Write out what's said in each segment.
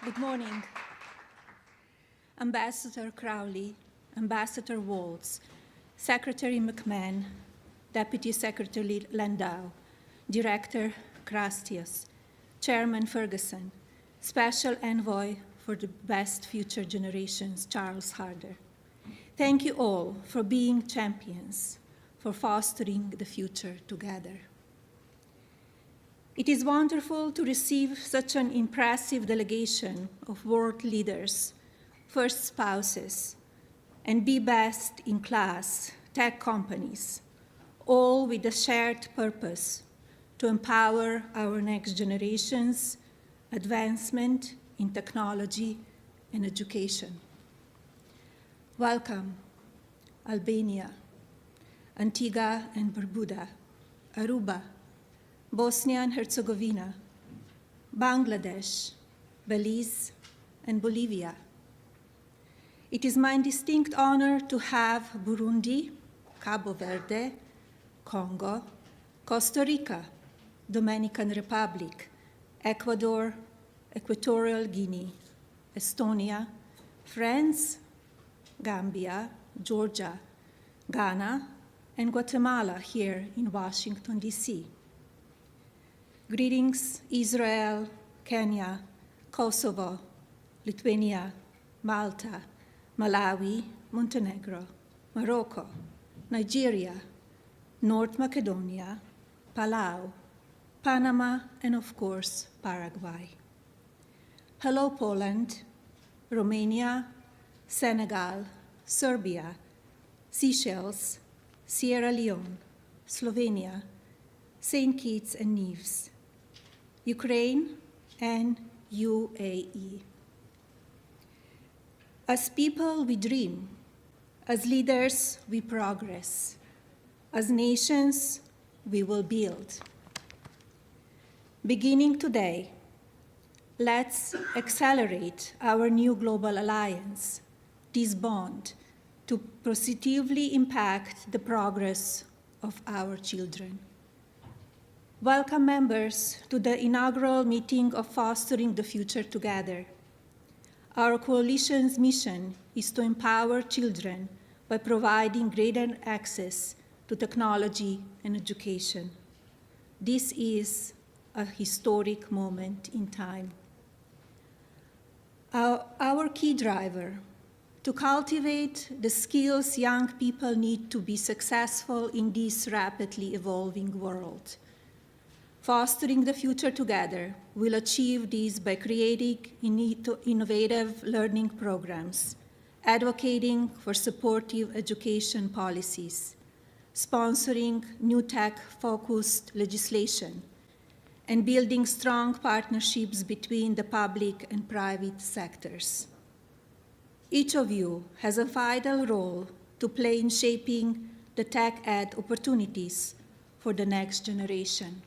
Good morning. Ambassador Crowley, Ambassador Waltz, Secretary McMahon, Deputy Secretary Landau, Director Krastius, Chairman Ferguson, Special Envoy for the Best Future Generations, Charles Harder. Thank you all for being champions, for fostering the future together. It is wonderful to receive such an impressive delegation of world leaders, first spouses, and be best in class tech companies, all with a shared purpose to empower our next generations' advancement in technology and education. Welcome, Albania, Antigua and Barbuda, Aruba, Bosnia and Herzegovina, Bangladesh, Belize, and Bolivia. It is my distinct honor to have Burundi, Cabo Verde, Congo, Costa Rica, Dominican Republic, Ecuador, Equatorial Guinea, Estonia, France, Gambia, Georgia, Ghana, and Guatemala here in Washington, D.C. Greetings, Israel, Kenya, Kosovo, Lithuania, Malta, Malawi, Montenegro, Morocco, Nigeria, North Macedonia, Palau, Panama, and of course, Paraguay. Hello, Poland, Romania, Senegal, Serbia, Seychelles, Sierra Leone, Slovenia, St. Kitts and Nevis, Ukraine, and UAE. As people, we dream. As leaders, we progress. As nations, we will build. Beginning today, let's accelerate our new global alliance, this bond, to positively impact the progress of our children. Welcome, members, to the inaugural meeting of Fostering the Future Together. Our coalition's mission is to empower children by providing greater access to technology and education. This is a historic moment in time. Our key driver, to cultivate the skills young people need to be successful in this rapidly evolving world. Fostering the Future Together will achieve this by creating innovative learning programs, advocating for supportive education policies, sponsoring new tech-focused legislation, and building strong partnerships between the public and private sectors. Each of you has a vital role to play in shaping the tech ed opportunities for the next generation.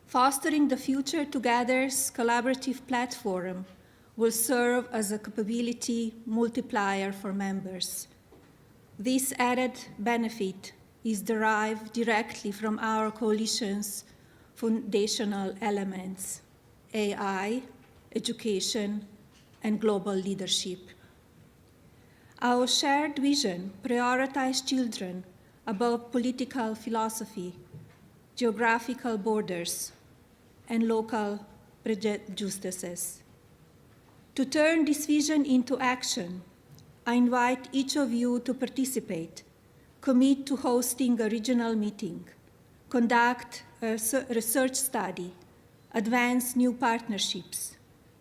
Fostering the Future Together's collaborative platform will serve as a capability multiplier for members. This added benefit is derived directly from our coalition's foundational elements: AI, education, and global leadership. Our shared vision prioritizes children above political philosophy, geographical borders, and local prejudices. To turn this vision into action, I invite each of you to participate, commit to hosting a regional meeting, conduct a research study, advance new partnerships,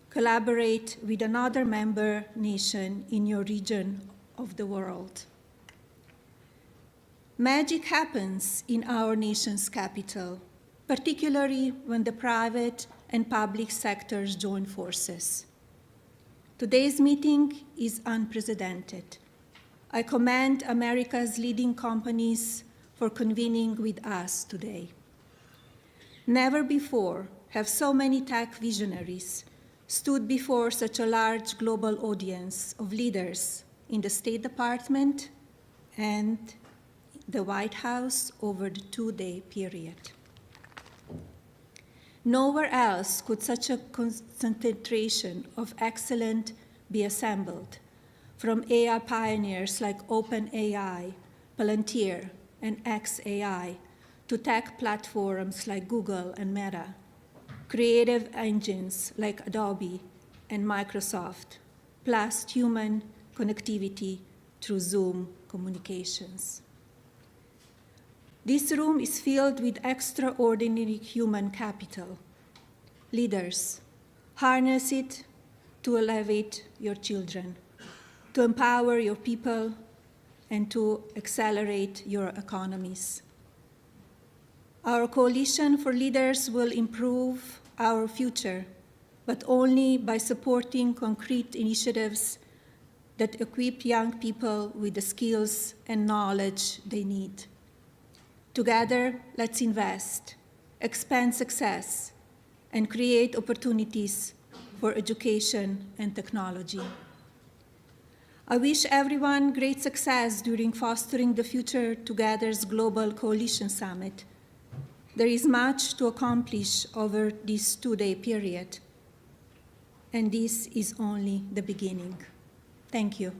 collaborate with another member nation in your region of the world. Magic happens in our nation's capital, particularly when the private and public sectors join forces. Today's meeting is unprecedented. I commend America's leading companies for convening with us today. Never before have so many tech visionaries stood before such a large global audience of leaders in the State Department and the White House over the two-day period. Nowhere else could such a concentration of excellence be assembled, from AI pioneers like OpenAI, Palantir, and xAI, to tech platforms like Google and Meta, creative engines like Adobe and Microsoft, plus human connectivity through Zoom communications. This room is filled with extraordinary human capital. Leaders, harness it to elevate your children, to empower your people, and to accelerate your economies. Our Coalition for Leaders will improve our future, but only by supporting concrete initiatives that equip young people with the skills and knowledge they need. Together, let's invest, expand success, and create opportunities for education and technology. I wish everyone great success during Fostering the Future Together's Global Coalition Summit. There is much to accomplish over this two-day period, and this is only the beginning. Thank you.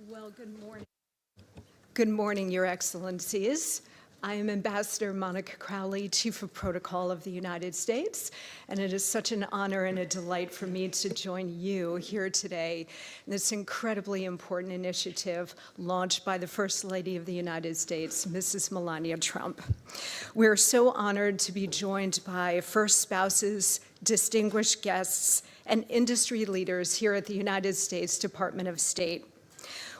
Well, good morning. Good morning, Your Excellencies. I am Ambassador Monica Crowley, Chief of Protocol of the United States, and it is such an honor and a delight for me to join you here today in this incredibly important initiative launched by the First Lady of the United States, Mrs. Melania Trump. We're so honored to be joined by first spouses, distinguished guests, and industry leaders here at the United States Department of State.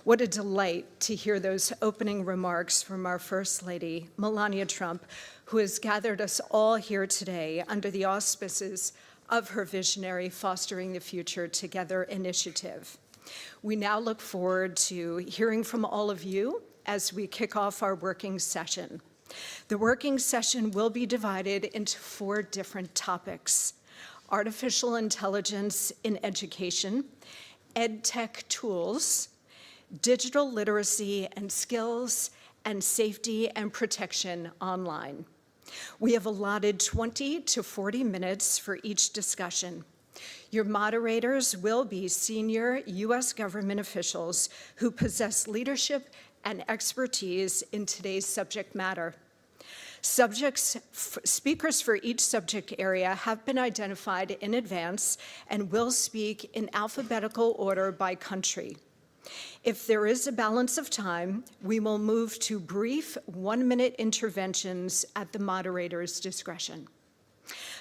What a delight to hear those opening remarks from our First Lady, Melania Trump, who has gathered us all here today under the auspices of her visionary Fostering the Future Together initiative. We now look forward to hearing from all of you as we kick off our working session. The working session will be divided into 4 different topics: artificial intelligence in education, EdTech tools, digital literacy and skills, and safety and protection online. We have allotted 20 to 40 minutes for each discussion. Your moderators will be senior U.S. government officials who possess leadership and expertise in today's subject matter. Speakers for each subject area have been identified in advance and will speak in alphabetical order by country. If there is a balance of time, we will move to brief 1-minute interventions at the moderator's discretion.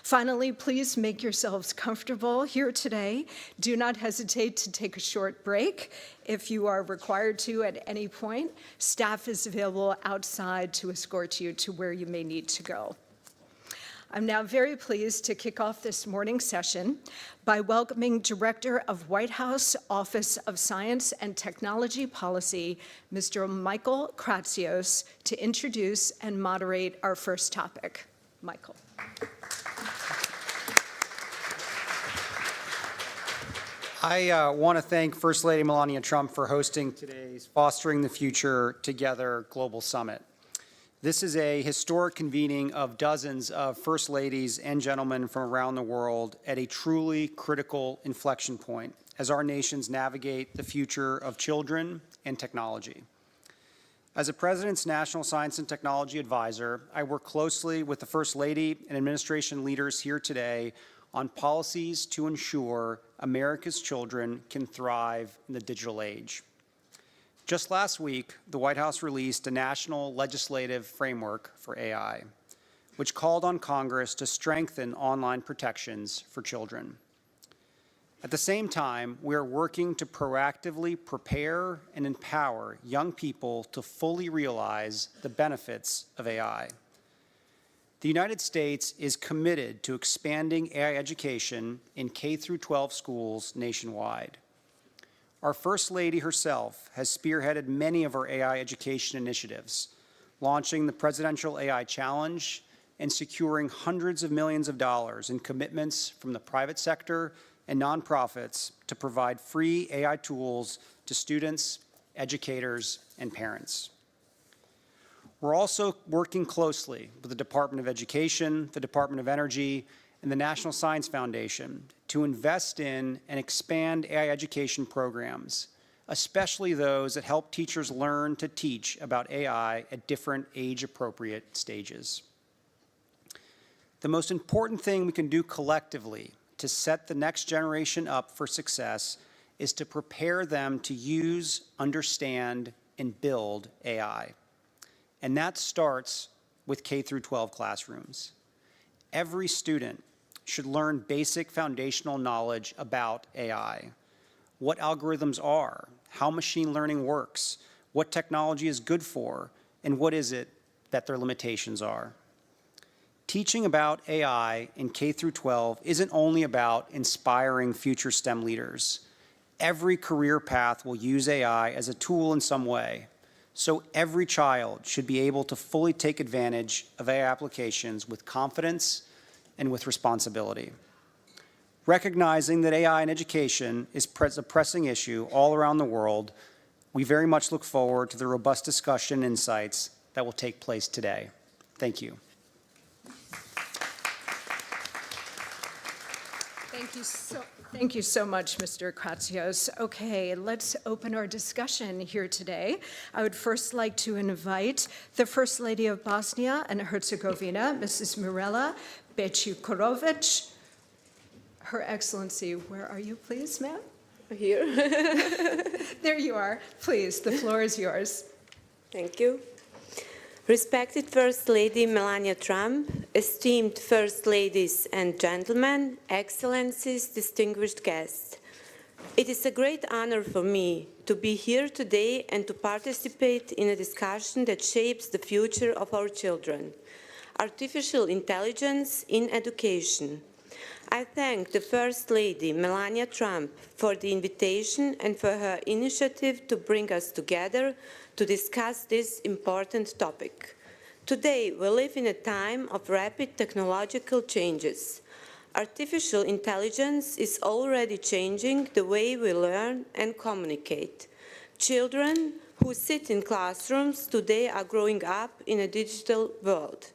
Finally, please make yourselves comfortable here today. Do not hesitate to take a short break. If you are required to at any point, staff is available outside to escort you to where you may need to go. I'm now very pleased to kick off this morning's session by welcoming Director of White House Office of Science and Technology Policy, Mr. Michael Kratsios, to introduce and moderate our first topic. Michael. I want to thank First Lady Melania Trump for hosting today's Fostering the Future Together Global Summit. This is a historic convening of dozens of First Ladies and gentlemen from around the world at a truly critical inflection point as our nations navigate the future of children and technology. As a President's National Science and Technology Advisor, I work closely with the First Lady and administration leaders here today on policies to ensure America's children can thrive in the digital age. Just last week, the White House released a national legislative framework for AI, which called on Congress to strengthen online protections for children. At the same time, we are working to proactively prepare and empower young people to fully realize the benefits of AI. The United States is committed to expanding AI education in K-12 schools nationwide. Our First Lady herself has spearheaded many of our AI education initiatives, launching the Presidential AI Challenge and securing hundreds of millions of dollars in commitments from the private sector and nonprofits to provide free AI tools to students, educators, and parents. We're also working closely with the Department of Education, the Department of Energy, and the National Science Foundation to invest in and expand AI education programs, especially those that help teachers learn to teach about AI at different age-appropriate stages. The most important thing we can do collectively to set the next generation up for success is to prepare them to use, understand, and build AI. And that starts with K-12 classrooms. Every student should learn basic foundational knowledge about AI, what algorithms are, how machine learning works, what technology is good for, and what is it that their limitations are. Teaching about AI in K-12 isn't only about inspiring future STEM leaders. Every career path will use AI as a tool in some way, so every child should be able to fully take advantage of AI applications with confidence and with responsibility. Recognizing that AI in education is a pressing issue all around the world, we very much look forward to the robust discussion and insights that will take place today. Thank you. Thank you so much, Mr. Kratsios. Okay, let's open our discussion here today. I would first like to invite the First Lady of Bosnia and Herzegovina, Mrs. Mirela 𝗟𝗃𝗃. Her Excellency, where are you, please, ma'am? Here. There you are. Please, the floor is yours. Thank you. Respected First Lady Melania Trump, esteemed First Ladies and Gentlemen, Excellencies, distinguished guests. It is a great honor for me to be here today and to participate in a discussion that shapes the future of our children. Artificial intelligence in education. I thank the First Lady Melania Trump for the invitation and for her initiative to bring us together to discuss this important topic. Today, we live in a time of rapid technological changes. Artificial intelligence is already changing the way we learn and communicate. Children who sit in classrooms today are growing up in a digital world.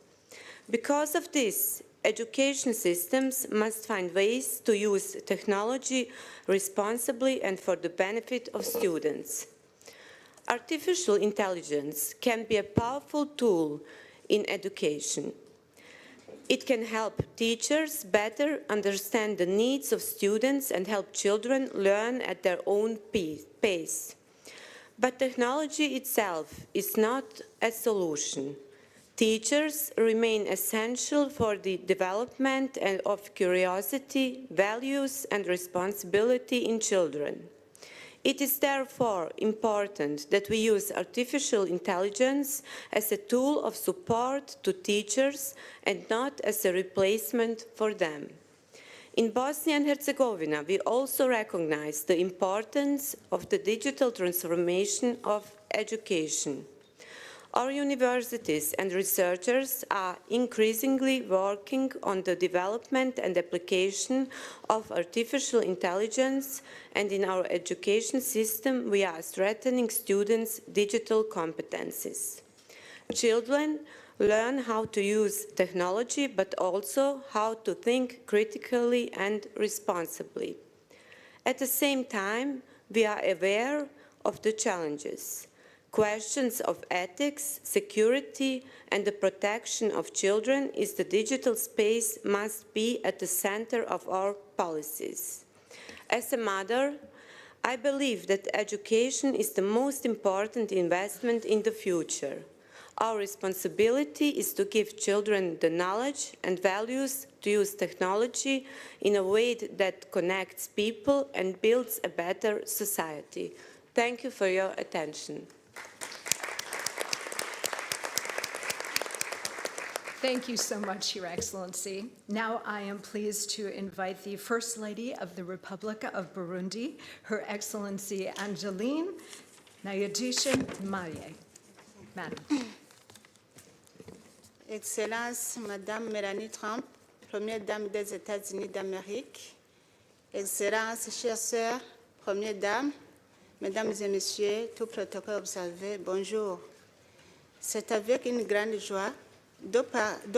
Because of this, education systems must find ways to use technology responsibly and for the benefit of students. Artificial intelligence can be a powerful tool in education. It can help teachers better understand the needs of students and help children learn at their own pace. But technology itself is not a solution. Teachers remain essential for the development of curiosity, values, and responsibility in children. It is therefore important that we use artificial intelligence as a tool of support to teachers and not as a replacement for them. In Bosnia and Herzegovina, we also recognize the importance of the digital transformation of education. Our universities and researchers are increasingly working on the development and application of artificial intelligence, and in our education system, we are strengthening students' digital competencies. Children learn how to use technology, but also how to think critically and responsibly. At the same time, we are aware of the challenges. Questions of ethics, security, and the protection of children is the digital space must be at the center of our policies. As a mother, I believe that education is the most important investment in the future. Our responsibility is to give children the knowledge and values to use technology in a way that connects people and builds a better society. Thank you for your attention. Thank you so much, Your Excellency. Now I am pleased to invite the First Lady of the Republic of Burundi, Her Excellency Angeline Ndayishimiye. Madam. Excellence, Madame Melania Trump, Première Dame des États-Unis d'Amérique, Excellence, chères sœurs, Première Dame, Mesdames et Messieurs, tout protocole observé, bonjour. C'est avec une grande joie de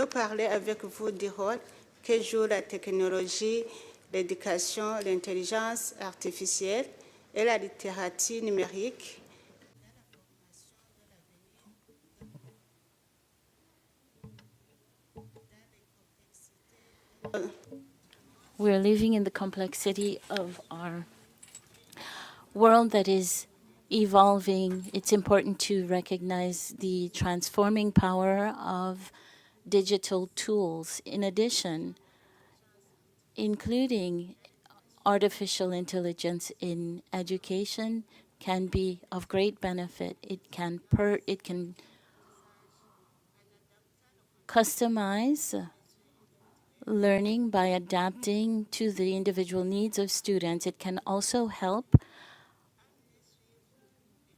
parler avec vous du rôle que joue la technologie, l'éducation, l'intelligence artificielle et la littératie numérique. We're living in the complexity of our world that is evolving. It's important to recognize the transforming power of digital tools. In addition, including artificial intelligence in education can be of great benefit. It can customize learning by adapting to the individual needs of students. It can also help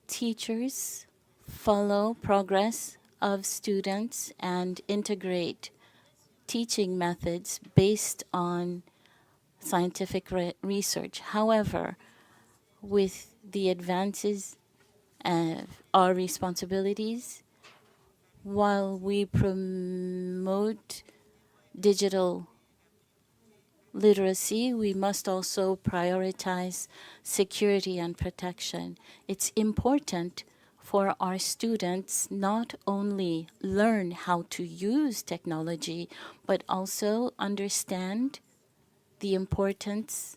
teachers follow progress of students and integrate teaching methods based on scientific research. However, with the advances of our responsibilities, while we promote digital literacy, we must also prioritize security and protection. It's important for our students not only learn how to use technology, but also understand the importance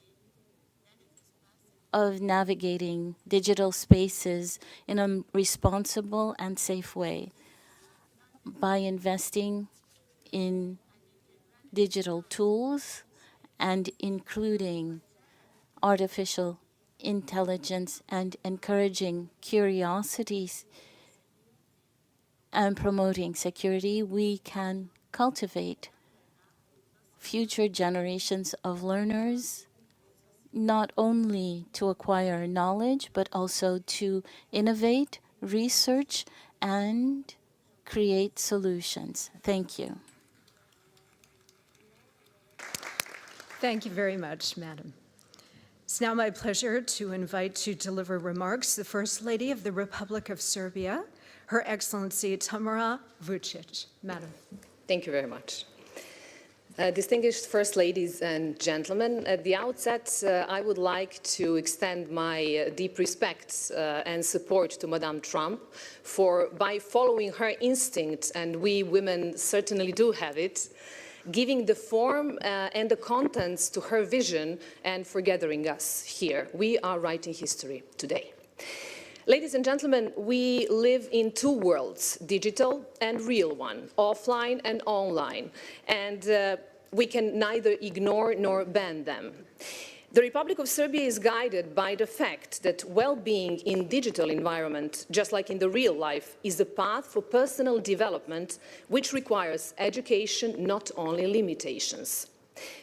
of navigating digital spaces in a responsible and safe way. By investing in digital tools and including artificial intelligence and encouraging curiosities and promoting security, we can cultivate future generations of learners, not only to acquire knowledge, but also to innovate, research, and create solutions. Thank you. Thank you very much, Madam. It's now my pleasure to invite to deliver remarks the First Lady of the Republic of Serbia, Her Excellency 𝗟𝗶𝘃𝗲. Madam. Thank you very much. Distinguished First Ladies and Gentlemen, at the outset, I would like to extend my deep respects and support to Madame Trump by following her instinct, and we women certainly do have it, giving the form and the contents to her vision and for gathering us here. We are writing history today. Ladies and gentlemen, we live in two worlds, digital and real one, offline and online, and we can neither ignore nor ban them. The Republic of Serbia is guided by the fact that well-being in digital environment, just like in the real life, is a path for personal development which requires education, not only limitations.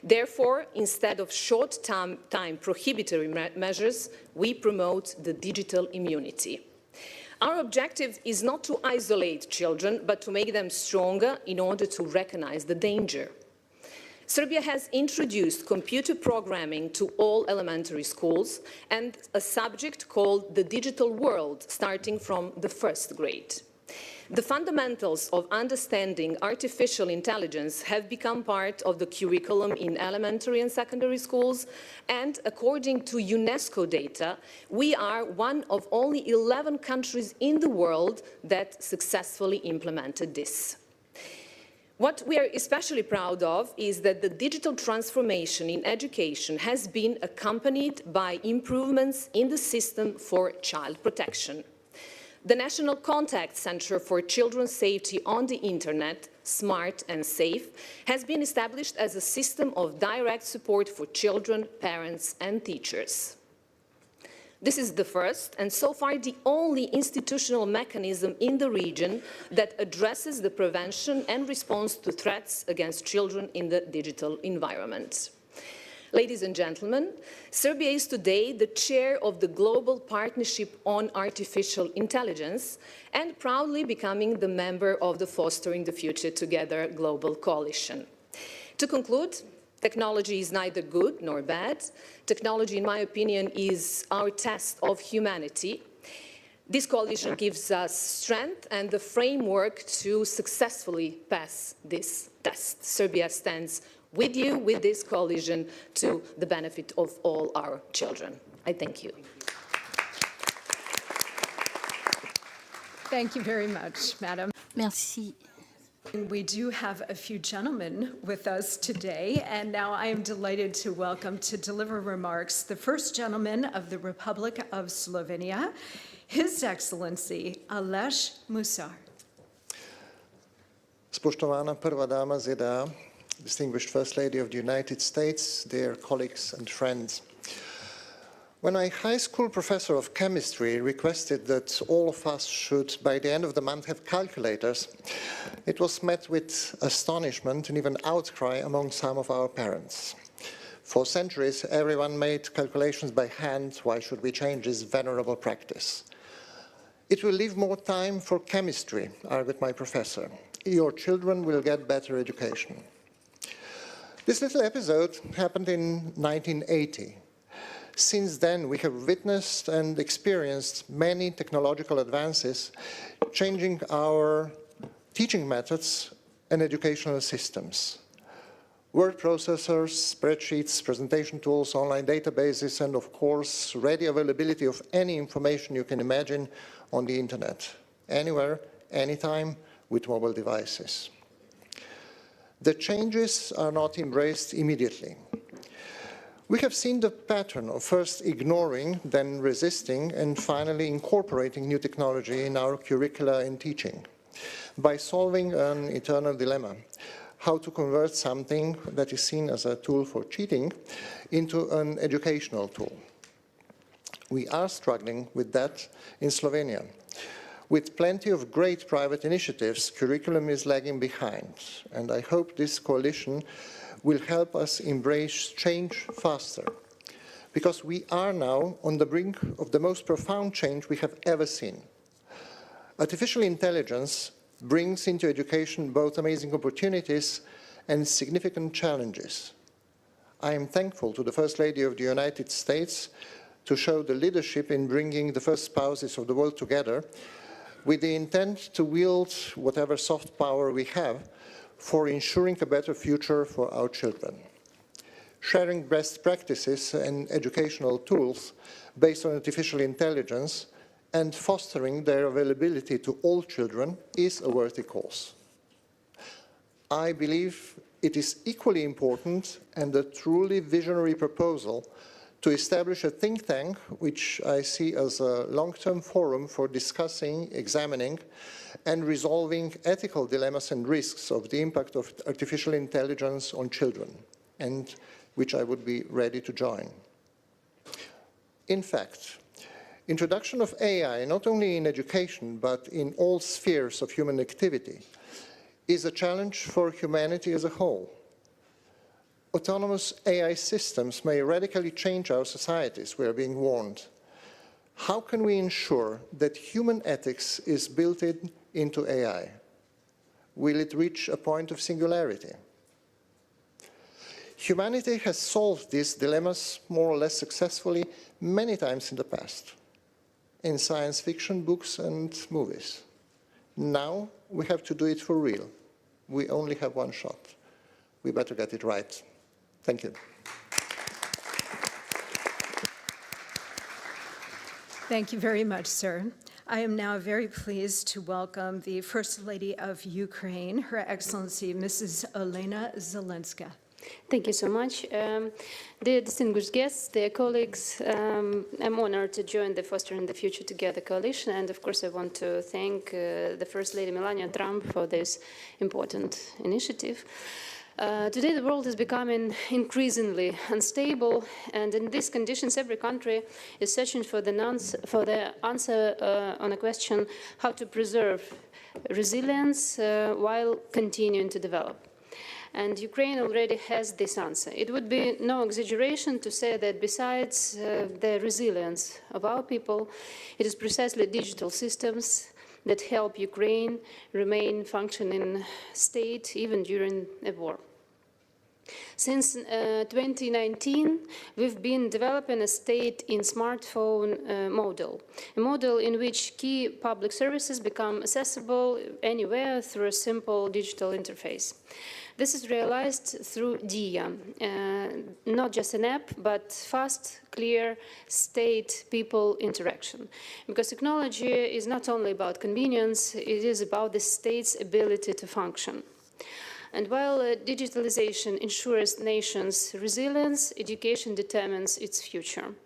Therefore, instead of short-time prohibitory measures, we promote the digital immunity. Our objective is not to isolate children, but to make them stronger in order to recognize the danger. Serbia has introduced computer programming to all elementary schools and a subject called the digital world starting from the first grade. The fundamentals of understanding artificial intelligence have become part of the curriculum in elementary and secondary schools, and according to UNESCO data, we are one of only 11 countries in the world that successfully implemented this. What we are especially proud of is that the digital transformation in education has been accompanied by improvements in the system for child protection. The National Contact Center for Children's Safety on the Internet, Smart and Safe, has been established as a system of direct support for children, parents, and teachers. This is the first, and so far the only institutional mechanism in the region that addresses the prevention and response to threats against children in the digital environment. Ladies and gentlemen, Serbia is today the chair of the Global Partnership on Artificial Intelligence and proudly becoming the member of the Fostering the Future Together Global Coalition. To conclude, technology is neither good nor bad. Technology, in my opinion, is our test of humanity. This coalition gives us strength and the framework to successfully pass this test. Serbia stands with you, with this coalition, to the benefit of all our children. I thank you. Thank you very much, Madam. Merci. We do have a few gentlemen with us today, and now I am delighted to welcome to deliver remarks the first gentleman of the Republic of Slovenia, His Excellency Aleš Musar. Spoštovana prva dama ZDA, distinguished First Lady of the United States, dear colleagues and friends. When a high school professor of chemistry requested that all of us should, by the end of the month, have calculators, it was met with astonishment and even outcry among some of our parents. For centuries, everyone made calculations by hand. Why should we change this venerable practice? It will leave more time for chemistry, argued my professor. Your children will get better education. This little episode happened in 1980. Since then, we have witnessed and experienced many technological advances changing our teaching methods and educational systems. Word processors, spreadsheets, presentation tools, online databases, and of course, ready availability of any information you can imagine on the internet, anywhere, anytime, with mobile devices. The changes are not embraced immediately. We have seen the pattern of first ignoring, then resisting, and finally incorporating new technology in our curricula and teaching by solving an eternal dilemma: how to convert something that is seen as a tool for cheating into an educational tool. We are struggling with that in Slovenia. With plenty of great private initiatives, curriculum is lagging behind, and I hope this coalition will help us embrace change faster, because we are now on the brink of the most profound change we have ever seen. Artificial intelligence brings into education both amazing opportunities and significant challenges. I am thankful to the First Lady of the United States to show the leadership in bringing the first spouses of the world together with the intent to wield whatever soft power we have for ensuring a better future for our children. Sharing best practices and educational tools based on artificial intelligence and fostering their availability to all children is a worthy cause. I believe it is equally important and a truly visionary proposal to establish a think tank, which I see as a long-term forum for discussing, examining, and resolving ethical dilemmas and risks of the impact of artificial intelligence on children, and which I would be ready to join. In fact, introduction of AI, not only in education, but in all spheres of human activity, is a challenge for humanity as a whole. Autonomous AI systems may radically change our societies, we are being warned. How can we ensure that human ethics is built into AI? Will it reach a point of singularity? Humanity has solved these dilemmas more or less successfully many times in the past, in science fiction books and movies. Now we have to do it for real. We only have one shot. We better get it right. Thank you. Thank you very much, sir. I am now very pleased to welcome the First Lady of Ukraine, Her Excellency Mrs. Olena Zelenska. Thank you so much. Dear distinguished guests, dear colleagues, I'm honored to join the Fostering the Future Together coalition, and of course I want to thank the First Lady Melania Trump for this important initiative. Today the world is becoming increasingly unstable, and in these conditions every country is searching for the answer on a question how to preserve resilience while continuing to develop. And Ukraine already has this answer. It would be no exaggeration to say that besides the resilience of our people, it is precisely digital systems that help Ukraine remain functioning state even during a war. Since 2019, we've been developing a state in smartphone model, a model in which key public services become accessible anywhere through a simple digital interface. This is realized through DIA, not just an app, but fast, clear state-people interaction. Because technology is not only about convenience, it is about the state's ability to function. And while digitalization ensures nations' resilience, education determines its future.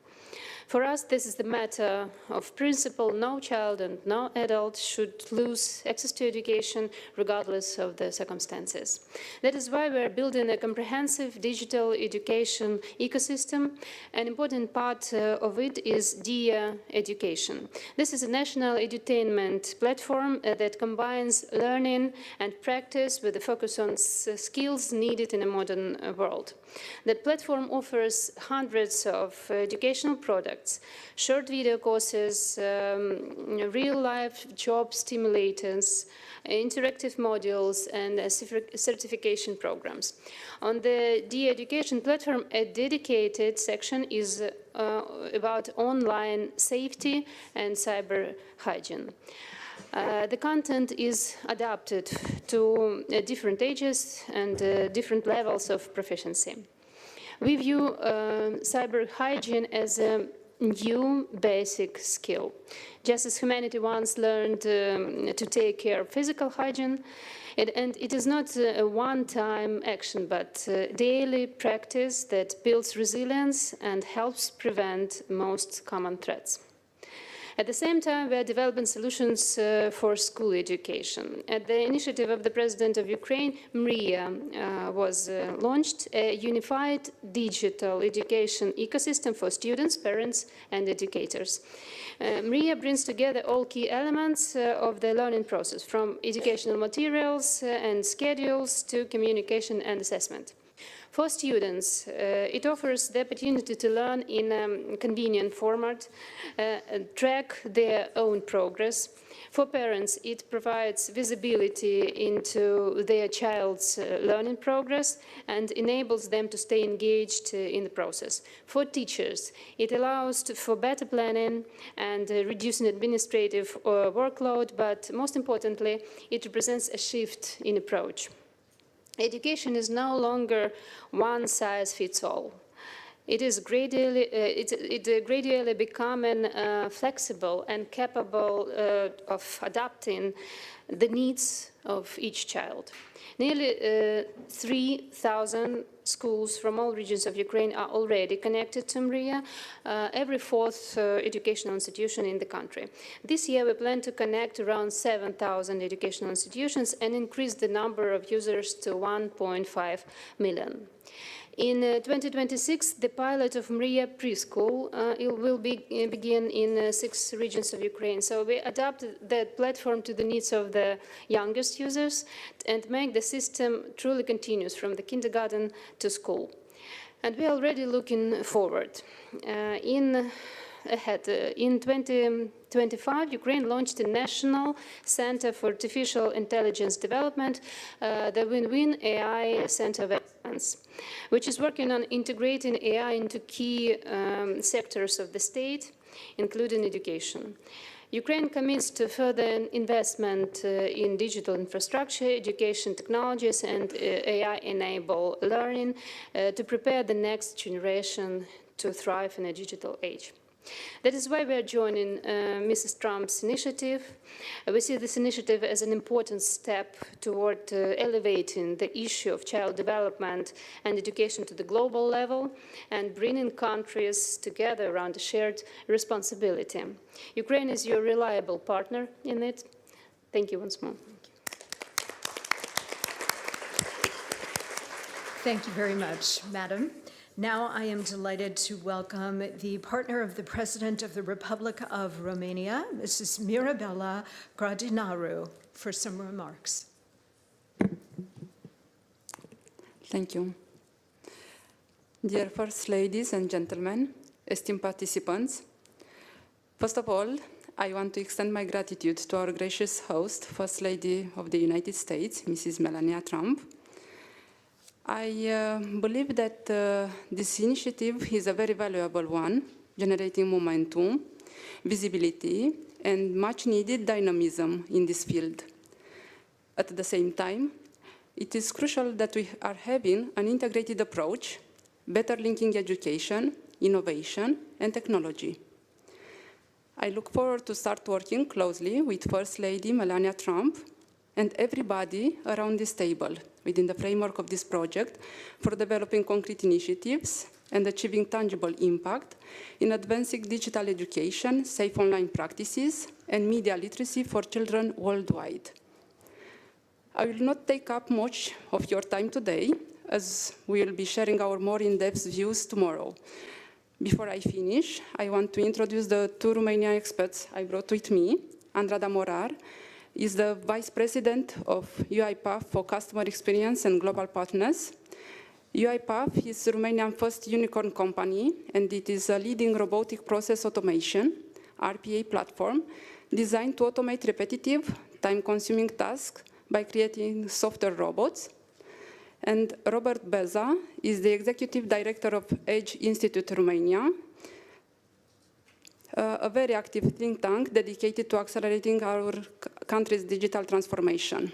For us, this is the matter of principle. No child and no adult should lose access to education regardless of the circumstances. That is why we are building a comprehensive digital education ecosystem. An important part of it is DIA Education. This is a national edutainment platform that combines learning and practice with a focus on skills needed in a modern world. That platform offers hundreds of educational products, short video courses, real-life job stimulators, interactive modules, and certification programs. On the DIA Education platform, a dedicated section is about online safety and cyber hygiene. The content is adapted to different ages and different levels of proficiency. We view cyber hygiene as a new basic skill. Just as humanity once learned to take care of physical hygiene, and it is not a one-time action, but daily practice that builds resilience and helps prevent most common threats. At the same time, we are developing solutions for school education. At the initiative of the President of Ukraine, 𝗟𝗃 was launched, a unified digital education ecosystem for students, parents, and educators. 𝗟𝗃 brings together all key elements of the learning process, from educational materials and schedules to communication and assessment. For students, it offers the opportunity to learn in a convenient format, track their own progress. For parents, it provides visibility into their child's learning progress and enables them to stay engaged in the process. For teachers, it allows for better planning and reducing administrative workload, but most importantly, it represents a shift in approach. Education is no longer one size fits all. It is gradually becoming flexible and capable of adapting the needs of each child. Nearly 3,000 schools from all regions of Ukraine are already connected to 𝗟𝗃, every fourth educational institution in the country. This year, we plan to connect around 7,000 educational institutions and increase the number of users to 1.5 million. In 2026, the pilot of 𝗟𝗃 preschool it will begin in 6 regions of Ukraine. So we adapted that platform to the needs of the youngest users and make the system truly continuous from the kindergarten to school. And we are already looking forward. In 2025, Ukraine launched a National Center for Artificial Intelligence Development, the Win-Win AI Center of Excellence, which is working on integrating AI into key sectors of the state, including education. Ukraine commits to further investment in digital infrastructure, education technologies, and AI-enabled learning to prepare the next generation to thrive in a digital age. That is why we are joining Mrs. Trump's initiative. We see this initiative as an important step toward elevating the issue of child development and education to the global level and bringing countries together around a shared responsibility. Ukraine is your reliable partner in it. Thank you once more. Thank you very much, Madam. Now I am delighted to welcome the partner of the President of the Republic of Romania, Mrs. Mirabela Grădinaru, for some remarks. Thank you. Dear First Ladies and Gentlemen, esteemed participants, first of all, I want to extend my gratitude to our gracious host, First Lady of the United States, Mrs. Melania Trump. I believe that this initiative is a very valuable one, generating momentum, visibility, and much-needed dynamism in this field. At the same time, it is crucial that we are having an integrated approach, better linking education, innovation, and technology. I look forward to start working closely with First Lady Melania Trump and everybody around this table within the framework of this project for developing concrete initiatives and achieving tangible impact in advancing digital education, safe online practices, and media literacy for children worldwide. I will not take up much of your time today, as we will be sharing our more in-depth views tomorrow. Before I finish, I want to introduce the two Romanian experts I brought with me. Andrada Morar is the Vice President of UiPath for Customer Experience and Global Partners. UiPath is Romania's first unicorn company, and it is a leading robotic process automation, RPA platform, designed to automate repetitive, time-consuming tasks by creating software robots. And Robert Beza is the Executive Director of Edge Institute Romania, a very active think tank dedicated to accelerating our country's digital transformation.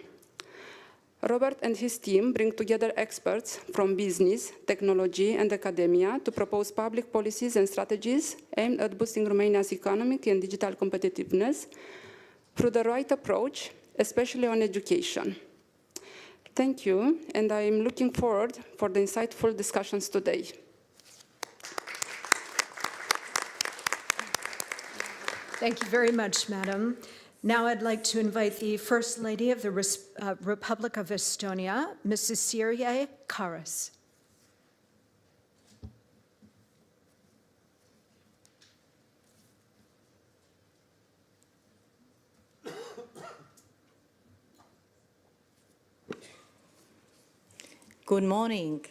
Robert and his team bring together experts from business, technology, and academia to propose public policies and strategies aimed at boosting Romania's economic and digital competitiveness through the right approach, especially on education. Thank you, and I am looking forward for the insightful discussions today. Thank you very much, Madam. Now I'd like to invite the First Lady of the Republic of Estonia, Mrs. 𝗟𝗶𝘃𝗲. Good morning,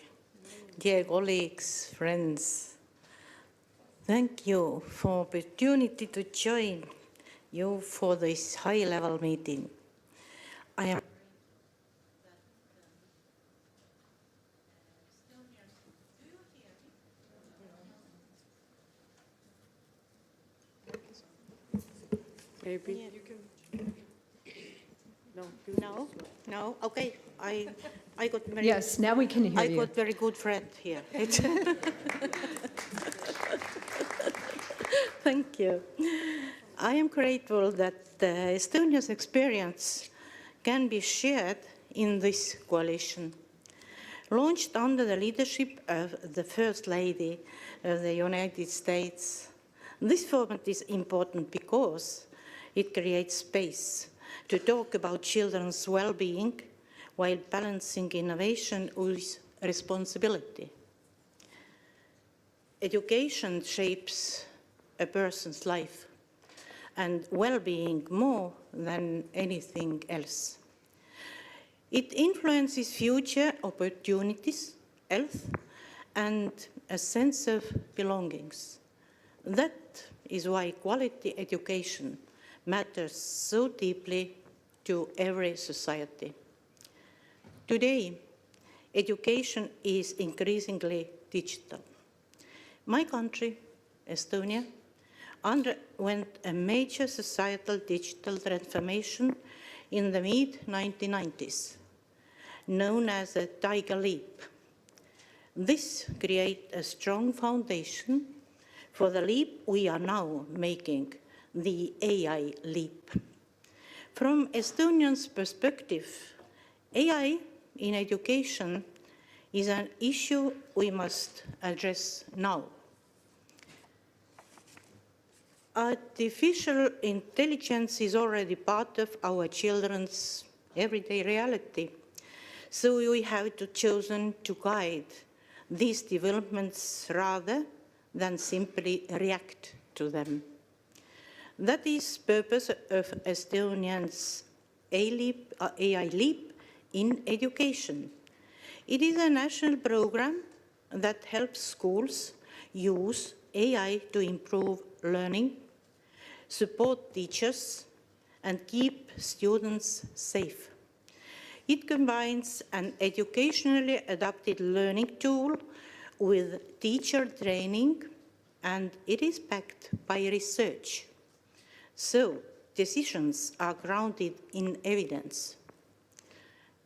dear colleagues, friends. Thank you for the opportunity to join you for this high-level meeting. I am Maybe you can. No. Okay. I got very. Yes, now we can hear you. I got very good friend here. Thank you. I am grateful that Estonia's experience can be shared in this coalition. Launched under the leadership of the First Lady of the United States, this format is important because it creates space to talk about children's well-being while balancing innovation with responsibility. Education shapes a person's life and well-being more than anything else. It influences future opportunities, health, and a sense of belongings. That is why quality education matters so deeply to every society. Today, education is increasingly digital. My country, Estonia, underwent a major societal digital transformation in the mid-1990s, known as the Tiger Leap. This created a strong foundation for the leap we are now making, the AI leap. From Estonians' perspective, AI in education is an issue we must address now. Artificial intelligence is already part of our children's everyday reality, so we have chosen to guide these developments rather than simply react to them. That is the purpose of Estonians' AI Leap in education. It is a national program that helps schools use AI to improve learning, support teachers, and keep students safe. It combines an educationally adapted learning tool with teacher training, and it is backed by research. So, decisions are grounded in evidence.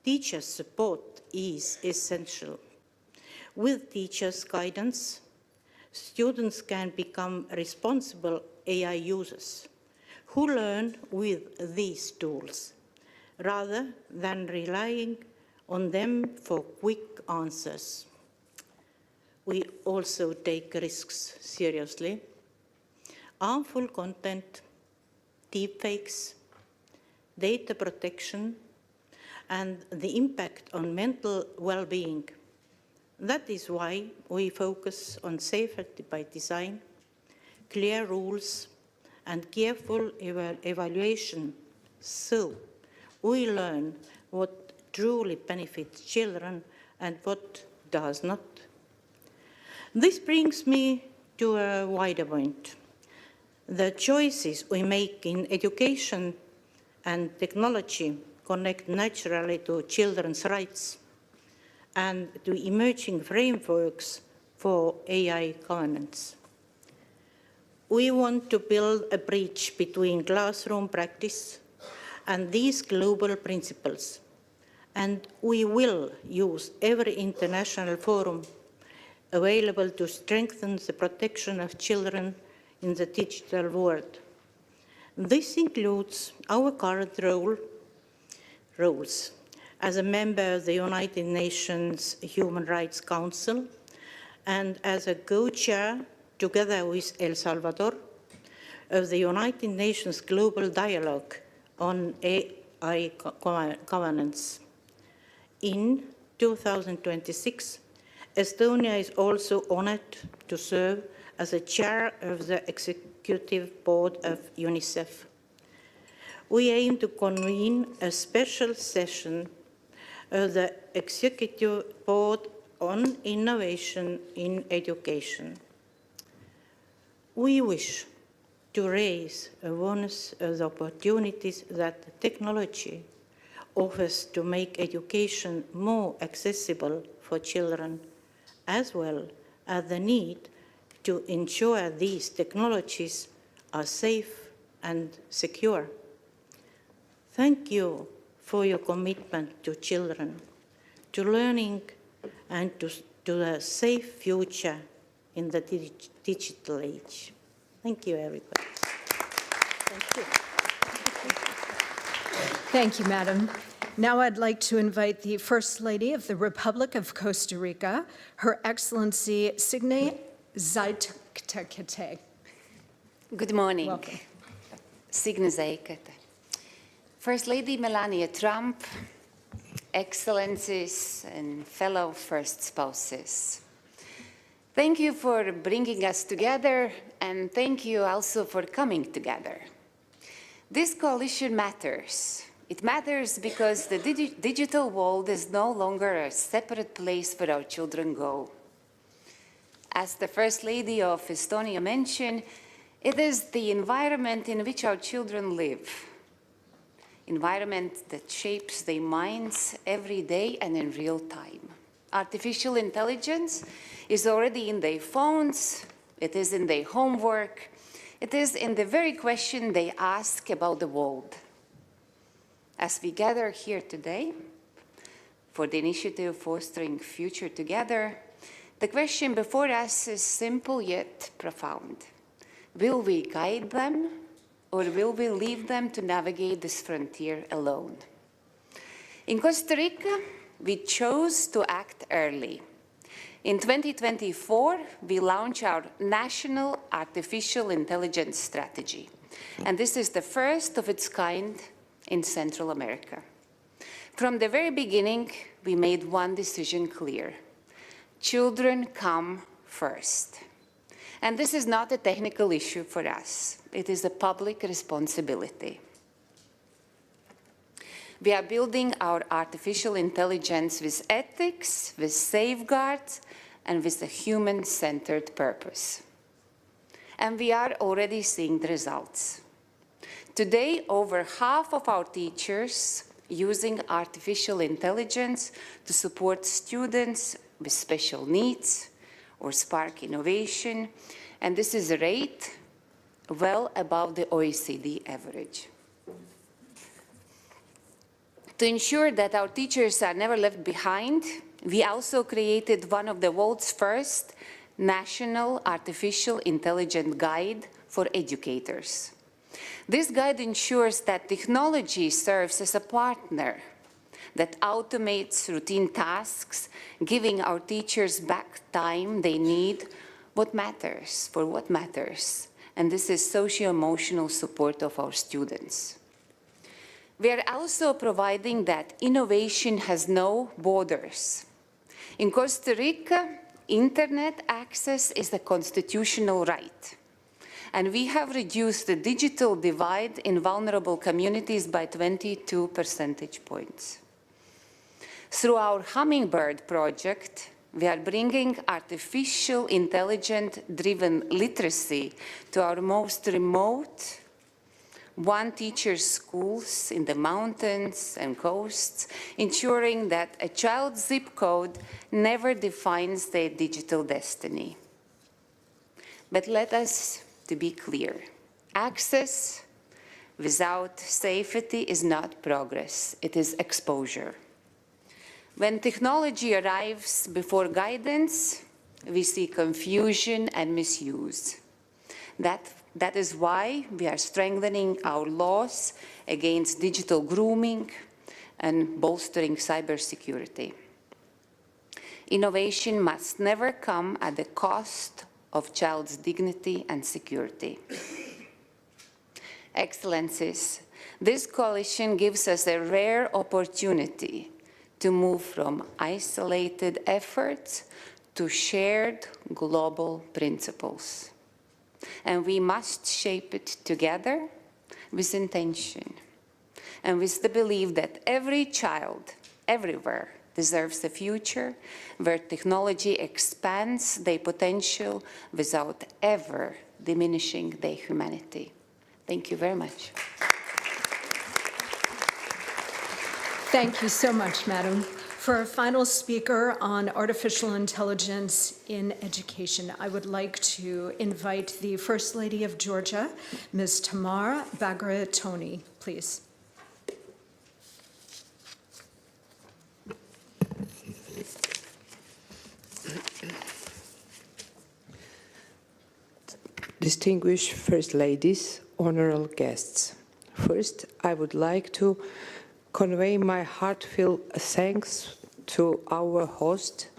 Teacher support is essential. With teachers' guidance, students can become responsible AI users who learn with these tools, rather than relying on them for quick answers. We also take risks seriously. Harmful content, deepfakes, data protection, and the impact on mental well-being. That is why we focus on safety by design, clear rules, and careful evaluation, so we learn what truly benefits children and what does not. This brings me to a wider point. The choices we make in education and technology connect naturally to children's rights and to emerging frameworks for AI governance. We want to build a bridge between classroom practice and these global principles, and we will use every international forum available to strengthen the protection of children in the digital world. This includes our current roles as a member of the United Nations Human Rights Council and as a co-chair, together with El Salvador, of the United Nations Global Dialogue on AI governance. In 2026, Estonia is also honored to serve as a chair of the executive board of UNICEF. We aim to convene a special session of the executive board on innovation in education. We wish to raise awareness of the opportunities that technology offers to make education more accessible for children, as well as the need to ensure these technologies are safe and secure. Thank you for your commitment to children, to learning, and to a safe future in the digital age. Thank you, everybody. Thank you. Thank you, Madam. Now I'd like to invite the First Lady of the Republic of Costa Rica, Her Excellency 𝗟𝗶𝘃𝗲. Good morning. Welcome. 𝗟𝗶𝘃𝗲. First Lady Melania Trump, Excellencies and fellow First Spouses. Thank you for bringing us together, and thank you also for coming together. This coalition matters. It matters because the digital world is no longer a separate place where our children go. As the First Lady of Estonia mentioned, it is the environment in which our children live. Environment that shapes their minds every day and in real time. Artificial intelligence is already in their phones, it is in their homework, It is in the very question they ask about the world. As we gather here today for the initiative Fostering Future Together, the question before us is simple yet profound. Will we guide them, or will we leave them to navigate this frontier alone? In Costa Rica, we chose to act early. In 2024, we launched our National Artificial Intelligence Strategy, and this is the first of its kind in Central America. From the very beginning, we made one decision clear. Children come first. And this is not a technical issue for us. It is a public responsibility. We are building our artificial intelligence with ethics, with safeguards, and with a human-centered purpose. And we are already seeing the results. Today, over half of our teachers using artificial intelligence to support students with special needs or spark innovation, and this is a rate well above the OECD average. To ensure that our teachers are never left behind, we also created one of the world's first national artificial intelligence guide for educators. This guide ensures that technology serves as a partner that automates routine tasks, giving our teachers back time they need for what matters. And this is socio-emotional support of our students. We are also providing that innovation has no borders. In Costa Rica, internet access is a constitutional right. And we have reduced the digital divide in vulnerable communities by 22 percentage points. Through our Hummingbird project, we are bringing artificial intelligence-driven literacy to our most remote one-teacher schools in the mountains and coasts, ensuring that a child's zip code never defines their digital destiny. But let us be clear. Access without safety is not progress, it is exposure. When technology arrives before guidance, we see confusion and misuse. That is why we are strengthening our laws against digital grooming and bolstering cybersecurity. Innovation must never come at the cost of child's dignity and security. Excellencies, this coalition gives us a rare opportunity to move from isolated efforts to shared global principles. And we must shape it together with intention and with the belief that every child, everywhere, deserves a future where technology expands their potential without ever diminishing their humanity. Thank you very much. Thank you so much, Madam. For our final speaker on artificial intelligence in education, I would like to invite the First Lady of Georgia, Ms. 𝗟𝗶𝘃𝗲, please. Distinguished First Ladies, honorable guests. First, I would like to convey my heartfelt thanks to our host,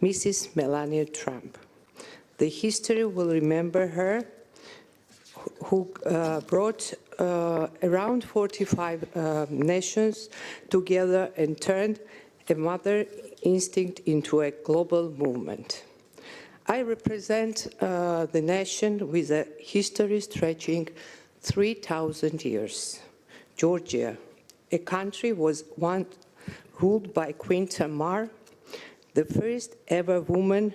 Mrs. Melania Trump. The history will remember her, who brought around 45 nations together and turned a mother instinct into a global movement. I represent the nation with a history stretching 3,000 years. Georgia, a country was once ruled by Queen Tamar, the first ever woman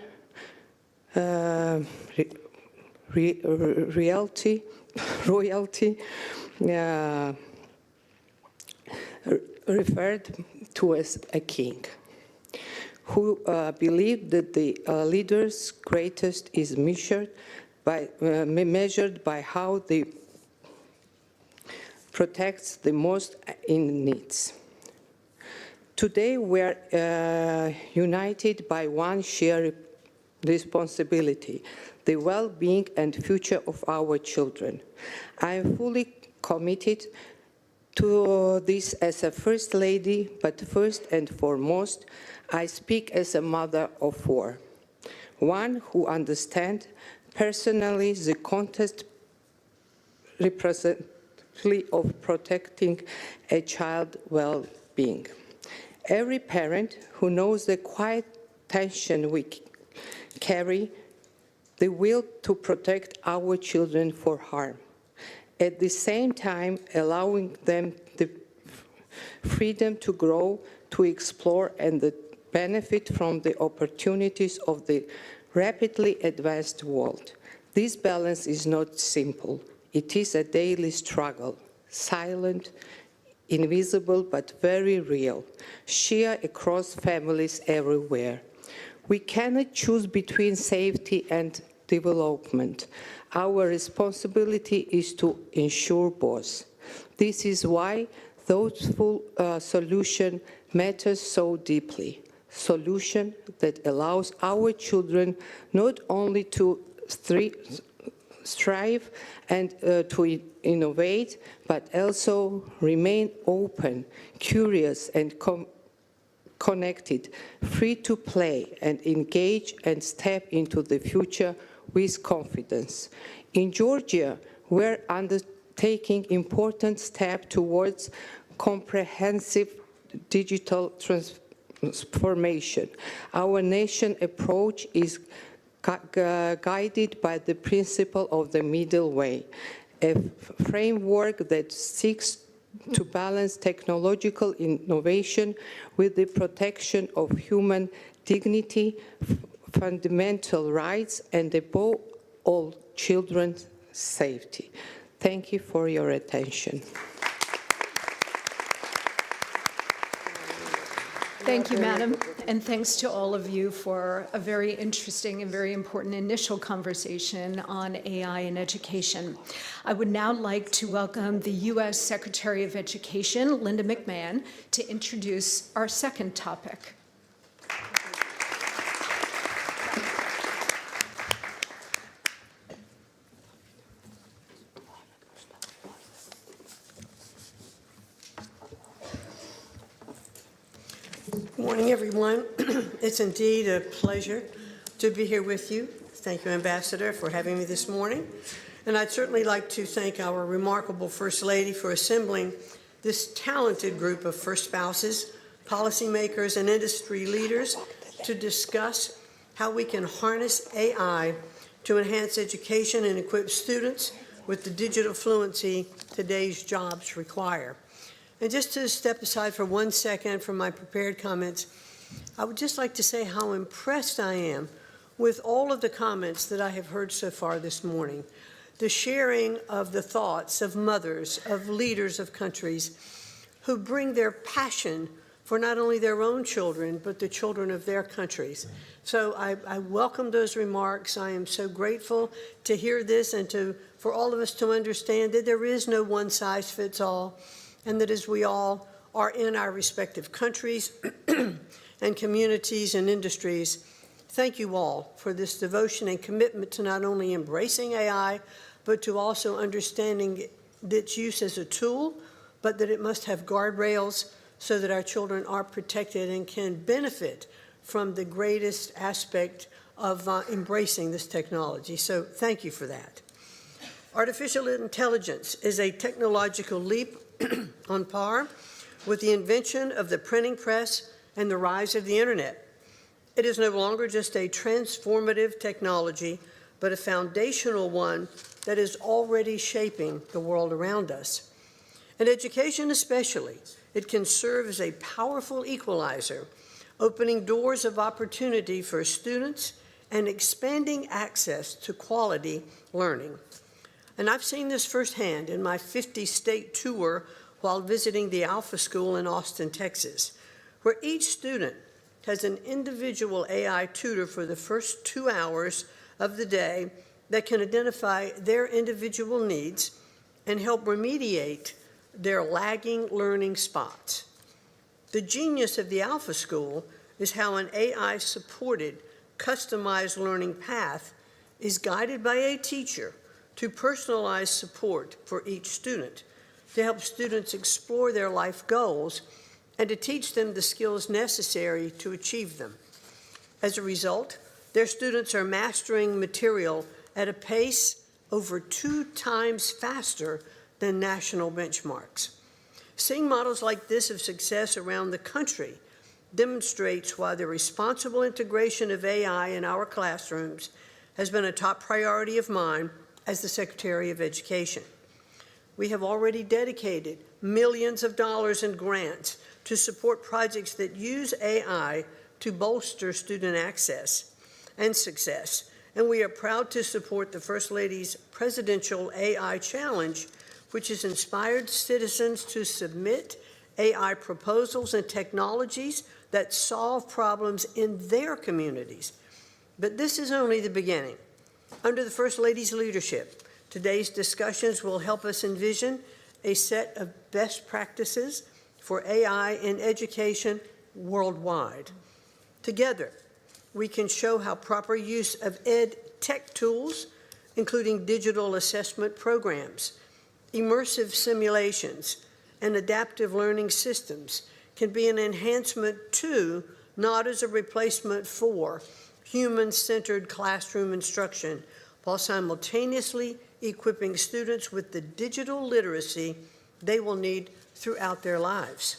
royalty referred to as a king, who believed that the leader's greatest is measured measured by how they protects the most in needs. Today, we are united by one shared responsibility, the well-being and future of our children. I am fully committed to this as a First Lady, but first and foremost, I speak as a mother of four, one who understands personally the context representatively of protecting a child's well-being. Every parent who knows the quiet tension we carry, the will to protect our children from harm, at the same time allowing them the freedom to grow, to explore, and the benefit from the opportunities of the rapidly advanced world. This balance is not simple. It is a daily struggle, silent, invisible, but very real, shared across families everywhere. We cannot choose between safety and development. Our responsibility is to ensure both. This is why thoughtful solution matters so deeply. Solution that allows our children not only to strive and to innovate, but also remain open, curious, and connected, free to play and engage and step into the future with confidence. In Georgia, we're undertaking important steps towards comprehensive digital transformation. Our nation approach is guided by the principle of the middle way, a framework that seeks to balance technological innovation with the protection of human dignity, fundamental rights, and above all, children's safety. Thank you for your attention. Thank you, Madam, and thanks to all of you for a very interesting and very important initial conversation on AI in education. I would now like to welcome the U.S. Secretary of Education, Linda McMahon, to introduce our second topic. Good morning, everyone. It's indeed a pleasure to be here with you. Thank you, Ambassador, for having me this morning. And I'd certainly like to thank our remarkable First Lady for assembling this talented group of first spouses, policymakers, and industry leaders to discuss how we can harness AI to enhance education and equip students with the digital fluency today's jobs require. And just to step aside for 1 second from my prepared comments, I would just like to say how impressed I am with all of the comments that I have heard so far this morning. The sharing of the thoughts of mothers, of leaders of countries who bring their passion for not only their own children, but the children of their countries. So I welcome those remarks. I am so grateful to hear this and for all of us to understand that there is no one-size-fits-all, and that as we all are in our respective countries and communities and industries, thank you all for this devotion and commitment to not only embracing AI, but to also understanding its use as a tool, but that it must have guardrails so that our children are protected and can benefit from the greatest aspect of embracing this technology. So thank you for that. Artificial intelligence is a technological leap on par with the invention of the printing press and the rise of the internet. It is no longer just a transformative technology, but a foundational one that is already shaping the world around us. In education especially, it can serve as a powerful equalizer, opening doors of opportunity for students and expanding access to quality learning. And I've seen this firsthand in my 50-state tour while visiting the Alpha School in Austin, Texas, where each student has an individual AI tutor for the first 2 hours of the day that can identify their individual needs and help remediate their lagging learning spots. The genius of the Alpha School is how an AI-supported, customized learning path is guided by a teacher to personalize support for each student, to help students explore their life goals and to teach them the skills necessary to achieve them. As a result, their students are mastering material at a pace over 2 times faster than national benchmarks. Seeing models like this of success around the country demonstrates why the responsible integration of AI in our classrooms has been a top priority of mine as the Secretary of Education. We have already dedicated millions of dollars in grants to support projects that use AI to bolster student access and success, and we are proud to support the First Lady's Presidential AI Challenge, which has inspired citizens to submit AI proposals and technologies that solve problems in their communities. But this is only the beginning. Under the First Lady's leadership, today's discussions will help us envision a set of best practices for AI in education worldwide. Together, we can show how proper use of ed tech tools, including digital assessment programs, immersive simulations, and adaptive learning systems, can be an enhancement to, not as a replacement for, human-centered classroom instruction, while simultaneously equipping students with the digital literacy they will need throughout their lives.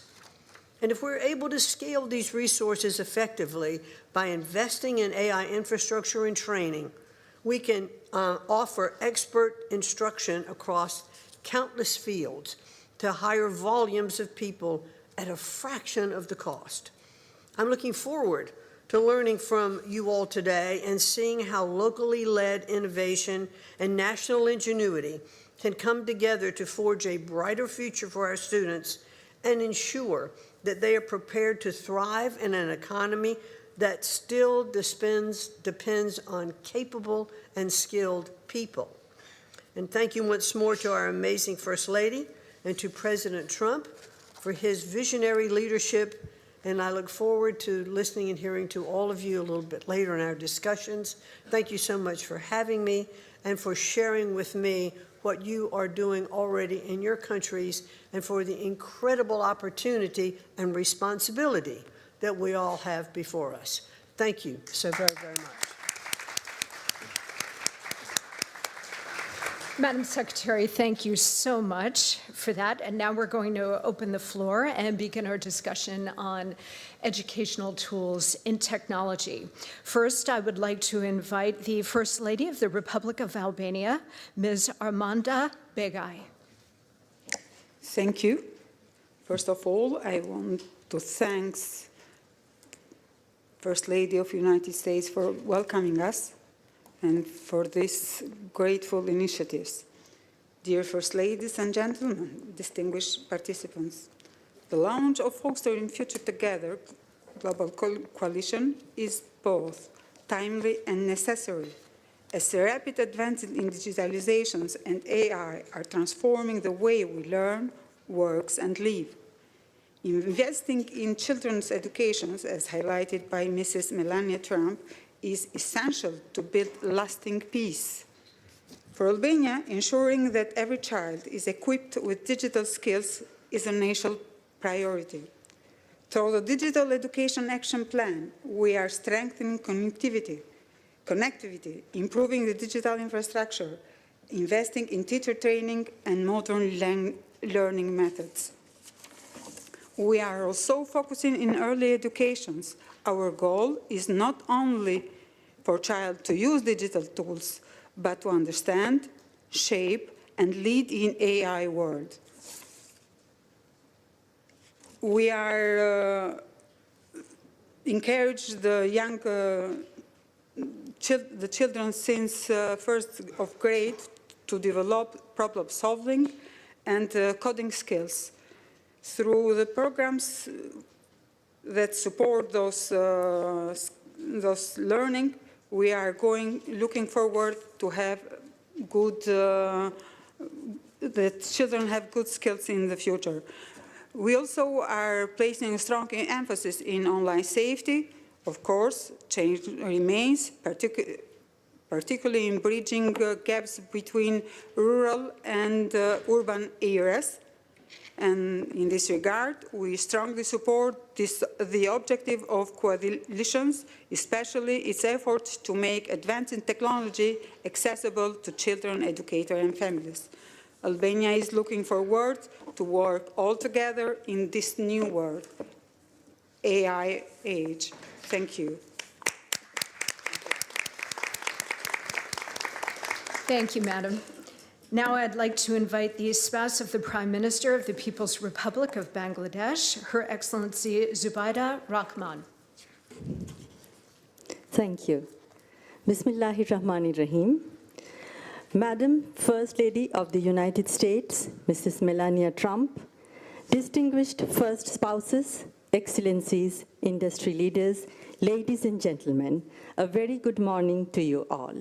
And if we're able to scale these resources effectively by investing in AI infrastructure and training, we can offer expert instruction across countless fields to higher volumes of people at a fraction of the cost. I'm looking forward to learning from you all today and seeing how locally led innovation and national ingenuity can come together to forge a brighter future for our students and ensure that they are prepared to thrive in an economy that still depends on capable and skilled people. And thank you once more to our amazing First Lady and to President Trump for his visionary leadership. And I look forward to listening and hearing to all of you a little bit later in our discussions. Thank you so much for having me and for sharing with me what you are doing already in your countries and for the incredible opportunity and responsibility that we all have before us. Thank you so very, very much. Madam Secretary, thank you so much for that. And now we're going to open the floor and begin our discussion on educational tools in technology. First, I would like to invite the First Lady of the Republic of Albania, Ms. 𝗟𝗶𝘃𝗲. Thank you. First of all, I want to thank First Lady of the United States for welcoming us and for these grateful initiatives. Dear First Ladies and gentlemen, distinguished participants, the launch of Fostering Future Together Global Coalition is both timely and necessary, as the rapid advances in digitalizations and AI are transforming the way we learn, work, and live. Investing in children's education, as highlighted by Mrs. Melania Trump, is essential to build lasting peace. For Albania, ensuring that every child is equipped with digital skills is a national priority. Through the Digital Education Action Plan, we are strengthening connectivity, improving the digital infrastructure, investing in teacher training and modern learning methods. We are also focusing in early education. Our goal is not only for child to use digital tools, but to understand, shape, and lead in AI world. We are encourage the young the children since first of grade to develop problem solving and coding skills through the programs that support those learning. we are looking forward to have that children have good skills in the future. We also are placing a strong emphasis in online safety. Of course, change remains, particularly in bridging gaps between rural and urban areas. And in this regard, we strongly support the objective of coalitions, especially its efforts to make advancing technology accessible to children, educators, and families. Albania is looking forward to work all together in this new world, AI age. Thank you. Thank you, Madam. Now I'd like to invite the spouse of the Prime Minister of the People's Republic of Bangladesh, Her Excellency Zubaida Rahman. Thank you. Bismillahirrahmanirrahim. Madam First Lady of the United States, Mrs. Melania Trump, distinguished first spouses, excellencies, industry leaders, ladies and gentlemen, a very good morning to you all.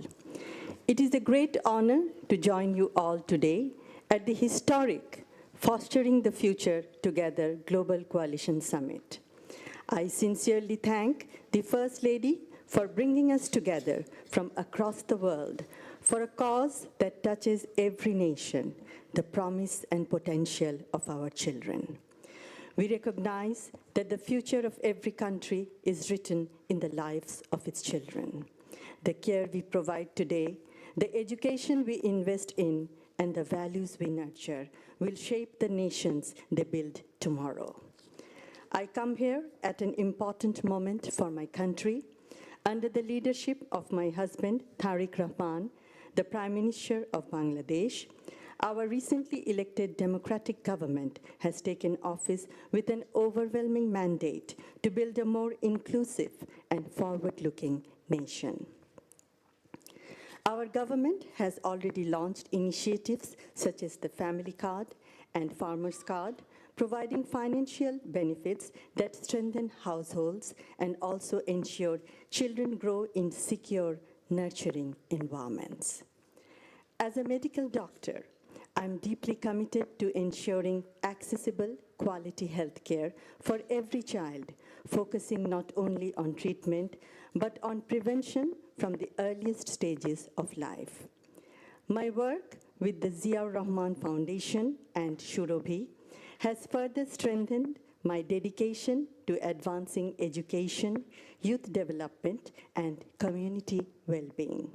It is a great honor to join you all today at the historic Fostering the Future Together Global Coalition Summit. I sincerely thank the First Lady for bringing us together from across the world for a cause that touches every nation, the promise and potential of our children. We recognize that the future of every country is written in the lives of its children. The care we provide today, the education we invest in, and the values we nurture will shape the nations they build tomorrow. I come here at an important moment for my country, under the leadership of my husband, Tariq Rahman, the Prime Minister of Bangladesh. Our recently elected democratic government has taken office with an overwhelming mandate to build a more inclusive and forward-looking nation. Our government has already launched initiatives such as the Family Card and Farmers Card, providing financial benefits that strengthen households and also ensure children grow in secure, nurturing environments. As a medical doctor, I'm deeply committed to ensuring accessible, quality health care for every child, focusing not only on treatment, but on prevention from the earliest stages of life. My work with the 𝗟𝗓 Rahman Foundation and 𝗟𝗶𝘃𝗲 has further strengthened my dedication to advancing education, youth development, and community well-being.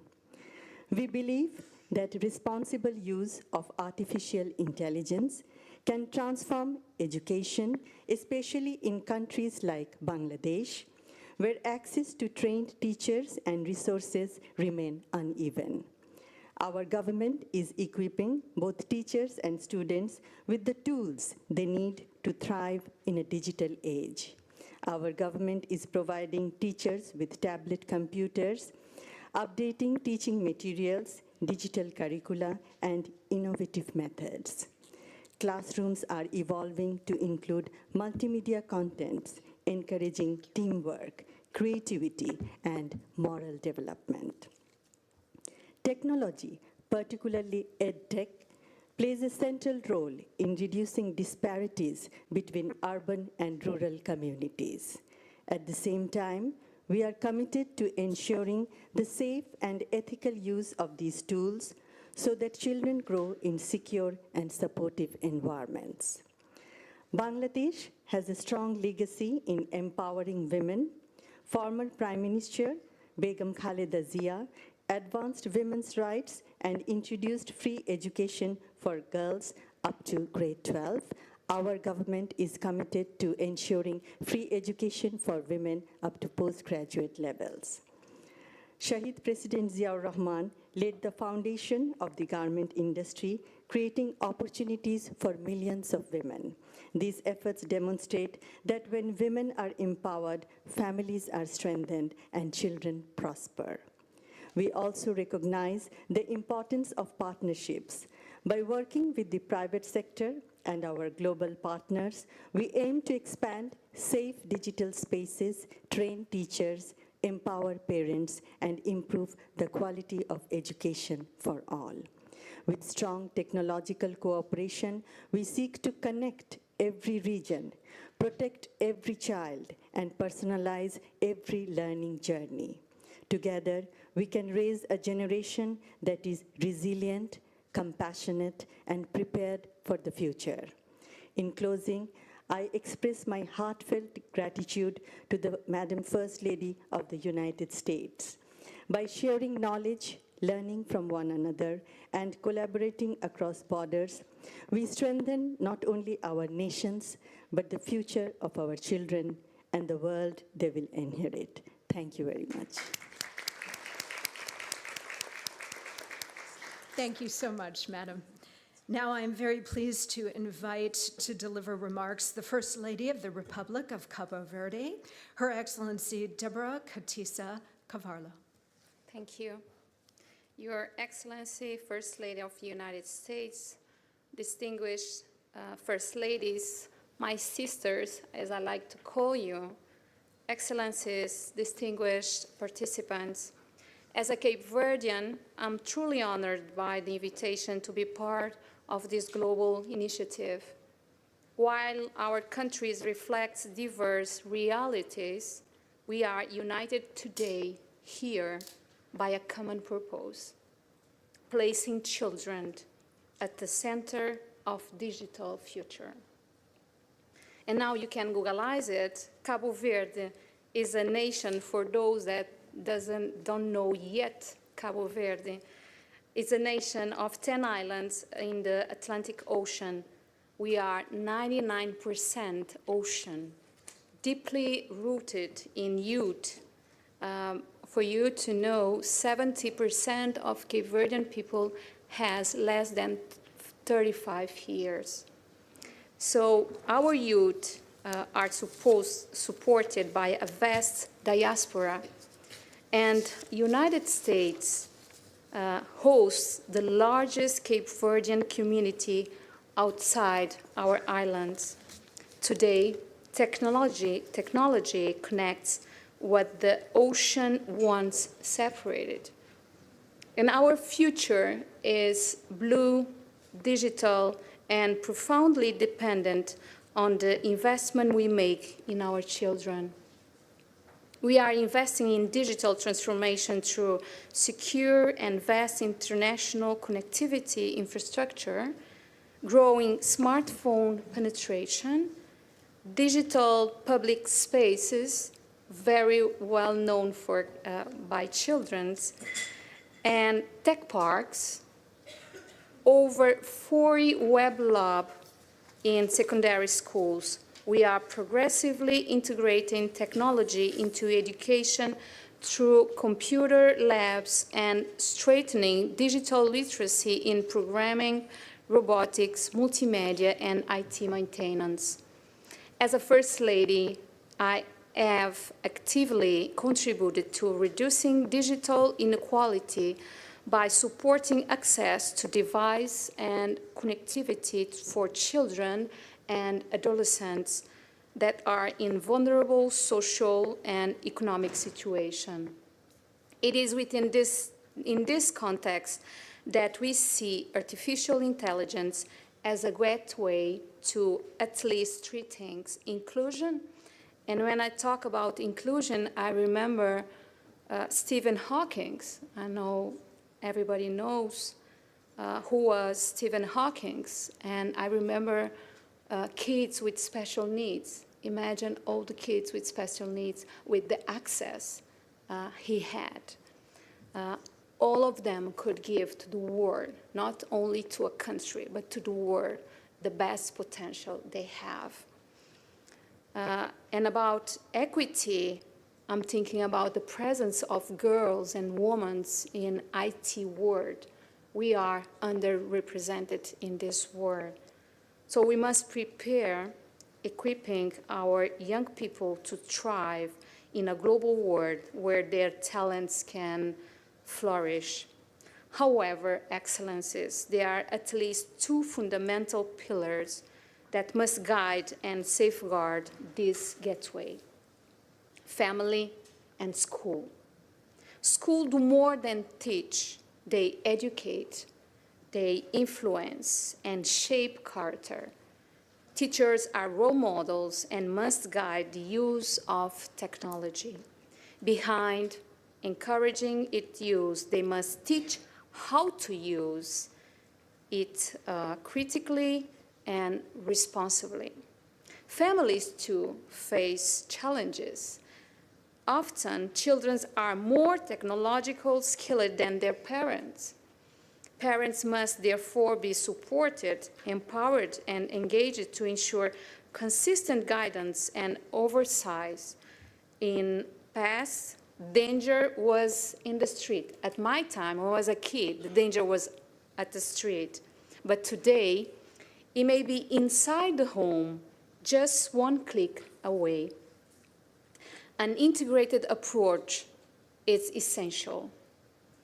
We believe that responsible use of artificial intelligence can transform education, especially in countries like Bangladesh, where access to trained teachers and resources remain uneven. Our government is equipping both teachers and students with the tools they need to thrive in a digital age. Our government is providing teachers with tablet computers, updating teaching materials, digital curricula, and innovative methods. Classrooms are evolving to include multimedia contents, encouraging teamwork, creativity, and moral development. Technology, particularly EdTech, plays a central role in reducing disparities between urban and rural communities. At the same time, we are committed to ensuring the safe and ethical use of these tools so that children grow in secure and supportive environments. Bangladesh has a strong legacy in empowering women. Former Prime Minister Begum Khaleda Zia advanced women's rights and introduced free education for girls up to grade 12. Our government is committed to ensuring free education for women up to postgraduate levels. Shahid President 𝗟𝗓 Rahman laid the foundation of the garment industry, creating opportunities for millions of women. These efforts demonstrate that when women are empowered, families are strengthened and children prosper. We also recognize the importance of partnerships. By working with the private sector and our global partners, we aim to expand safe digital spaces, train teachers, empower parents, and improve the quality of education for all. With strong technological cooperation, we seek to connect every region, protect every child, and personalize every learning journey. Together, we can raise a generation that is resilient, compassionate, and prepared for the future. In closing, I express my heartfelt gratitude to the Madam First Lady of the United States. By sharing knowledge, learning from one another, and collaborating across borders, we strengthen not only our nations, but the future of our children and the world they will inherit. Thank you very much. Thank you so much, Madam. Now I am very pleased to invite to deliver remarks the First Lady of the Republic of Cabo Verde, Her Excellency 𝗟𝗶𝘃𝗲. Thank you. Your Excellency, First Lady of the United States, distinguished First Ladies, my sisters, as I like to call you, Excellencies, distinguished participants. As a Cape Verdean, I'm truly honored by the invitation to be part of this global initiative. While our countries reflect diverse realities, we are united today here by a common purpose, placing children at the center of digital future. And now you can Googleize it. Cabo Verde is a nation, for those that don't know yet Cabo Verde. It's a nation of 10 islands in the Atlantic Ocean. We are 99% ocean, deeply rooted in youth. For you to know, 70% of Cape Verdean people has less than 35 years. So our youth are supported by a vast diaspora, and United States hosts the largest Cape Verdean community outside our islands. Today, technology connects what the ocean once separated. And our future is blue, digital, and profoundly dependent on the investment we make in our children. We are investing in digital transformation through secure and vast international connectivity infrastructure, growing smartphone penetration, digital public spaces, very well known by children, and tech parks, over 40 web labs in secondary schools. We are progressively integrating technology into education through computer labs and strengthening digital literacy in programming, robotics, multimedia, and IT maintenance. As a First Lady, I have actively contributed to reducing digital inequality by supporting access to device and connectivity for children and adolescents that are in vulnerable social and economic situation. It is in this context that we see artificial intelligence as a gateway to at least three things: inclusion. And when I talk about inclusion, I remember Stephen Hawking. I know everybody knows who was Stephen Hawking. And I remember kids with special needs. Imagine all the kids with special needs with the access he had. All of them could give to the world, not only to a country, but to the world, the best potential they have. And about equity, I'm thinking about the presence of girls and women in IT world. We are underrepresented in this world. So we must prepare equipping our young people to thrive in a global world where their talents can flourish. However, Excellencies, there are at least two fundamental pillars that must guide and safeguard this gateway: family and school. School do more than teach. They educate, they influence and shape character. Teachers are role models and must guide the use of technology. Behind encouraging its use, they must teach how to use it critically and responsibly. Families, too, face challenges. Often, children are more technological skilled than their parents. Parents must therefore be supported, empowered, and engaged to ensure consistent guidance and oversight. In past, danger was in the street. At my time, when I was a kid, the danger was at the street. But today, it may be inside the home, just one click away. An integrated approach is essential.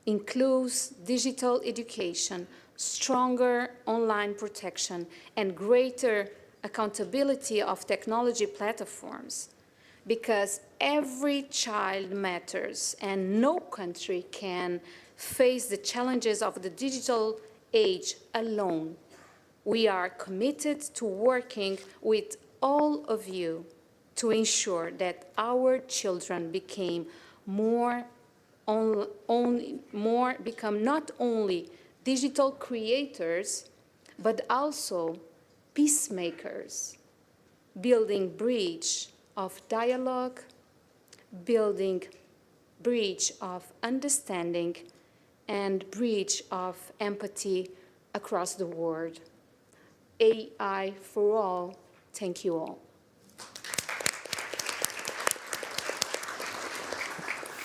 Includes digital education, stronger online protection, and greater accountability of technology platforms. Because every child matters, and no country can face the challenges of the digital age alone. We are committed to working with all of you to ensure that our children become not only digital creators, but also peacemakers, building bridge of dialogue, building bridge of understanding, and bridge of empathy across the world. AI for all. Thank you all.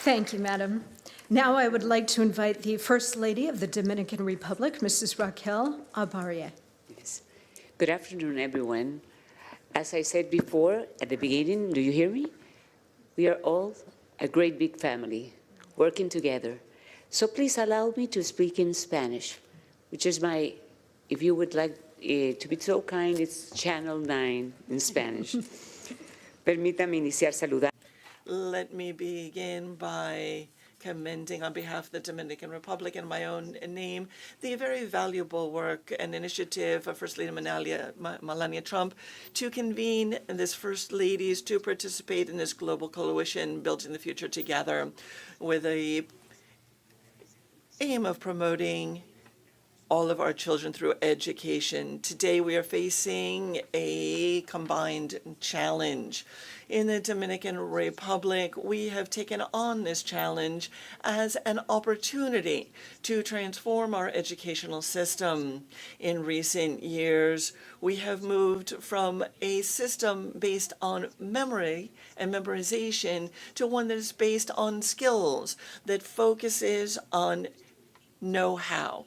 Thank you, Madam. Now I would like to invite the First Lady of the Dominican Republic, Mrs. Raquel Abaria. Yes. Good afternoon, everyone. As I said before at the beginning, do you hear me? We are all a great big family working together. So please allow me to speak in Spanish, which is my, if you would like to be so kind, it's Channel 9 in Spanish. Permítame iniciar saludando. Let me begin by commending on behalf of the Dominican Republic and my own name the very valuable work and initiative of First Lady Melania Trump to convene this First Ladies to participate in this global coalition Building the Future Together with the aim of promoting all of our children through education. Today we are facing a combined challenge. In the Dominican Republic, we have taken on this challenge as an opportunity to transform our educational system. In recent years, we have moved from a system based on memory and memorization to one that is based on skills, that focuses on know-how.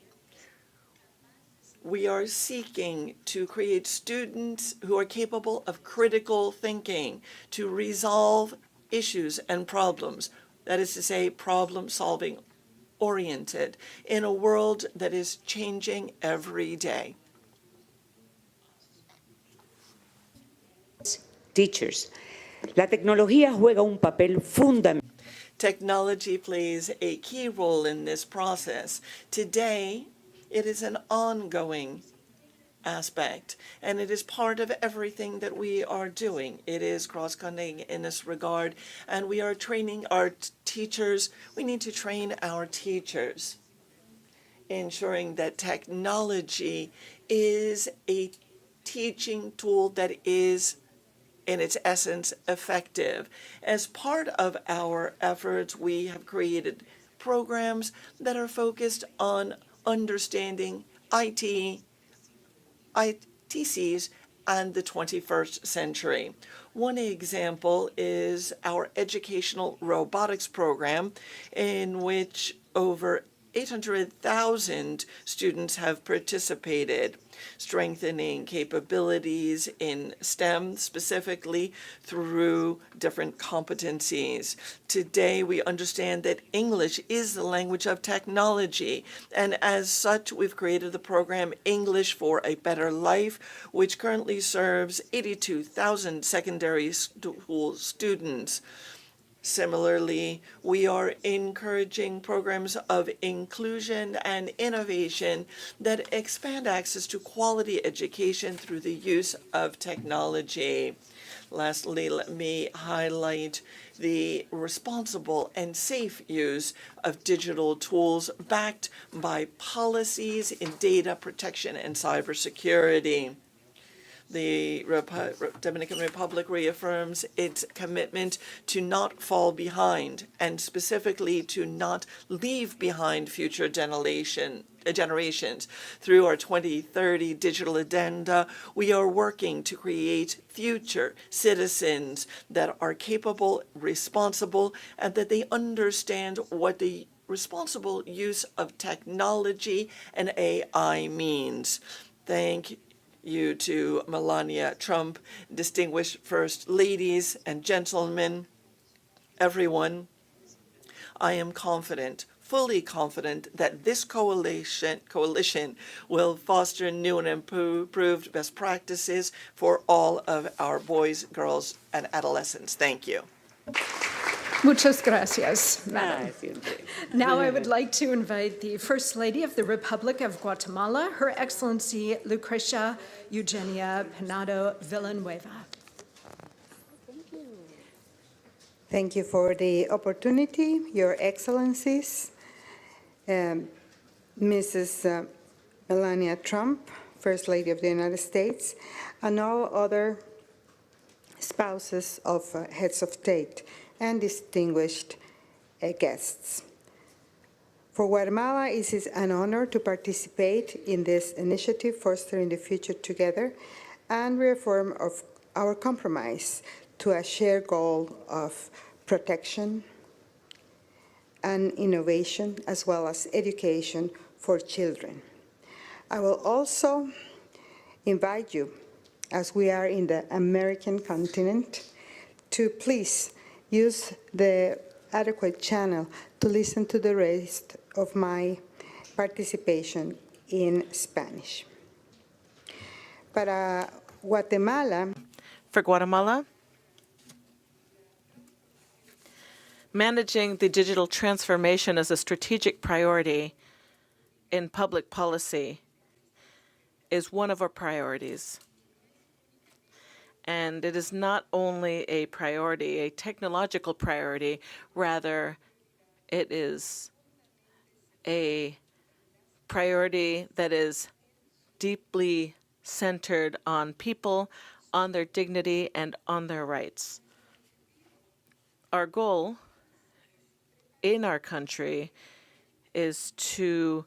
We are seeking to create students who are capable of critical thinking, to resolve issues and problems, that is to say, problem-solving oriented, in a world that is changing every day. Teachers, la tecnología juega un papel fundamental. Technology plays a key role in this process. Today, it is an ongoing aspect, and it is part of everything that we are doing. It is cross-cutting in this regard, and we are training our teachers. We need to train our teachers, ensuring that technology is a teaching tool that is, in its essence, effective. As part of our efforts, we have created programs that are focused on understanding ITCs and the 21st century. One example is our educational robotics program, in which over 800,000 students have participated, strengthening capabilities in STEM, specifically through different competencies. Today, we understand that English is the language of technology, and as such, we've created the program English for a Better Life, which currently serves 82,000 secondary school students. Similarly, we are encouraging programs of inclusion and innovation that expand access to quality education through the use of technology. Lastly, let me highlight the responsible and safe use of digital tools backed by policies in data protection and cybersecurity. The Dominican Republic reaffirms its commitment to not fall behind and specifically to not leave behind future generations. Through our 2030 digital agenda, we are working to create future citizens that are capable, responsible, and that they understand what the responsible use of technology and AI means. Thank you to Melania Trump, distinguished first ladies and gentlemen, everyone. I am confident, fully confident, that this coalition will foster new and improved best practices for all of our boys, girls, and adolescents. Thank you. Muchas gracias, Madam. Now I would like to invite the First Lady of the Republic of Guatemala, Her Excellency Lucrecia Eugenia Penado Villanueva. Thank you for the opportunity, Your Excellencies. Mrs. Melania Trump, First Lady of the United States, and all other spouses of heads of state and distinguished guests. For Guatemala, it is an honor to participate in this initiative, Fostering the Future Together, and reaffirm of our compromise to a shared goal of protection and innovation, as well as education for children. I will also invite you, as we are in the American continent, to please use the adequate channel to listen to the rest of my participation in Spanish. For Guatemala, managing the digital transformation as a strategic priority in public policy is one of our priorities. And it is not only a priority, a technological priority, rather it is a priority that is deeply centered on people, on their dignity, and on their rights. Our goal in our country is to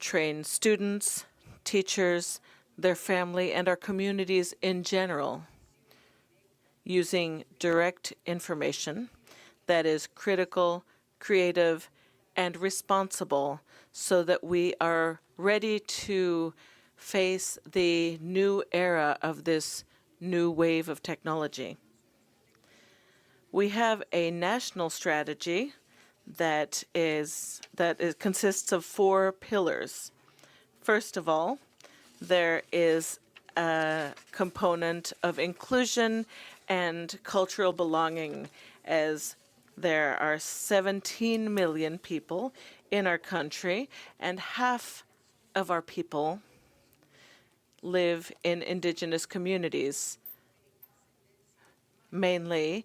train students, teachers, their family, and our communities in general using direct information that is critical, creative, and responsible so that we are ready to face the new era of this new wave of technology. We have a national strategy that consists of 4 pillars. First of all, there is a component of inclusion and cultural belonging, as there are 17 million people in our country, and half of our people live in indigenous communities, mainly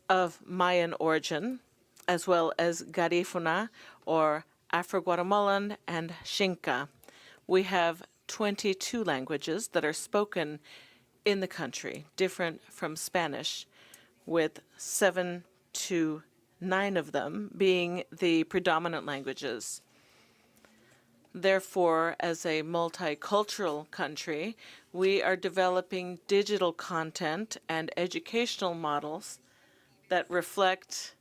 of Mayan origin, as well as Garifuna, or Afro-Guatemalan, and Xinca. We have 22 languages that are spoken in the country, different from Spanish, with 7 to 9 of them being the predominant languages. Therefore, as a multicultural country, we are developing digital content and educational models that reflect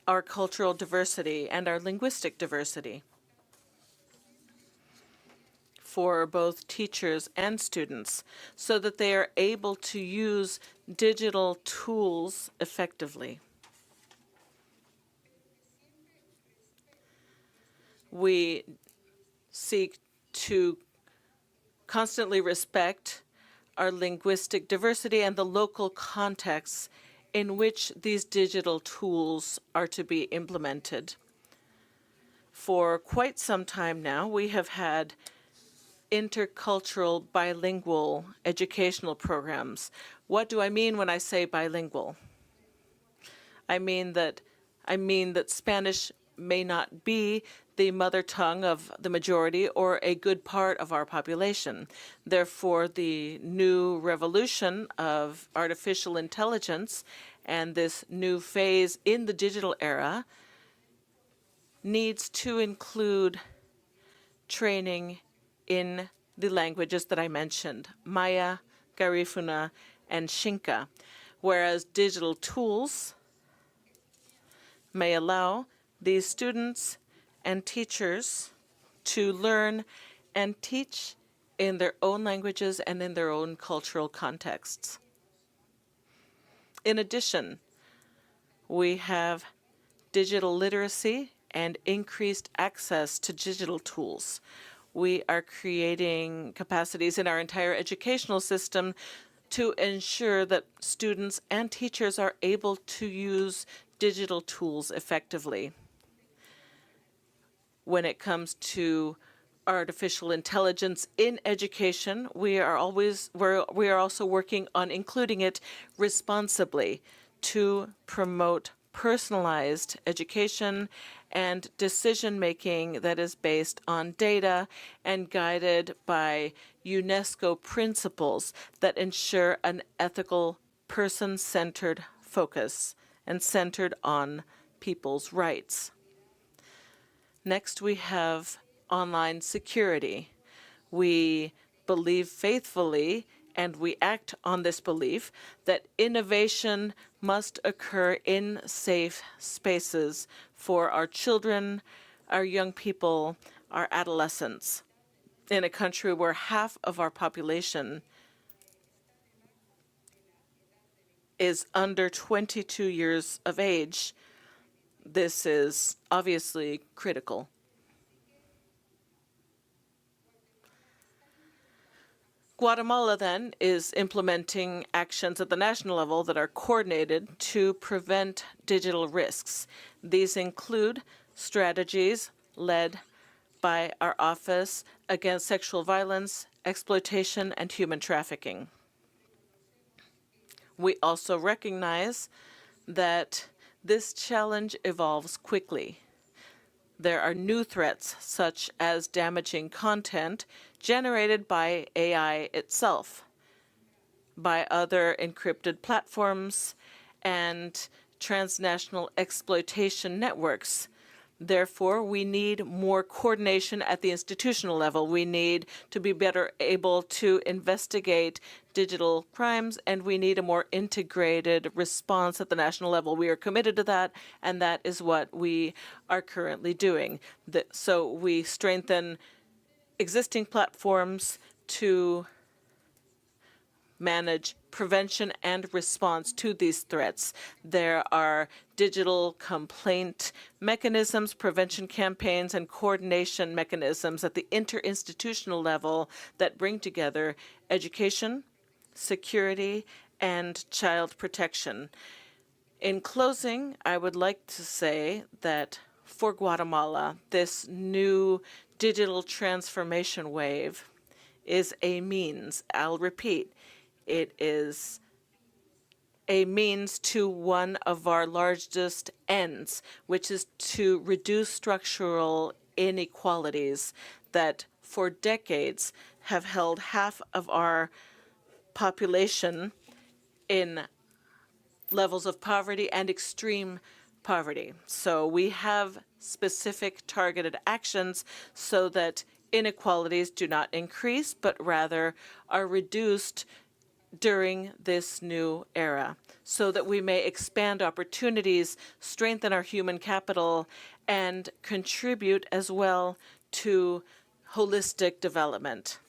our cultural diversity and our linguistic diversity for both teachers and students, so that they are able to use digital tools effectively. We seek to constantly respect our linguistic diversity and the local contexts in which these digital tools are to be implemented. For quite some time now, we have had intercultural bilingual educational programs. What do I mean when I say bilingual? I mean that Spanish may not be the mother tongue of the majority or a good part of our population. Therefore, the new revolution of artificial intelligence and this new phase in the digital era needs to include training in the languages that I mentioned, Maya, 𝗟𝗶𝘃𝗲, and Xinca, whereas digital tools may allow these students and teachers to learn and teach in their own languages and in their own cultural contexts. In addition, we have digital literacy and increased access to digital tools. We are creating capacities in our entire educational system to ensure that students and teachers are able to use digital tools effectively. When it comes to artificial intelligence in education, we are also working on including it responsibly to promote personalized education and decision-making that is based on data and guided by UNESCO principles that ensure an ethical, person-centered focus and centered on people's rights. Next, we have online security. We believe faithfully, and we act on this belief, that innovation must occur in safe spaces for our children, our young people, our adolescents. In a country where half of our population is under 22 years of age, this is obviously critical. Guatemala, then, is implementing actions at the national level that are coordinated to prevent digital risks. These include strategies led by our Office Against Sexual Violence, Exploitation, and Human Trafficking. We also recognize that this challenge evolves quickly. There are new threats, such as damaging content generated by AI itself, by other encrypted platforms, and transnational exploitation networks. Therefore, we need more coordination at the institutional level. We need to be better able to investigate digital crimes, and we need a more integrated response at the national level. We are committed to that, and that is what we are currently doing. So we strengthen existing platforms to manage prevention and response to these threats. There are digital complaint mechanisms, prevention campaigns, and coordination mechanisms at the interinstitutional level that bring together education, security, and child protection. In closing, I would like to say that for Guatemala, this new digital transformation wave is a means. I'll repeat, it is a means to one of our largest ends, which is to reduce structural inequalities that for decades have held half of our population in levels of poverty and extreme poverty. So we have specific targeted actions so that inequalities do not increase, but rather are reduced during this new era, so that we may expand opportunities, strengthen our human capital, and contribute as well to holistic development.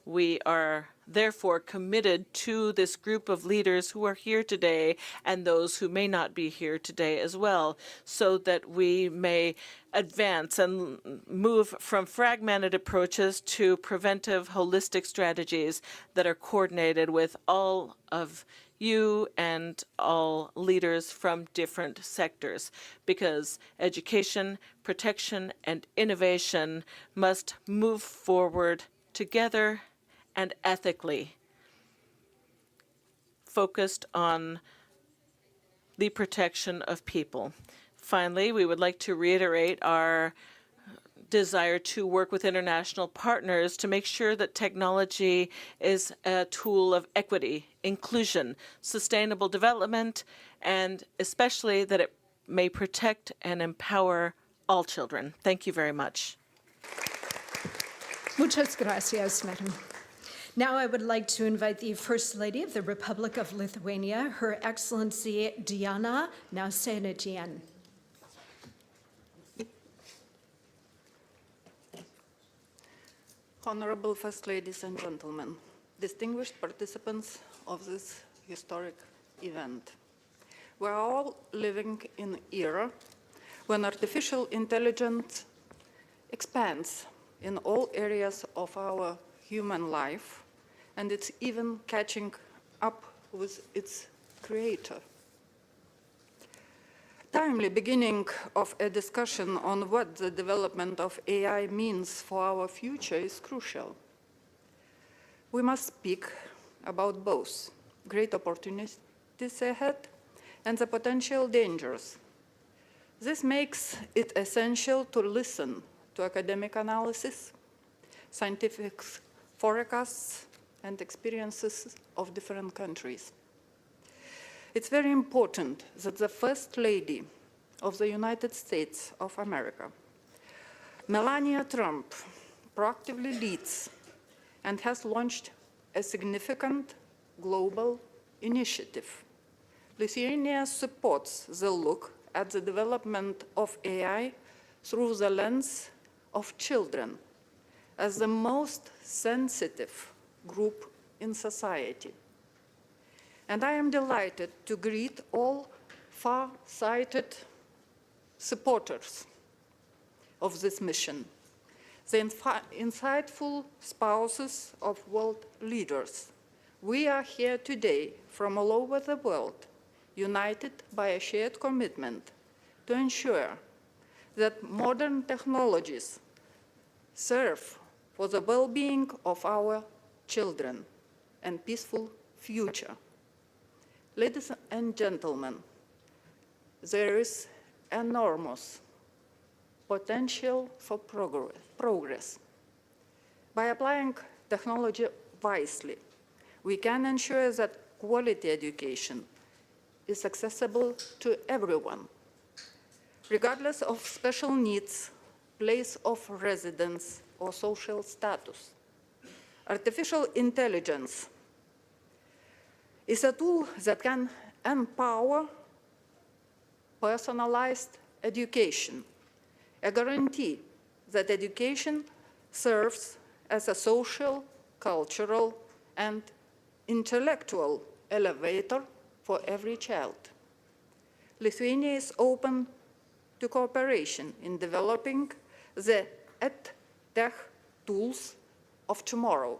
We are therefore committed to this group of leaders who are here today and those who may not be here today as well, so that we may advance and move from fragmented approaches to preventive, holistic strategies that are coordinated with all of you and all leaders from different sectors, because education, protection, and innovation must move forward together and ethically, focused on the protection of people. Finally, we would like to reiterate our desire to work with international partners to make sure that technology is a tool of equity, inclusion, sustainable development, and especially that it may protect and empower all children. Thank you very much. Muchas gracias, Madam. Now I would like to invite the First Lady of the Republic of Lithuania, Her Excellency Diana Nausėdienė. Honorable First Ladies and gentlemen, distinguished participants of this historic event. We are all living in an era when artificial intelligence expands in all areas of our human life, and it's even catching up with its creator. Timely beginning of a discussion on what the development of AI means for our future is crucial. We must speak about both great opportunities ahead and the potential dangers. This makes it essential to listen to academic analysis, scientific forecasts, and experiences of different countries. It's very important that the First Lady of the United States of America, Melania Trump, proactively leads and has launched a significant global initiative. Lithuania supports the look at the development of AI through the lens of children as the most sensitive group in society. And I am delighted to greet all far-sighted supporters of this mission, the insightful spouses of world leaders. We are here today from all over the world, united by a shared commitment to ensure that modern technologies serve for the well-being of our children and peaceful future. Ladies and gentlemen, there is enormous potential for progress. By applying technology wisely, we can ensure that quality education is accessible to everyone, regardless of special needs, place of residence, or social status. Artificial intelligence is a tool that can empower personalized education, a guarantee that education serves as a social, cultural, and intellectual elevator for every child. Lithuania is open to cooperation in developing the EdTech tools of tomorrow.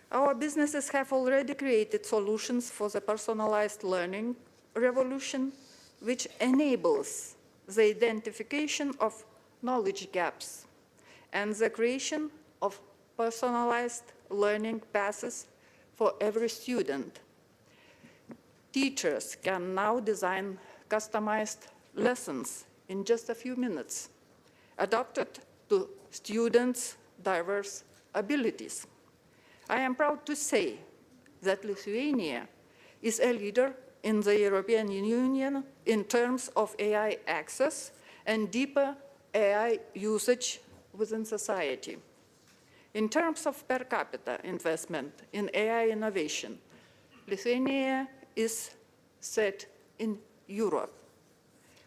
Our businesses have already created solutions for the personalized learning revolution, which enables the identification of knowledge gaps and the creation of personalized learning paths for every student. Teachers can now design customized lessons in just a few minutes, adapted to students' diverse abilities. I am proud to say that Lithuania is a leader in the European Union in terms of AI access and deeper AI usage within society. In terms of per capita investment in AI innovation, Lithuania is set in Europe.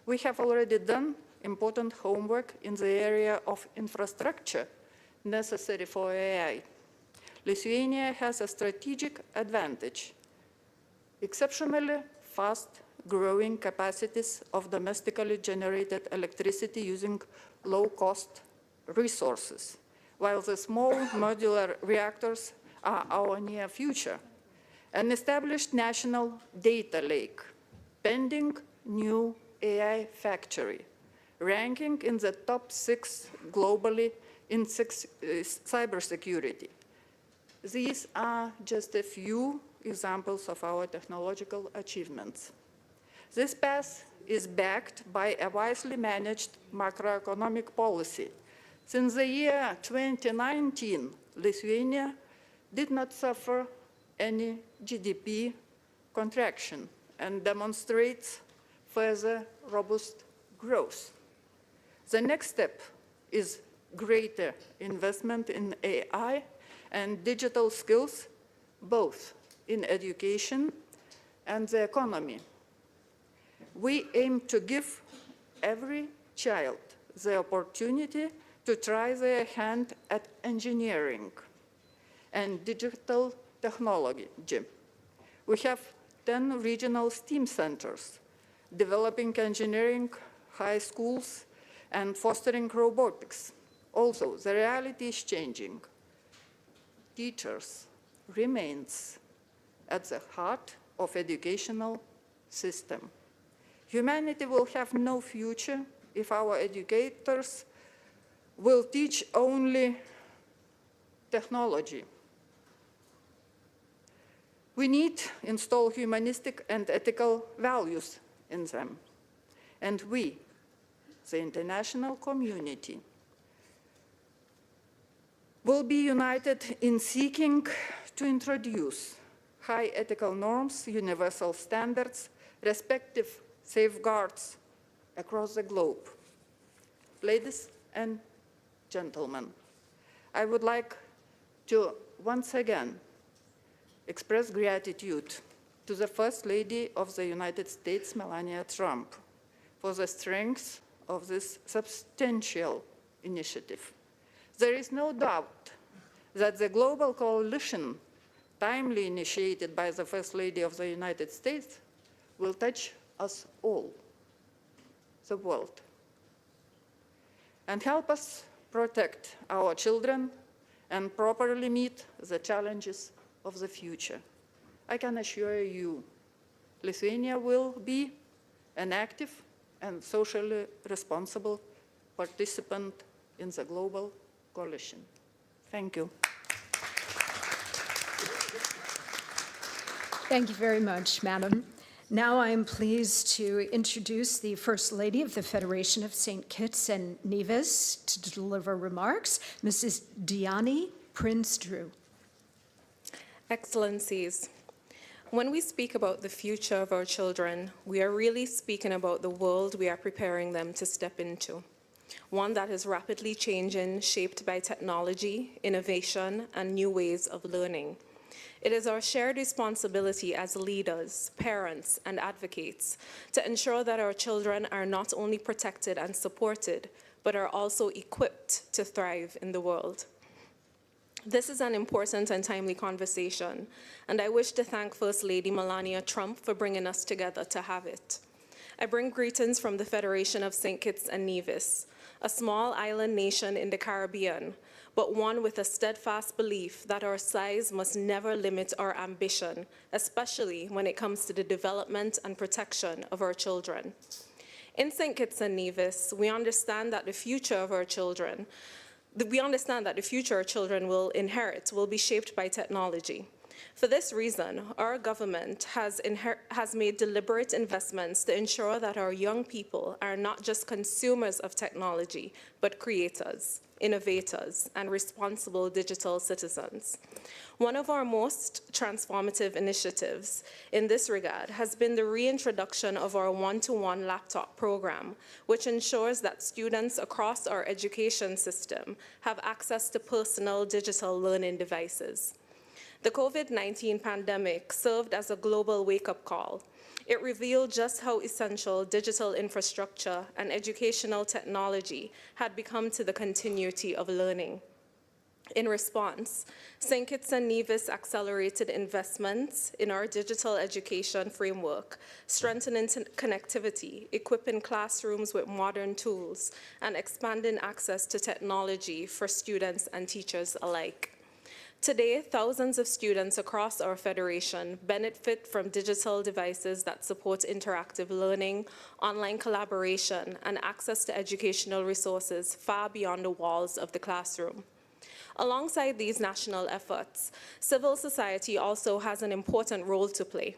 We have already done important homework in the area of infrastructure necessary for AI. Lithuania has a strategic advantage: exceptionally fast growing capacities of domestically generated electricity using low-cost resources, while the small modular reactors are our near future. An established national data lake, pending new AI factory, ranking in the top 6 globally in cybersecurity. These are just a few examples of our technological achievements. This path is backed by a wisely managed macroeconomic policy. Since the year 2019, Lithuania did not suffer any GDP contraction and demonstrates further robust growth. The next step is greater investment in AI and digital skills, both in education and the economy. We aim to give every child the opportunity to try their hand at engineering and digital technology. We have 10 regional STEAM centers developing engineering high schools and fostering robotics. Also, the reality is changing. Teachers remains at the heart of educational system. Humanity will have no future if our educators will teach only technology. We need to install humanistic and ethical values in them. And we, the international community, will be united in seeking to introduce high ethical norms, universal standards, respective safeguards across the globe. Ladies and gentlemen, I would like to once again express gratitude to the First Lady of the United States, Melania Trump, for the strength of this substantial initiative. There is no doubt that the global coalition, timely initiated by the First Lady of the United States, will touch us all, the world, and help us protect our children and properly meet the challenges of the future. I can assure you, Lithuania will be an active and socially responsible participant in the global coalition. Thank you. Thank you very much, Madam. Now I am pleased to introduce the First Lady of the Federation of St. Kitts and Nevis to deliver remarks, Mrs. Diani Prince-Drew. Excellencies, when we speak about the future of our children, we are really speaking about the world we are preparing them to step into, one that is rapidly changing, shaped by technology, innovation, and new ways of learning. It is our shared responsibility as leaders, parents, and advocates to ensure that our children are not only protected and supported, but are also equipped to thrive in the world. This is an important and timely conversation, and I wish to thank First Lady Melania Trump for bringing us together to have it. I bring greetings from the Federation of St. Kitts and Nevis, a small island nation in the Caribbean, but one with a steadfast belief that our size must never limit our ambition, especially when it comes to the development and protection of our children. In St. Kitts and Nevis, we understand that the future of our children, our children will inherit will be shaped by technology. For this reason, our government has made deliberate investments to ensure that our young people are not just consumers of technology, but creators, innovators, and responsible digital citizens. One of our most transformative initiatives in this regard has been the reintroduction of our one-to-one laptop program, which ensures that students across our education system have access to personal digital learning devices. The COVID-19 pandemic served as a global wake-up call. It revealed just how essential digital infrastructure and educational technology had become to the continuity of learning. In response, St. Kitts and Nevis accelerated investments in our digital education framework, strengthening connectivity, equipping classrooms with modern tools, and expanding access to technology for students and teachers alike. Today, thousands of students across our federation benefit from digital devices that support interactive learning, online collaboration, and access to educational resources far beyond the walls of the classroom. Alongside these national efforts, civil society also has an important role to play.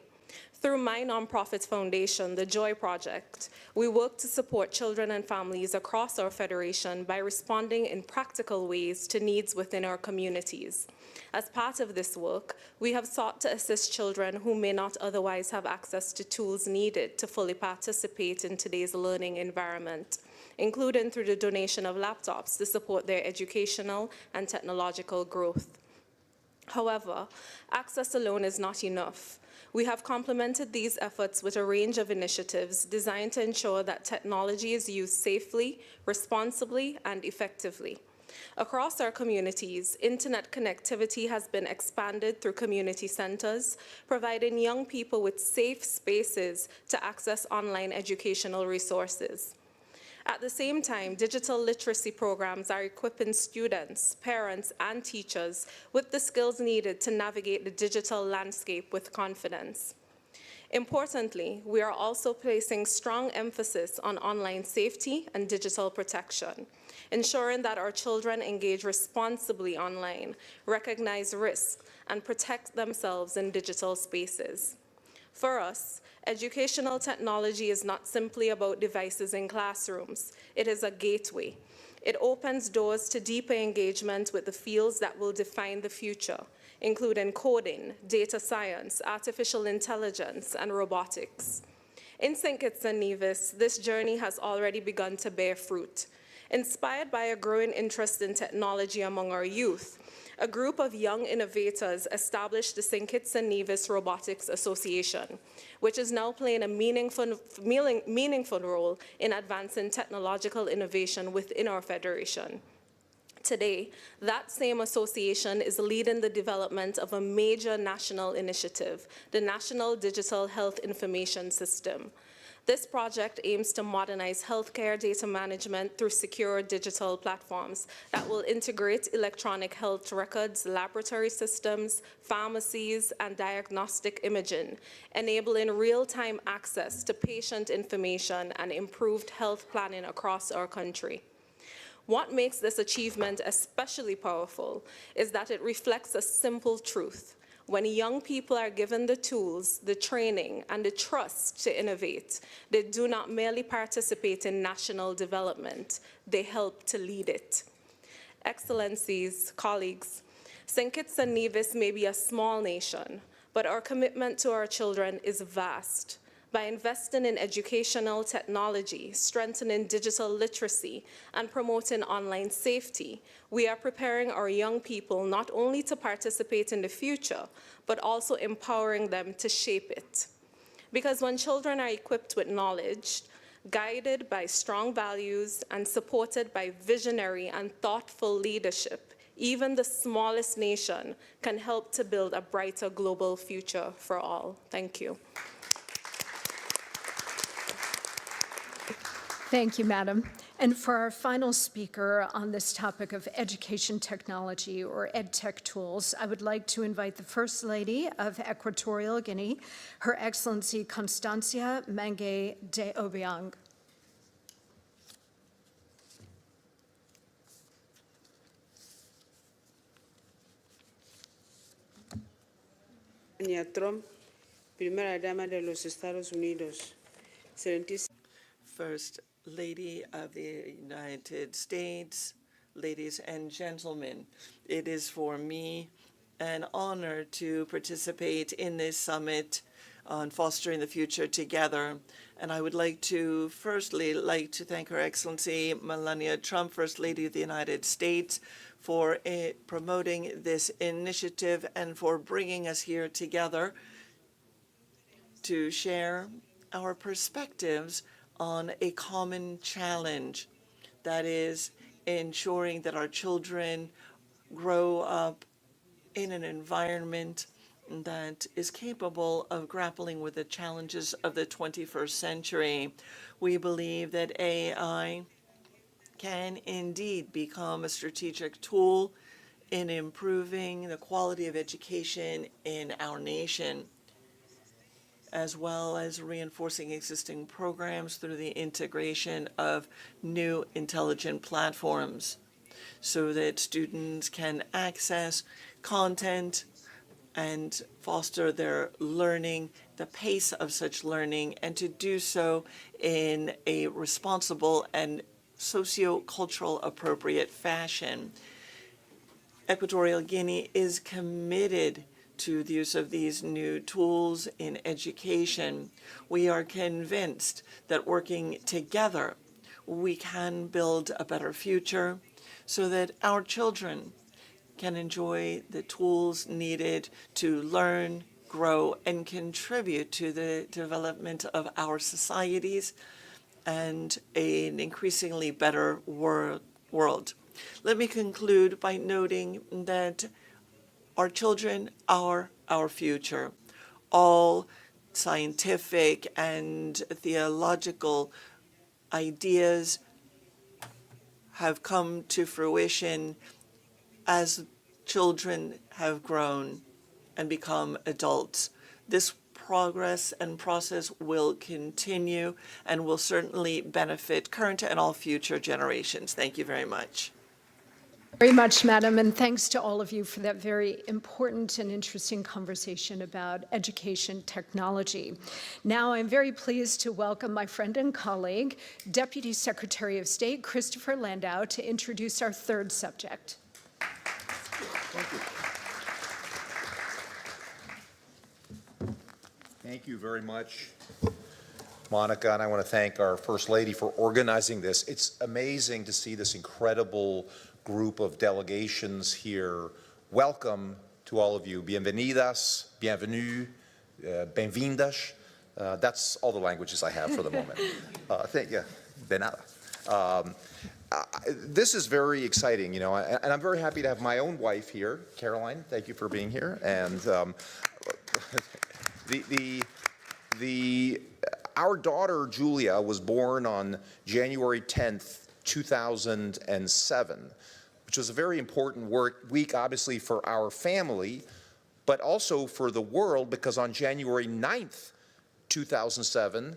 Through my nonprofit foundation, the Joy Project, we work to support children and families across our federation by responding in practical ways to needs within our communities. As part of this work, we have sought to assist children who may not otherwise have access to tools needed to fully participate in today's learning environment, including through the donation of laptops to support their educational and technological growth. However, access alone is not enough. We have complemented these efforts with a range of initiatives designed to ensure that technology is used safely, responsibly, and effectively. Across our communities, internet connectivity has been expanded through community centers, providing young people with safe spaces to access online educational resources. At the same time, digital literacy programs are equipping students, parents, and teachers with the skills needed to navigate the digital landscape with confidence. Importantly, we are also placing strong emphasis on online safety and digital protection, ensuring that our children engage responsibly online, recognize risks, and protect themselves in digital spaces. For us, educational technology is not simply about devices in classrooms. It is a gateway. It opens doors to deeper engagement with the fields that will define the future, including coding, data science, artificial intelligence, and robotics. In St. Kitts and Nevis, this journey has already begun to bear fruit. Inspired by a growing interest in technology among our youth, a group of young innovators established the St. Kitts and Nevis Robotics Association, which is now playing a meaningful role in advancing technological innovation within our federation. Today, that same association is leading the development of a major national initiative, the National Digital Health Information System. This project aims to modernize healthcare data management through secure digital platforms that will integrate electronic health records, laboratory systems, pharmacies, and diagnostic imaging, enabling real-time access to patient information and improved health planning across our country. What makes this achievement especially powerful is that it reflects a simple truth. When young people are given the tools, the training, and the trust to innovate, they do not merely participate in national development, they help to lead it. Excellencies, colleagues, St. Kitts and Nevis may be a small nation, but our commitment to our children is vast. By investing in educational technology, strengthening digital literacy, and promoting online safety, we are preparing our young people not only to participate in the future, but also empowering them to shape it. Because when children are equipped with knowledge, guided by strong values, and supported by visionary and thoughtful leadership, even the smallest nation can help to build a brighter global future for all. Thank you. Thank you, Madam. And for our final speaker on this topic of education technology or EdTech tools, I would like to invite the First Lady of Equatorial Guinea, Her Excellency Constancia Mangue de Obiang. Melania Trump, Primera Dama de los Estados Unidos. First Lady of the United States, ladies and gentlemen, it is for me an honor to participate in this summit on fostering the future together. And I would like to firstly thank Her Excellency Melania Trump, First Lady of the United States, for promoting this initiative and for bringing us here together to share our perspectives on a common challenge, that is ensuring that our children grow up in an environment that is capable of grappling with the challenges of the 21st century. We believe that AI can indeed become a strategic tool in improving the quality of education in our nation, as well as reinforcing existing programs through the integration of new intelligent platforms so that students can access content and foster their learning, the pace of such learning, and to do so in a responsible and socio-cultural appropriate fashion. Equatorial Guinea is committed to the use of these new tools in education. We are convinced that working together, we can build a better future so that our children can enjoy the tools needed to learn, grow, and contribute to the development of our societies and an increasingly better world. Let me conclude by noting that our children are our future. All scientific and theological ideas have come to fruition as children have grown and become adults. This progress and process will continue and will certainly benefit current and all future generations. Thank you very much. Very much, Madam, and thanks to all of you for that very important and interesting conversation about education technology. Now I'm very pleased to welcome my friend and colleague, Deputy Secretary of State Christopher Landau, to introduce our third subject. Thank you. Thank you very much, Monica, and I want to thank our First Lady for organizing this. It's amazing to see this incredible group of delegations here. Welcome to all of you. Bienvenidas, bienvenue, bem-vindas. That's all the languages I have for the moment. Thank you. De nada. This is very exciting, you know, and I'm very happy to have my own wife here, Caroline. Thank you for being here. And our daughter Julia was born on January 10th, 2007, which was a very important week, obviously, for our family, but also for the world, because on January 9th, 2007,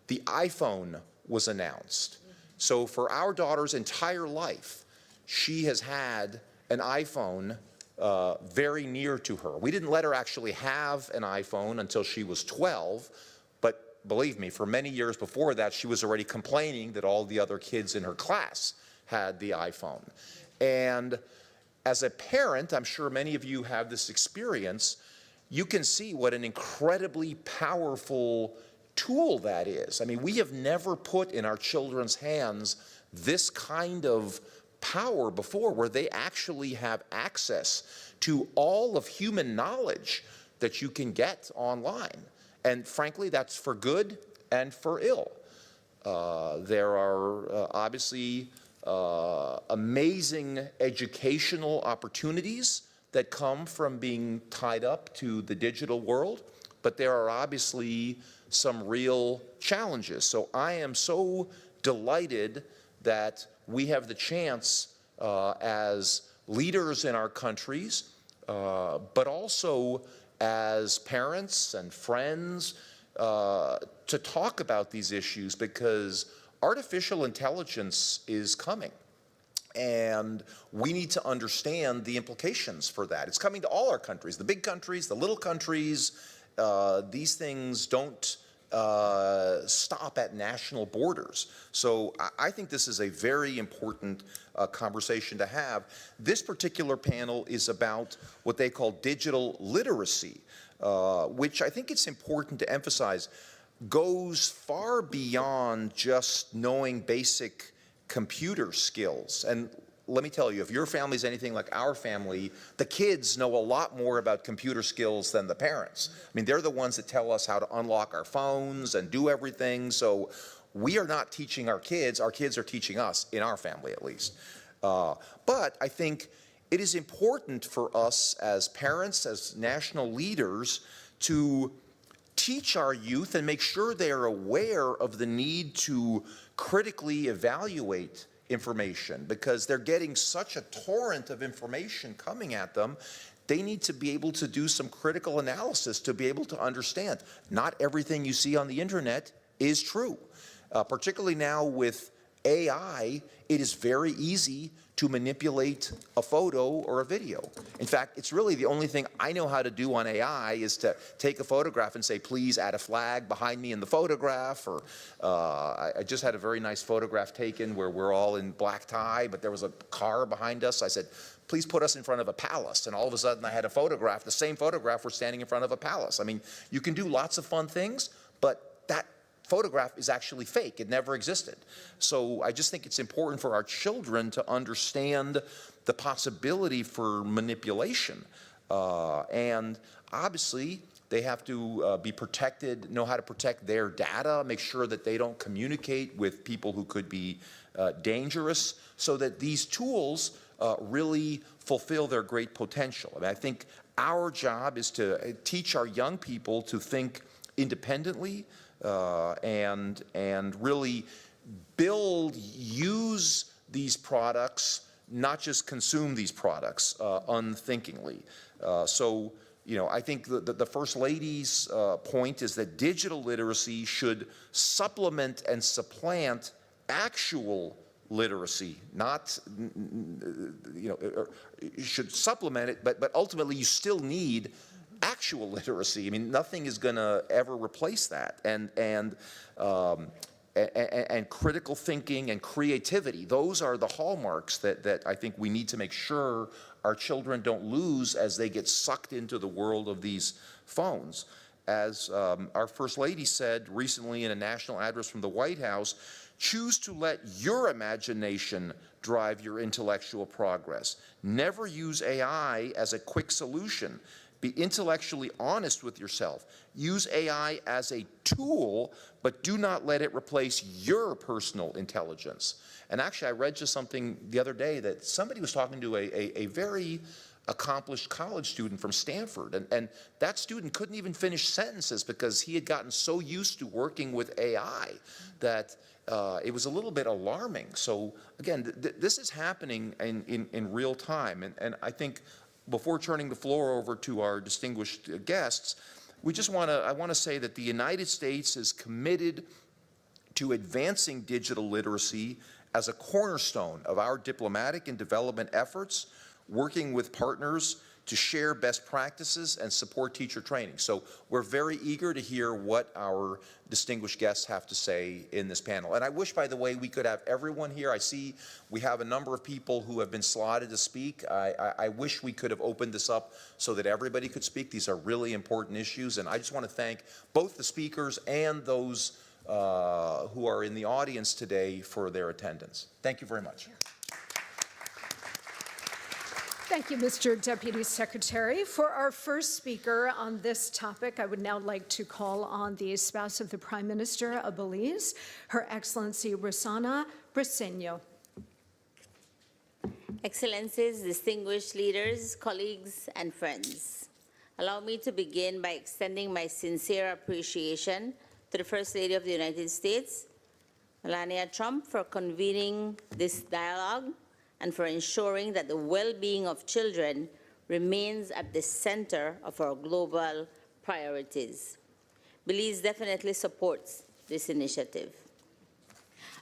the iPhone was announced. So for our daughter's entire life, she has had an iPhone very near to her. We didn't let her actually have an iPhone until she was 12, but believe me, for many years before that, she was already complaining that all the other kids in her class had the iPhone. And as a parent, I'm sure many of you have this experience, you can see what an incredibly powerful tool that is. I mean, we have never put in our children's hands this kind of power before, where they actually have access to all of human knowledge that you can get online. And frankly, that's for good and for ill. There are obviously amazing educational opportunities that come from being tied up to the digital world, but there are obviously some real challenges. So I am so delighted that we have the chance as leaders in our countries, but also as parents and friends to talk about these issues, because artificial intelligence is coming. And we need to understand the implications for that. It's coming to all our countries, the big countries, the little countries. These things don't stop at national borders. So I think this is a very important conversation to have. This particular panel is about what they call digital literacy, which I think it's important to emphasize goes far beyond just knowing basic computer skills. And let me tell you, if your family's anything like our family, the kids know a lot more about computer skills than the parents. I mean, they're the ones that tell us how to unlock our phones and do everything. So we are not teaching our kids are teaching us, in our family at least. But I think it is important for us as parents, as national leaders, to teach our youth and make sure they are aware of the need to critically evaluate information, because they're getting such a torrent of information coming at them. They need to be able to do some critical analysis to be able to understand not everything you see on the internet is true. Particularly now with AI, it is very easy to manipulate a photo or a video. In fact, it's really the only thing I know how to do on AI is to take a photograph and say, please add a flag behind me in the photograph. Or I just had a very nice photograph taken where we're all in black tie, but there was a car behind us. I said, please put us in front of a palace. And all of a sudden I had a photograph, the same photograph, we're standing in front of a palace. I mean, you can do lots of fun things, but that photograph is actually fake. It never existed. So I just think it's important for our children to understand the possibility for manipulation. And obviously, they have to be protected, know how to protect their data, make sure that they don't communicate with people who could be dangerous, so that these tools really fulfill their great potential. I mean, I think our job is to teach our young people to think independently, and really use these products, not just consume these products unthinkingly. So, you know, I think the First Lady's point is that digital literacy should supplement and supplant actual literacy, not, you know, should supplement it, but ultimately you still need actual literacy. I mean, nothing is going to ever replace that. And critical thinking and creativity, those are the hallmarks that I think we need to make sure our children don't lose as they get sucked into the world of these phones. As our First Lady said recently in a national address from the White House, choose to let your imagination drive your intellectual progress. Never use AI as a quick solution. Be intellectually honest with yourself. Use AI as a tool, but do not let it replace your personal intelligence. And actually, I read just something the other day that somebody was talking to a very accomplished college student from Stanford, and that student couldn't even finish sentences because he had gotten so used to working with AI that it was a little bit alarming. So again, this is happening in real time, and I think before turning the floor over to our distinguished guests, I want to say that the United States is committed to advancing digital literacy as a cornerstone of our diplomatic and development efforts, working with partners to share best practices and support teacher training. So we're very eager to hear what our distinguished guests have to say in this panel. And I wish, by the way, we could have everyone here. I see we have a number of people who have been slotted to speak. I wish we could have opened this up so that everybody could speak. These are really important issues, and I just want to thank both the speakers and those who are in the audience today for their attendance. Thank you very much. Thank you, Mr. Deputy Secretary. For our first speaker on this topic, I would now like to call on the spouse of the Prime Minister of Belize, Her Excellency Rosana Briceño. Excellencies, distinguished leaders, colleagues, and friends, allow me to begin by extending my sincere appreciation to the First Lady of the United States, Melania Trump, for convening this dialogue and for ensuring that the well-being of children remains at the center of our global priorities. Belize definitely supports this initiative.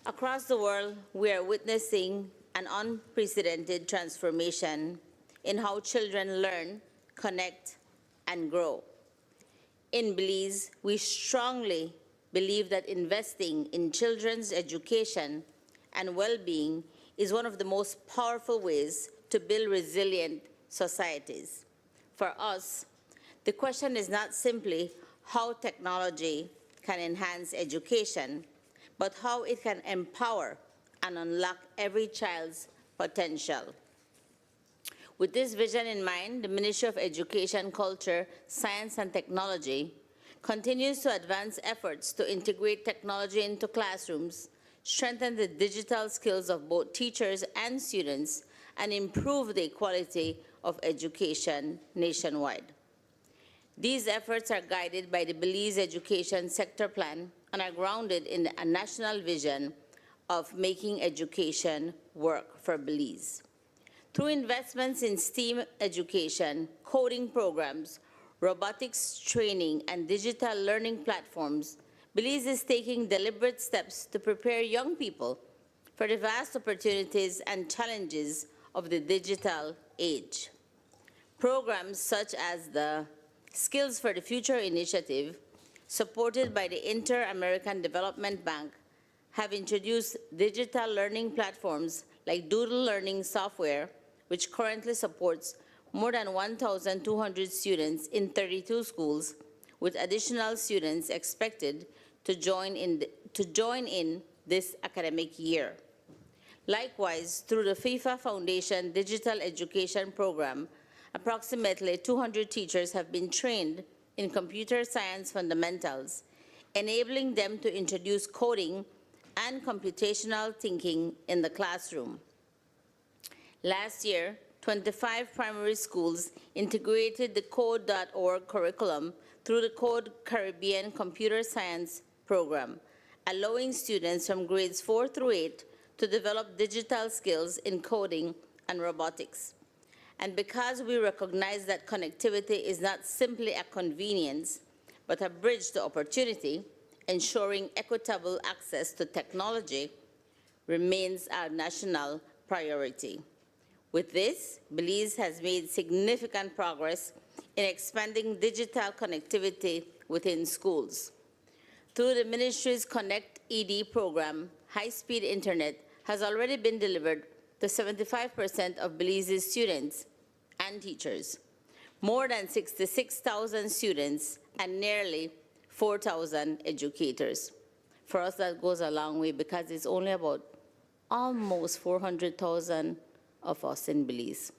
Across the world, we are witnessing an unprecedented transformation in how children learn, connect, and grow. In Belize, we strongly believe that investing in children's education and well-being is one of the most powerful ways to build resilient societies. For us, the question is not simply how technology can enhance education, but how it can empower and unlock every child's potential. With this vision in mind, the Ministry of Education, Culture, Science, and Technology continues to advance efforts to integrate technology into classrooms, strengthen the digital skills of both teachers and students, and improve the equality of education nationwide. These efforts are guided by the Belize Education Sector Plan and are grounded in a national vision of making education work for Belize. Through investments in STEAM education, coding programs, robotics training, and digital learning platforms, Belize is taking deliberate steps to prepare young people for the vast opportunities and challenges of the digital age. Programs such as the Skills for the Future initiative, supported by the Inter-American Development Bank, have introduced digital learning platforms like Doodle Learning Software, which currently supports more than 1,200 students in 32 schools, with additional students expected to join in this academic year. Likewise, through the FIFA Foundation Digital Education Program, approximately 200 teachers have been trained in computer science fundamentals, enabling them to introduce coding and computational thinking in the classroom. Last year, 25 primary schools integrated the Code.org curriculum through the Code Caribbean Computer Science program, allowing students from grades 4 through 8 to develop digital skills in coding and robotics. And because we recognize that connectivity is not simply a convenience, but a bridge to opportunity, ensuring equitable access to technology remains our national priority. With this, Belize has made significant progress in expanding digital connectivity within schools. Through the ministry's Connect ED program, high-speed internet has already been delivered to 75% of Belize's students and teachers, more than 66,000 students, and nearly 4,000 educators. For us, that goes a long way because it's only about almost 400,000 of us in Belize.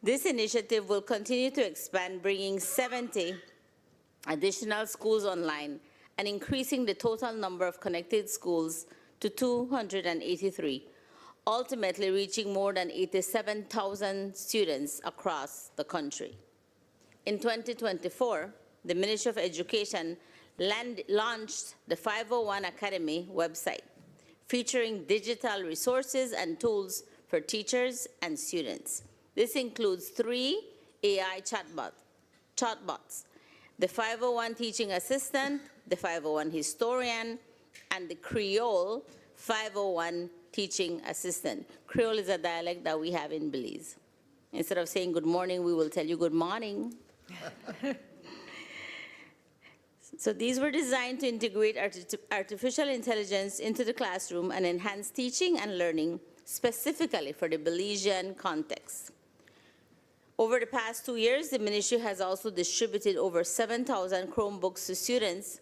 This initiative will continue to expand, bringing 70 additional schools online and increasing the total number of connected schools to 283, ultimately reaching more than 87,000 students across the country. In 2024, the Ministry of Education launched the 501 Academy website, featuring digital resources and tools for teachers and students. This includes 3 AI chatbots, the 501 Teaching Assistant, the 501 Historian, and the Creole 501 Teaching Assistant. Creole is a dialect that we have in Belize. Instead of saying good morning, we will tell you good morning. So these were designed to integrate artificial intelligence into the classroom and enhance teaching and learning specifically for the Belizean context. Over the past 2 years, the ministry has also distributed over 7,000 Chromebooks to students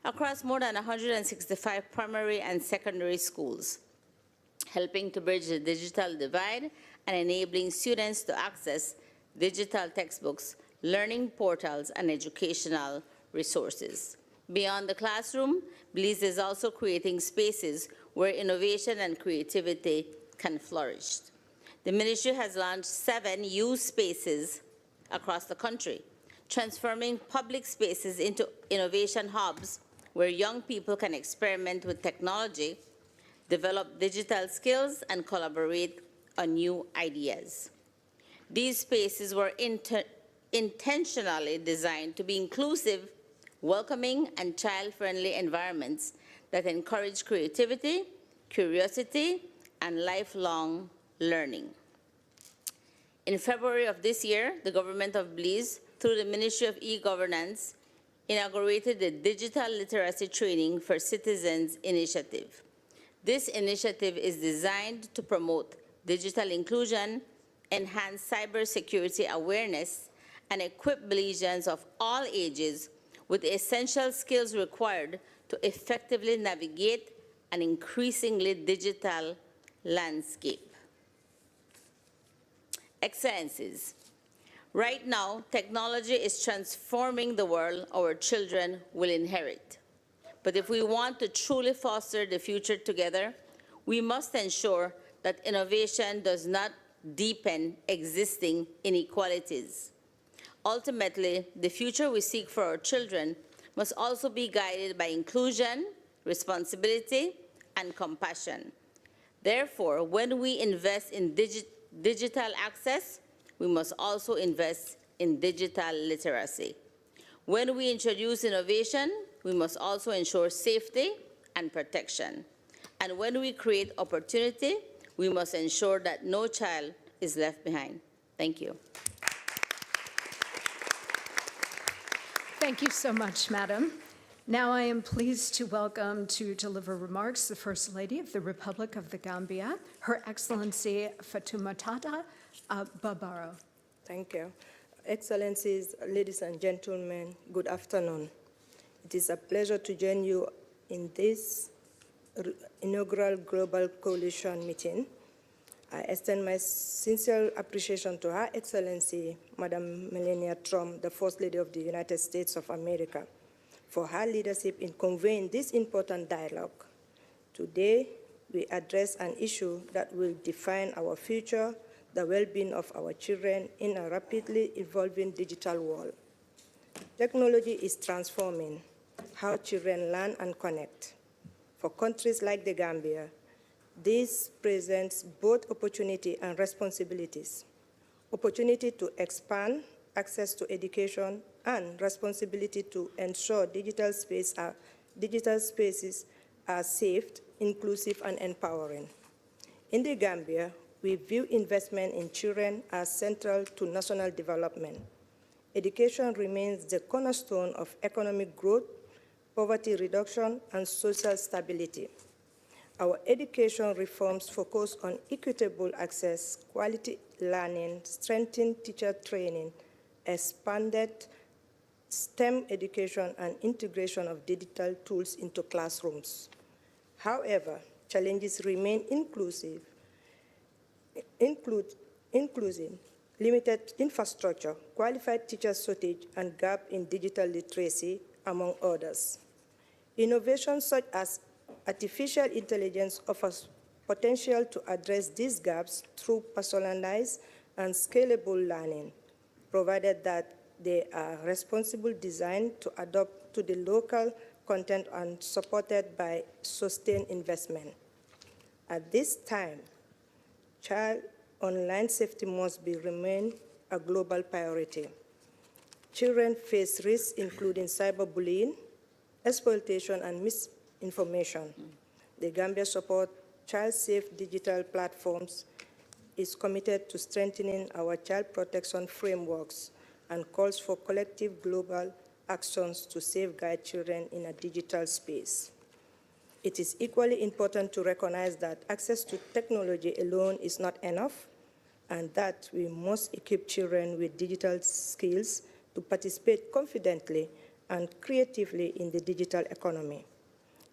across more than 165 primary and secondary schools, helping to bridge the digital divide and enabling students to access digital textbooks, learning portals, and educational resources. Beyond the classroom, Belize is also creating spaces where innovation and creativity can flourish. The ministry has launched 7 youth spaces across the country, transforming public spaces into innovation hubs where young people can experiment with technology, develop digital skills, and collaborate on new ideas. These spaces were intentionally designed to be inclusive, welcoming, and child-friendly environments that encourage creativity, curiosity, and lifelong learning. In February of this year, the government of Belize, through the Ministry of E-Governance, inaugurated the Digital Literacy Training for Citizens initiative. This initiative is designed to promote digital inclusion, enhance cybersecurity awareness, and equip Belizeans of all ages with the essential skills required to effectively navigate an increasingly digital landscape. Excellencies, right now, technology is transforming the world our children will inherit. But if we want to truly foster the future together, we must ensure that innovation does not deepen existing inequalities. Ultimately, the future we seek for our children must also be guided by inclusion, responsibility, and compassion. Therefore, when we invest in digital access, we must also invest in digital literacy. When we introduce innovation, we must also ensure safety and protection. And when we create opportunity, we must ensure that no child is left behind. Thank you. Thank you so much, Madam. Now I am pleased to welcome to deliver remarks the First Lady of the Republic of the Gambia, Her Excellency Fatoumata Babaro. Thank you. Excellencies, ladies and gentlemen, good afternoon. It is a pleasure to join you in this inaugural Global Coalition meeting. I extend my sincere appreciation to Her Excellency, Madam Melania Trump, the First Lady of the United States of America, for her leadership in conveying this important dialogue. Today, we address an issue that will define our future, the well-being of our children in a rapidly evolving digital world. Technology is transforming how children learn and connect. For countries like the Gambia, this presents both opportunity and responsibilities. Opportunity to expand access to education and responsibility to ensure digital spaces are safe, inclusive, and empowering. In the Gambia, we view investment in children as central to national development. Education remains the cornerstone of economic growth, poverty reduction, and social stability. Our education reforms focus on equitable access, quality learning, strengthened teacher training, expanded STEM education, and integration of digital tools into classrooms. However, challenges remain including limited infrastructure, qualified teacher shortage, and gap in digital literacy, among others. Innovations such as artificial intelligence offers potential to address these gaps through personalized and scalable learning, provided that they are responsible designed to adapt to the local content and supported by sustained investment. At this time, child online safety must remain a global priority. Children face risks including cyberbullying, exploitation, and misinformation. The Gambia Support Child-Safe Digital Platforms is committed to strengthening our child protection frameworks and calls for collective global actions to safeguard children in a digital space. It is equally important to recognize that access to technology alone is not enough, and that we must equip children with digital skills to participate confidently and creatively in the digital economy.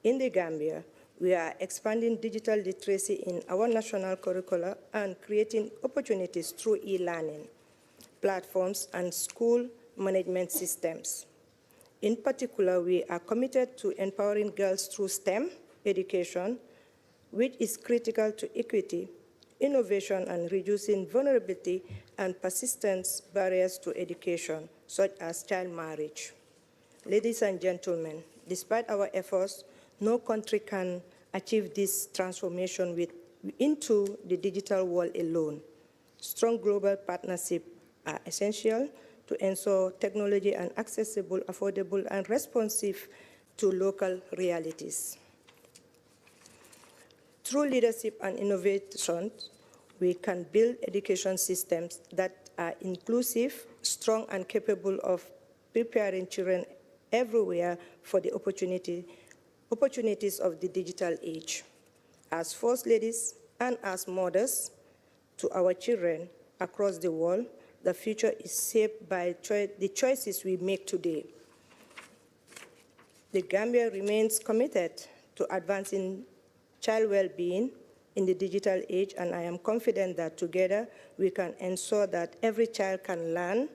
In the Gambia, we are expanding digital literacy in our national curricula and creating opportunities through e-learning platforms and school management systems. In particular, we are committed to empowering girls through STEM education, which is critical to equity, innovation, and reducing vulnerability and persistence barriers to education, such as child marriage. Ladies and gentlemen, despite our efforts, no country can achieve this transformation into the digital world alone. Strong global partnerships are essential to ensure technology are accessible, affordable, and responsive to local realities. Through leadership and innovation, we can build education systems that are inclusive, strong, and capable of preparing children everywhere for the opportunities of the digital age. As First Ladies and as mothers to our children across the world, the future is shaped by the choices we make today. The Gambia remains committed to advancing child well-being in the digital age, and I am confident that together we can ensure that every child can learn,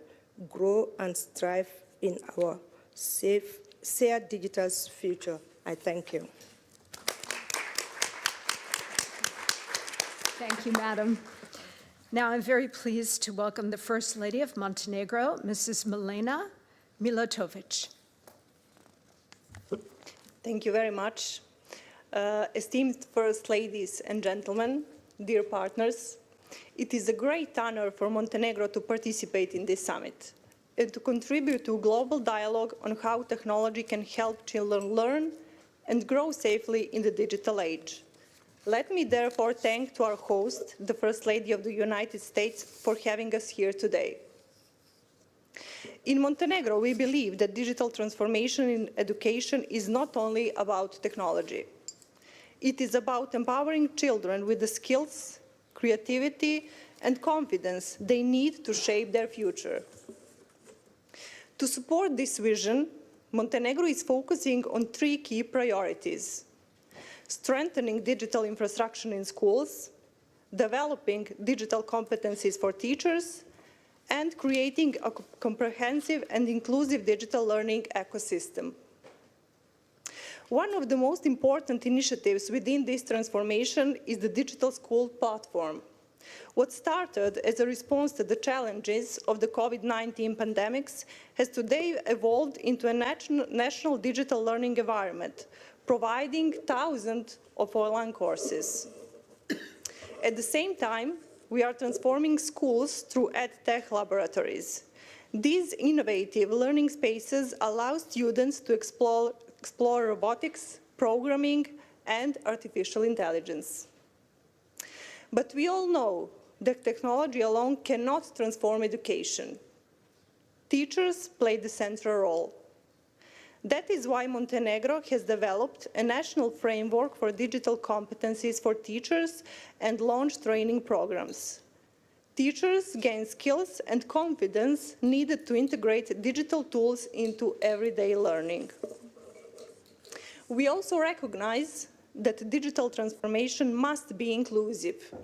grow, and thrive in our safe, shared digital future. I thank you. Thank you, Madam. Now I'm very pleased to welcome the First Lady of Montenegro, Mrs. Milena Milatovic. Thank you very much. Esteemed First Ladies and gentlemen, dear partners, it is a great honor for Montenegro to participate in this summit and to contribute to global dialogue on how technology can help children learn and grow safely in the digital age. Let me therefore thank to our host, the First Lady of the United States, for having us here today. In Montenegro, we believe that digital transformation in education is not only about technology. It is about empowering children with the skills, creativity, and confidence they need to shape their future. To support this vision, Montenegro is focusing on 3 key priorities: strengthening digital infrastructure in schools, developing digital competencies for teachers, and creating a comprehensive and inclusive digital learning ecosystem. One of the most important initiatives within this transformation is the Digital School Platform. What started as a response to the challenges of the COVID-19 pandemics has today evolved into a national digital learning environment, providing thousands of online courses. At the same time, we are transforming schools through EdTech laboratories. These innovative learning spaces allow students to explore robotics, programming, and artificial intelligence. But we all know that technology alone cannot transform education. Teachers play the central role. That is why Montenegro has developed a national framework for digital competencies for teachers and launched training programs. Teachers gain skills and confidence needed to integrate digital tools into everyday learning. We also recognize that digital transformation must be inclusive.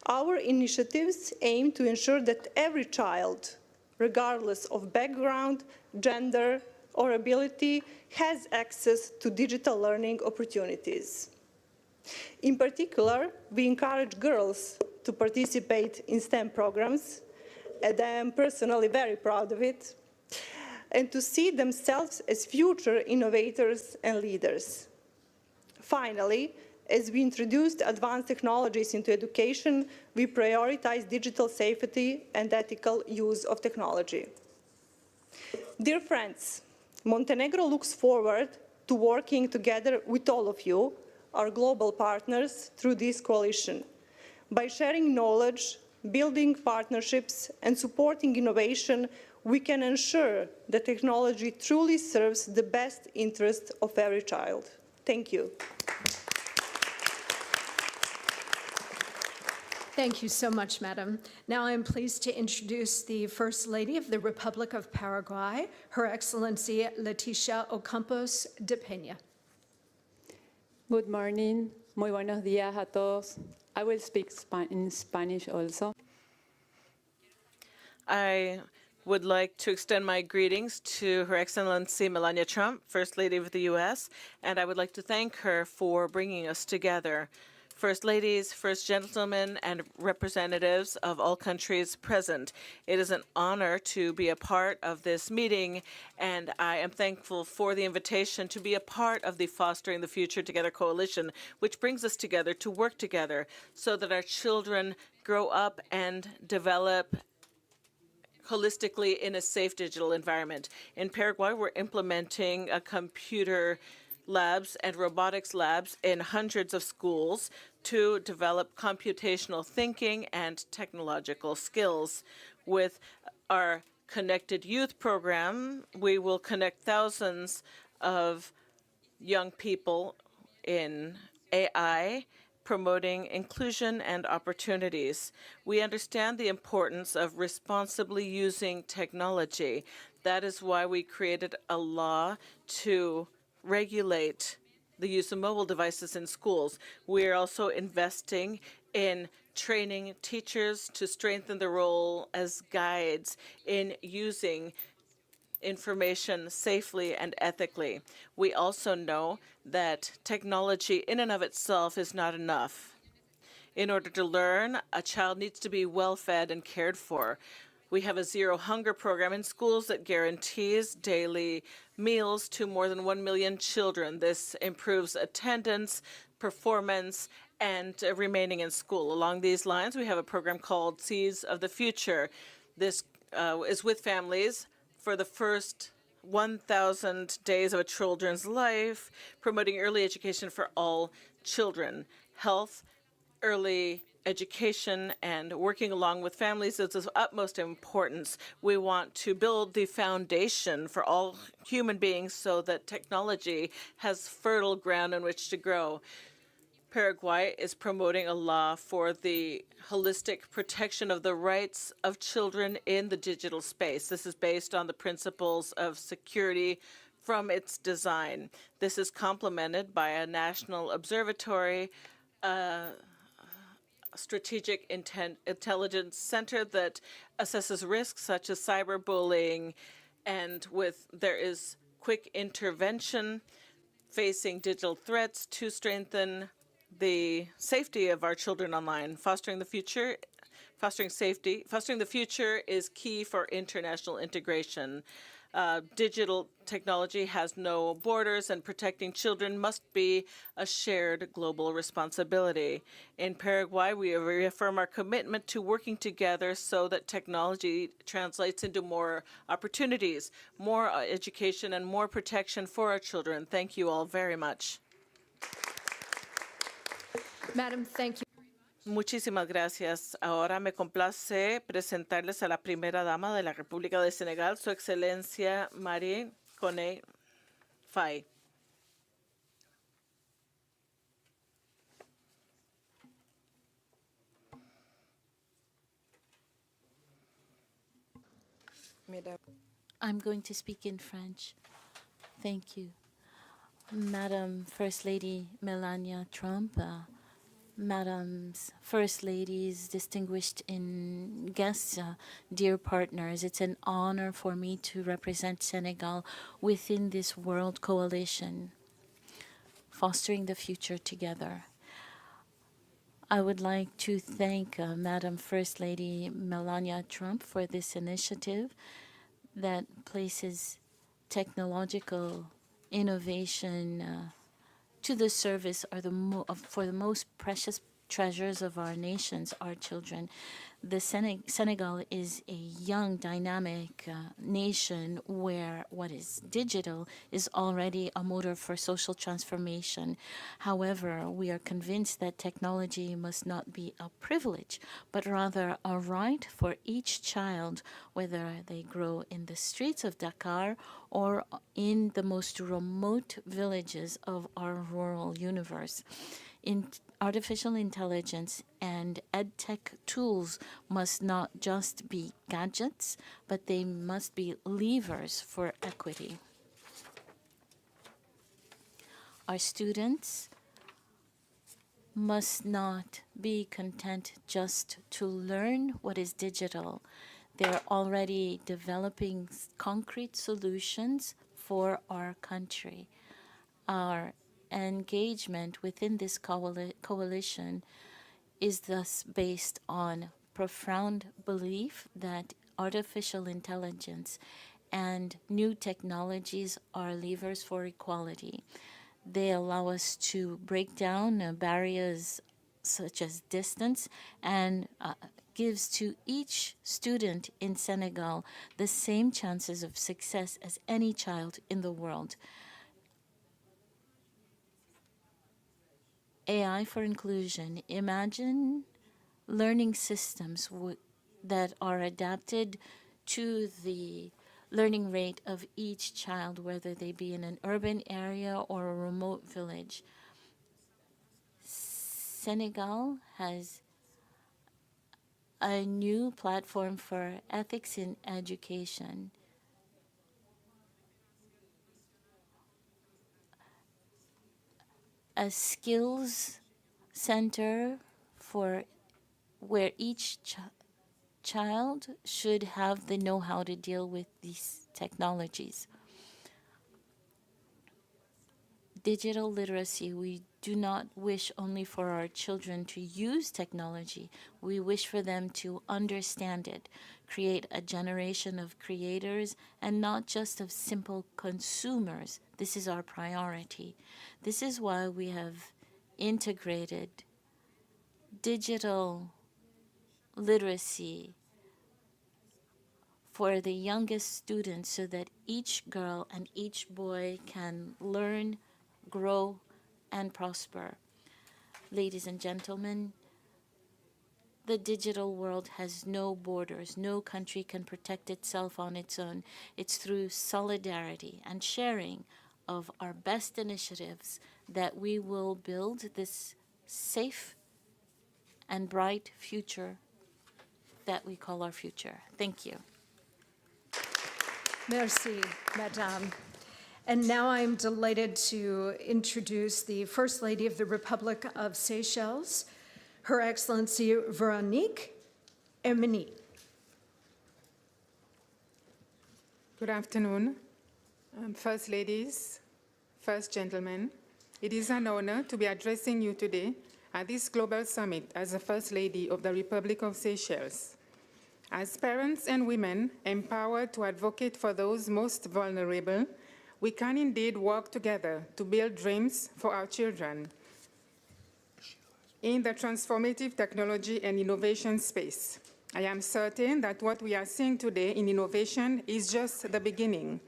Our initiatives aim to ensure that every child, regardless of background, gender, or ability, has access to digital learning opportunities. In particular, we encourage girls to participate in STEM programs, and I am personally very proud of it, and to see themselves as future innovators and leaders. Finally, as we introduced advanced technologies into education, we prioritize digital safety and ethical use of technology. Dear friends, Montenegro looks forward to working together with all of you, our global partners, through this coalition. By sharing knowledge, building partnerships, and supporting innovation, we can ensure that technology truly serves the best interest of every child. Thank you. Thank you so much, Madam. Now I'm pleased to introduce the First Lady of the Republic of Paraguay, Her Excellency Leticia 𝗟𝗶𝘃𝗲. Good morning. Muy buenos días a todos. I will speak in Spanish also. I would like to extend my greetings to Her Excellency Melania Trump, First Lady of the U.S., and I would like to thank her for bringing us together. First Ladies, First Gentlemen, and representatives of all countries present. It is an honor to be a part of this meeting, and I am thankful for the invitation to be a part of the Fostering the Future Together coalition, which brings us together to work together so that our children grow up and develop holistically in a safe digital environment. In Paraguay, we're implementing a computer labs and robotics labs in hundreds of schools to develop computational thinking and technological skills. With our Connected Youth program, we will connect thousands of young people in AI, promoting inclusion and opportunities. We understand the importance of responsibly using technology. That is why we created a law to regulate the use of mobile devices in schools. We are also investing in training teachers to strengthen their role as guides in using information safely and ethically. We also know that technology in and of itself is not enough. In order to learn, a child needs to be well-fed and cared for. We have a zero hunger program in schools that guarantees daily meals to more than 1 million children. This improves attendance, performance, and remaining in school. Along these lines, we have a program called Seeds of the Future. This is with families for the first 1,000 days of a children's life, promoting early education for all children. Health, early education, and working along with families is of utmost importance. We want to build the foundation for all human beings so that technology has fertile ground on which to grow. Paraguay is promoting a law for the holistic protection of the rights of children in the digital space. This is based on the principles of security from its design. This is complemented by a national observatory, strategic intelligence center that assesses risks such as cyberbullying, and there is quick intervention facing digital threats to strengthen the safety of our children online. Fostering the future is key for international integration. Digital technology has no borders, and protecting children must be a shared global responsibility. In Paraguay, we reaffirm our commitment to working together so that technology translates into more opportunities, more education, and more protection for our children. Thank you all very much. Madam, thank you. Muchísimas gracias. Ahora me complace presentarles a la primera dama de la República de Senegal, Su Excelencia Marie Koné Faye. I'm going to speak in French. Thank you. Madam First Lady Melania Trump, Madams First Ladies, distinguished guests, dear partners, it's an honor for me to represent Senegal within this World Coalition, fostering the future together. I would like to thank Madam First Lady Melania Trump for this initiative that places technological innovation to the service for the most precious treasures of our nations, our children. Senegal is a young, dynamic nation where what is digital is already a motor for social transformation. However, we are convinced that technology must not be a privilege, but rather a right for each child, whether they grow in the streets of Dakar or in the most remote villages of our rural universe. Artificial intelligence and edtech tools must not just be gadgets, but they must be levers for equity. Our students must not be content just to learn what is digital. They're already developing concrete solutions for our country. Our engagement within this coalition is thus based on profound belief that artificial intelligence and new technologies are levers for equality. They allow us to break down barriers such as distance and gives to each student in Senegal the same chances of success as any child in the world. AI for inclusion. Imagine learning systems that are adapted to the learning rate of each child, whether they be in an urban area or a remote village. Senegal has a new platform for ethics in education. A skills center for where each child should have the know-how to deal with these technologies. digital literacy, we do not wish only for our children to use technology. We wish for them to understand it, create a generation of creators and not just of simple consumers. This is our priority. This is why we have integrated digital literacy for the youngest students so that each girl and each boy can learn, grow, and prosper. Ladies and gentlemen, the digital world has no borders. No country can protect itself on its own. It's through solidarity and sharing of our best initiatives that we will build this safe and bright future that we call our future. Thank you. Merci, Madame. And now I'm delighted to introduce the First Lady of the Republic of Seychelles, Her Excellency Veronique Hermini. Good afternoon, First Ladies, First Gentlemen. It is an honor to be addressing you today at this global summit as the First Lady of the Republic of Seychelles. As parents and women empowered to advocate for those most vulnerable, we can indeed work together to build dreams for our children in the transformative technology and innovation space. I am certain that what we are seeing today in innovation is just the beginning.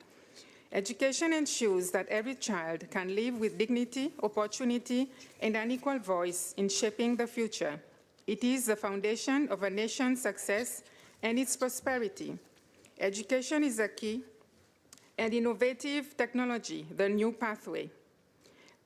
Education ensures that every child can live with dignity, opportunity, and an equal voice in shaping the future. It is the foundation of a nation's success and its prosperity. Education is the key, and innovative technology, the new pathway.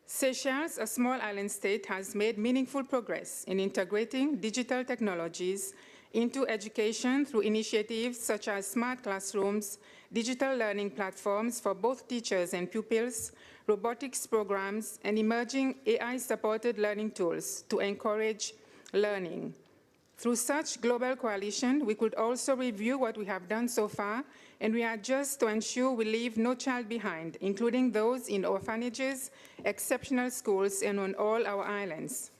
Seychelles, a small island state, has made meaningful progress in integrating digital technologies into education through initiatives such as smart classrooms, digital learning platforms for both teachers and pupils, robotics programs, and emerging AI-supported learning tools to encourage learning. Through such global coalition, we could also review what we have done so far and readjust to ensure we leave no child behind, including those in orphanages, exceptional schools, and on all our islands.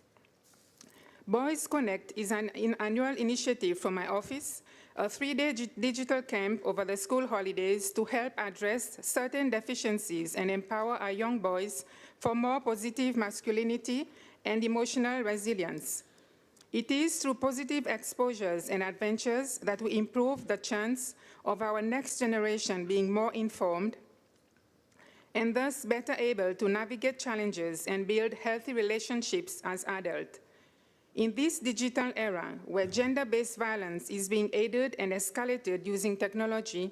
Boys Connect is an annual initiative from my office, a 3-day digital camp over the school holidays to help address certain deficiencies and empower our young boys for more positive masculinity and emotional resilience. It is through positive exposures and adventures that we improve the chance of our next generation being more informed and thus better able to navigate challenges and build healthy relationships as adults. In this digital era, where gender-based violence is being aided and escalated using technology,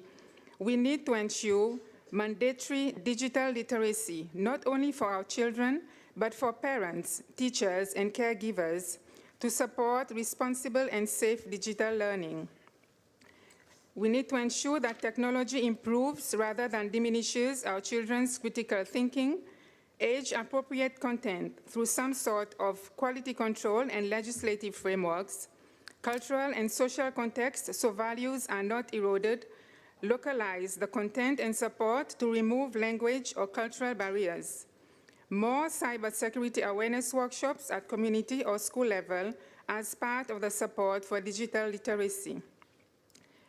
we need to ensure mandatory digital literacy, not only for our children, but for parents, teachers, and caregivers, to support responsible and safe digital learning. We need to ensure that technology improves rather than diminishes our children's critical thinking, age-appropriate content through some sort of quality control and legislative frameworks, cultural and social context so values are not eroded, localize the content and support to remove language or cultural barriers. More cybersecurity awareness workshops at community or school level as part of the support for digital literacy.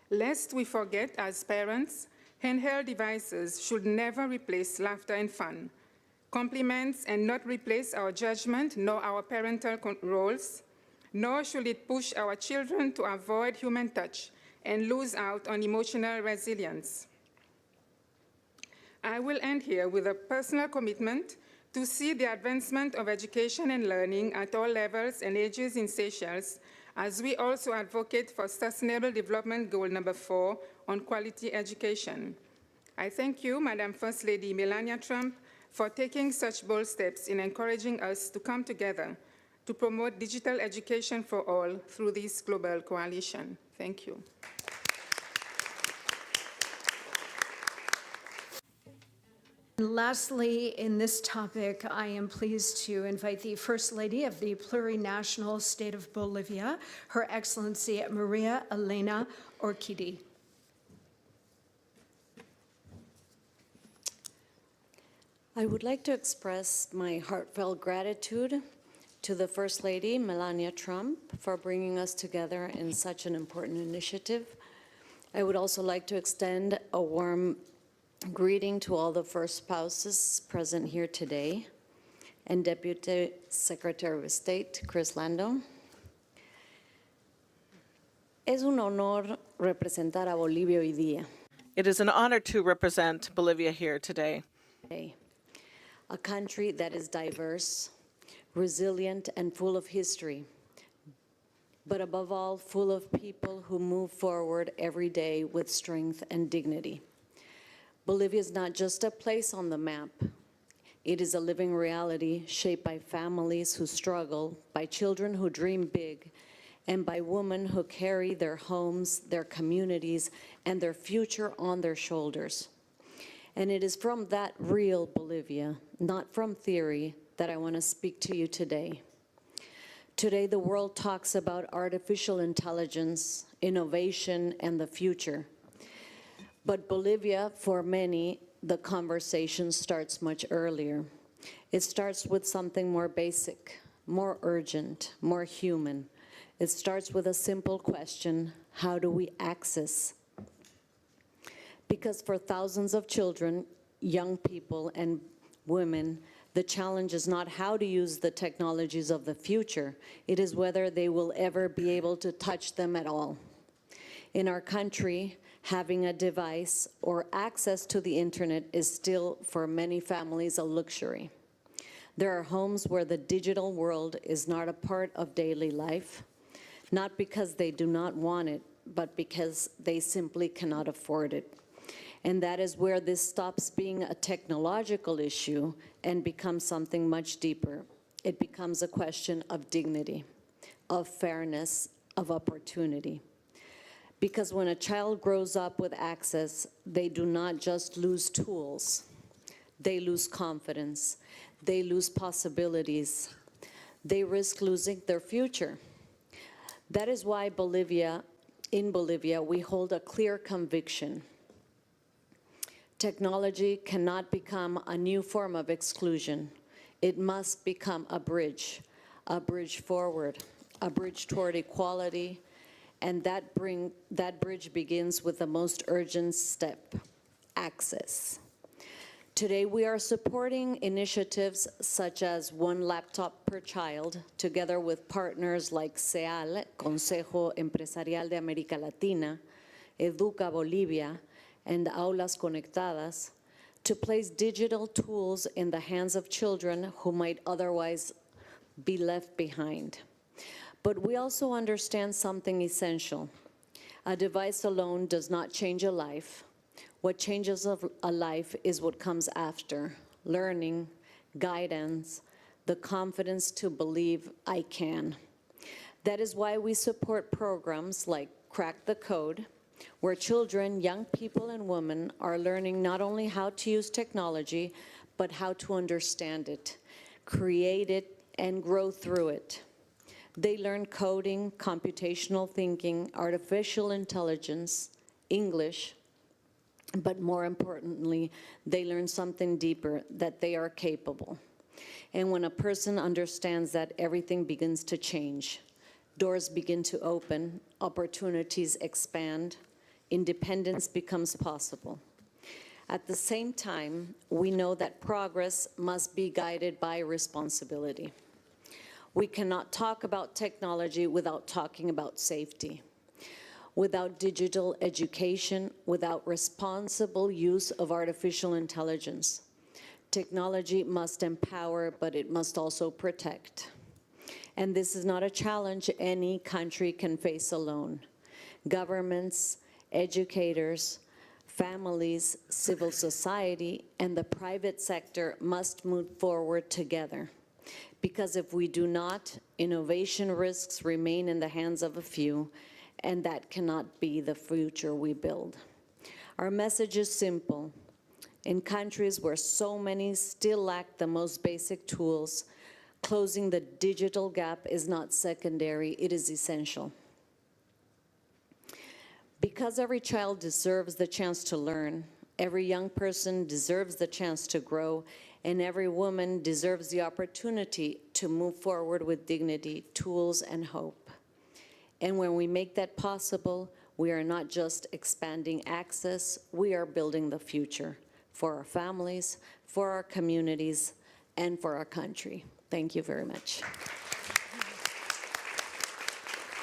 Lest we forget, as parents, handheld devices should never replace laughter and fun, complements and not replace our judgment nor our parental roles, nor should it push our children to avoid human touch and lose out on emotional resilience. I will end here with a personal commitment to see the advancement of education and learning at all levels and ages in Seychelles, as we also advocate for Sustainable Development Goal number 4 on quality education. I thank you, Madam First Lady Melania Trump, for taking such bold steps in encouraging us to come together to promote digital education for all through this global coalition. Thank you. And lastly, in this topic, I am pleased to invite the First Lady of the plurinational state of Bolivia, Her Excellency Maria Elena I would like to express my heartfelt gratitude to the First Lady, Melania Trump, for bringing us together in such an important initiative. I would also like to extend a warm greeting to all the first spouses present here today, and Deputy Secretary of State, Chris Lando. Es un honor representar a Bolivia hoy día. It is an honor to represent Bolivia here today. A country that is diverse, resilient, and full of history, but above all, full of people who move forward every day with strength and dignity. Bolivia is not just a place on the map. It is a living reality shaped by families who struggle, by children who dream big, and by women who carry their homes, their communities, and their future on their shoulders. And it is from that real Bolivia, not from theory, that I want to speak to you today. Today, the world talks about artificial intelligence, innovation, and the future. But Bolivia, for many, the conversation starts much earlier. It starts with something more basic, more urgent, more human. It starts with a simple question: how do we access? Because for thousands of children, young people, and women, the challenge is not how to use the technologies of the future. It is whether they will ever be able to touch them at all. In our country, having a device or access to the internet is still, for many families, a luxury. There are homes where the digital world is not a part of daily life, not because they do not want it, but because they simply cannot afford it. And that is where this stops being a technological issue and becomes something much deeper. It becomes a question of dignity, of fairness, of opportunity. Because when a child grows up with access, they do not just lose tools. They lose confidence. They lose possibilities. They risk losing their future. That is why in Bolivia, we hold a clear conviction. Technology cannot become a new form of exclusion. It must become a bridge forward, a bridge toward equality, and that bridge begins with the most urgent step: access. Today, we are supporting initiatives such as one laptop per child, together with partners like 𝗟𝗋, Consejo Empresarial de América Latina, Educa Bolivia, and Aulas Conectadas, to place digital tools in the hands of children who might otherwise be left behind. But we also understand something essential. A device alone does not change a life. What changes a life is what comes after: learning, guidance, the confidence to believe I can. That is why we support programs like Crack the Code, where children, young people, and women are learning not only how to use technology, but how to understand it, create it, and grow through it. They learn coding, computational thinking, artificial intelligence, English, but more importantly, they learn something deeper: that they are capable. And when a person understands that, everything begins to change. Doors begin to open, opportunities expand, independence becomes possible. At the same time, we know that progress must be guided by responsibility. We cannot talk about technology without talking about safety. Without digital education, without responsible use of artificial intelligence, technology must empower, but it must also protect. And this is not a challenge any country can face alone. Governments, educators, families, civil society, and the private sector must move forward together. Because if we do not, innovation risks remain in the hands of a few, and that cannot be the future we build. Our message is simple. In countries where so many still lack the most basic tools, closing the digital gap is not secondary, it is essential. Because every child deserves the chance to learn, every young person deserves the chance to grow, and every woman deserves the opportunity to move forward with dignity, tools, and hope. And when we make that possible, we are not just expanding access, we are building the future for our families, for our communities, and for our country. Thank you very much.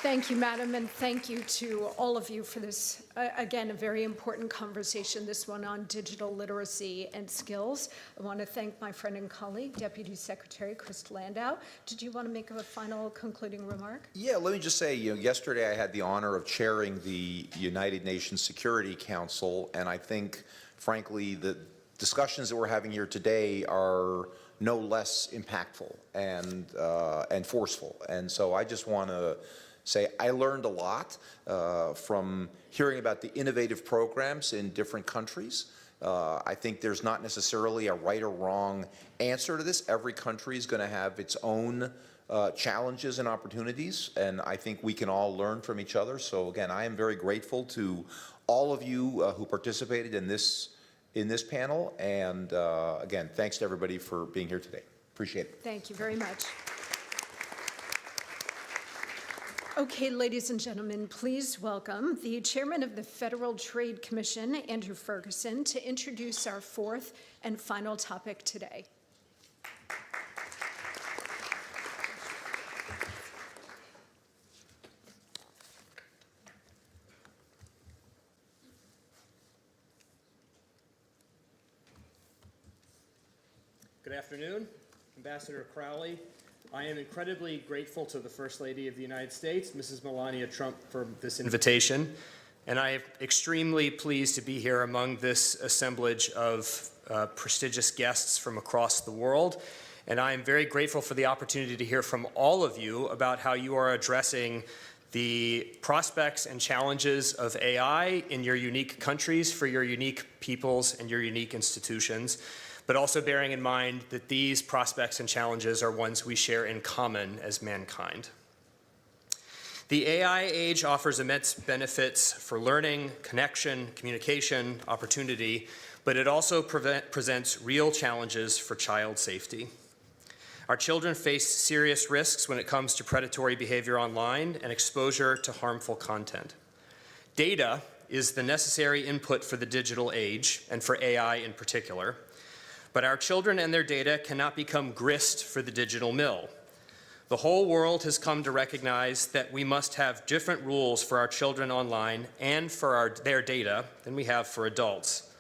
Thank you, Madam, and thank you to all of you for this, again, a very important conversation, this one on digital literacy and skills. I want to thank my friend and colleague, Deputy Secretary Chris Landau. Did you want to make a final concluding remark? Yeah, let me just say, yesterday I had the honor of chairing the United Nations Security Council, and I think, frankly, the discussions that we're having here today are no less impactful and forceful. And so I just want to say I learned a lot from hearing about the innovative programs in different countries. I think there's not necessarily a right or wrong answer to this. Every country is going to have its own challenges and opportunities, and I think we can all learn from each other. So again, I am very grateful to all of you who participated in this panel, and again, thanks to everybody for being here today. Appreciate it. Thank you very much. Okay, ladies and gentlemen, please welcome the Chairman of the Federal Trade Commission, Andrew Ferguson, to introduce our fourth and final topic today. Good afternoon, Ambassador Crowley. I am incredibly grateful to the First Lady of the United States, Mrs. Melania Trump, for this invitation, and I am extremely pleased to be here among this assemblage of prestigious guests from across the world, and I am very grateful for the opportunity to hear from all of you about how you are addressing the prospects and challenges of AI in your unique countries, for your unique peoples and your unique institutions, but also bearing in mind that these prospects and challenges are ones we share in common as mankind. The AI age offers immense benefits for learning, connection, communication, opportunity, but it also presents real challenges for child safety. Our children face serious risks when it comes to predatory behavior online and exposure to harmful content. Data is the necessary input for the digital age, and for AI in particular. But our children and their data cannot become grist for the digital mill. The whole world has come to recognize that we must have different rules for our children online and for their data than we have for adults.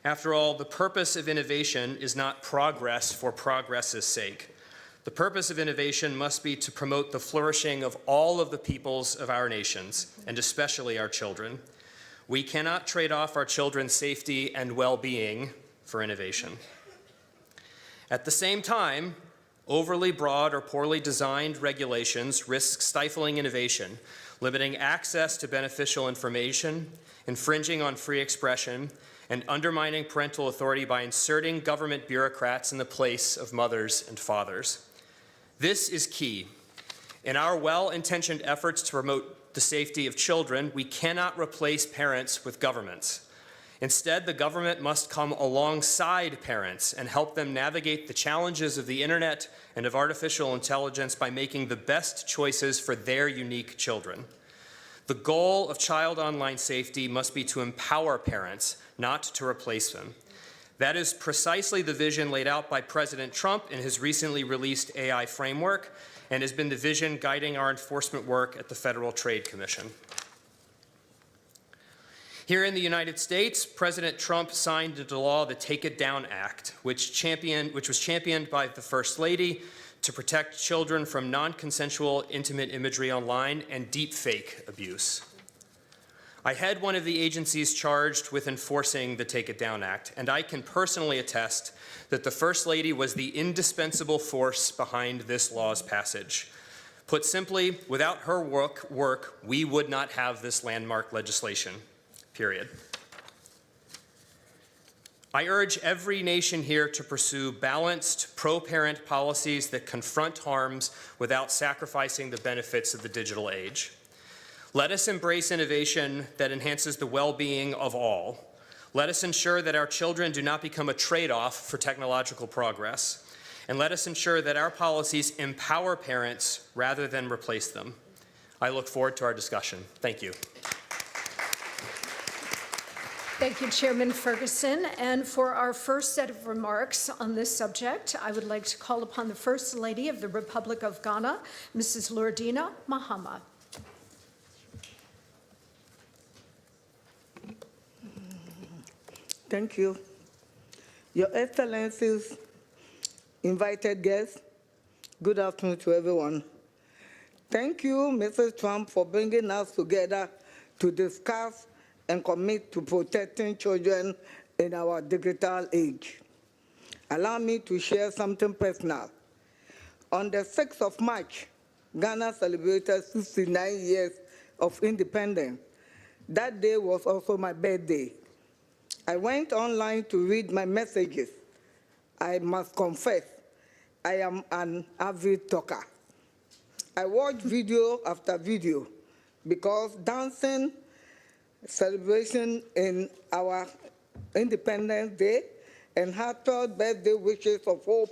After all, the purpose of innovation is not progress for progress's sake. The purpose of innovation must be to promote the flourishing of all of the peoples of our nations, and especially our children. We cannot trade off our children's safety and well-being for innovation. At the same time, overly broad or poorly designed regulations risk stifling innovation, limiting access to beneficial information, infringing on free expression, and undermining parental authority by inserting government bureaucrats in the place of mothers and fathers. This is key. In our well-intentioned efforts to promote the safety of children, we cannot replace parents with governments. Instead, the government must come alongside parents and help them navigate the challenges of the internet and of artificial intelligence by making the best choices for their unique children. The goal of child online safety must be to empower parents, not to replace them. That is precisely the vision laid out by President Trump in his recently released AI framework, and has been the vision guiding our enforcement work at the Federal Trade Commission. Here in the United States, President Trump signed into law the Take It Down Act, which was championed by the First Lady to protect children from non-consensual intimate imagery online and deepfake abuse. I head one of the agencies charged with enforcing the Take It Down Act, and I can personally attest that the First Lady was the indispensable force behind this law's passage. Put simply, without her work, we would not have this landmark legislation. Period. I urge every nation here to pursue balanced, pro-parent policies that confront harms without sacrificing the benefits of the digital age. Let us embrace innovation that enhances the well-being of all. Let us ensure that our children do not become a trade-off for technological progress. And let us ensure that our policies empower parents rather than replace them. I look forward to our discussion. Thank you. Thank you, Chairman Ferguson. And for our first set of remarks on this subject, I would like to call upon the First Lady of the Republic of Ghana, Mrs. Lordina Mahama. Thank you. Your Excellencies, invited guests, good afternoon to everyone. Thank you, Mrs. Trump, for bringing us together to discuss and commit to protecting children in our digital age. Allow me to share something personal. On the 6th of March, Ghana celebrated 69 years of independence. That day was also my birthday. I went online to read my messages. I must confess, I am an avid talker. I watch video after video because dancing, celebration in our Independence Day, and heartfelt birthday wishes of hope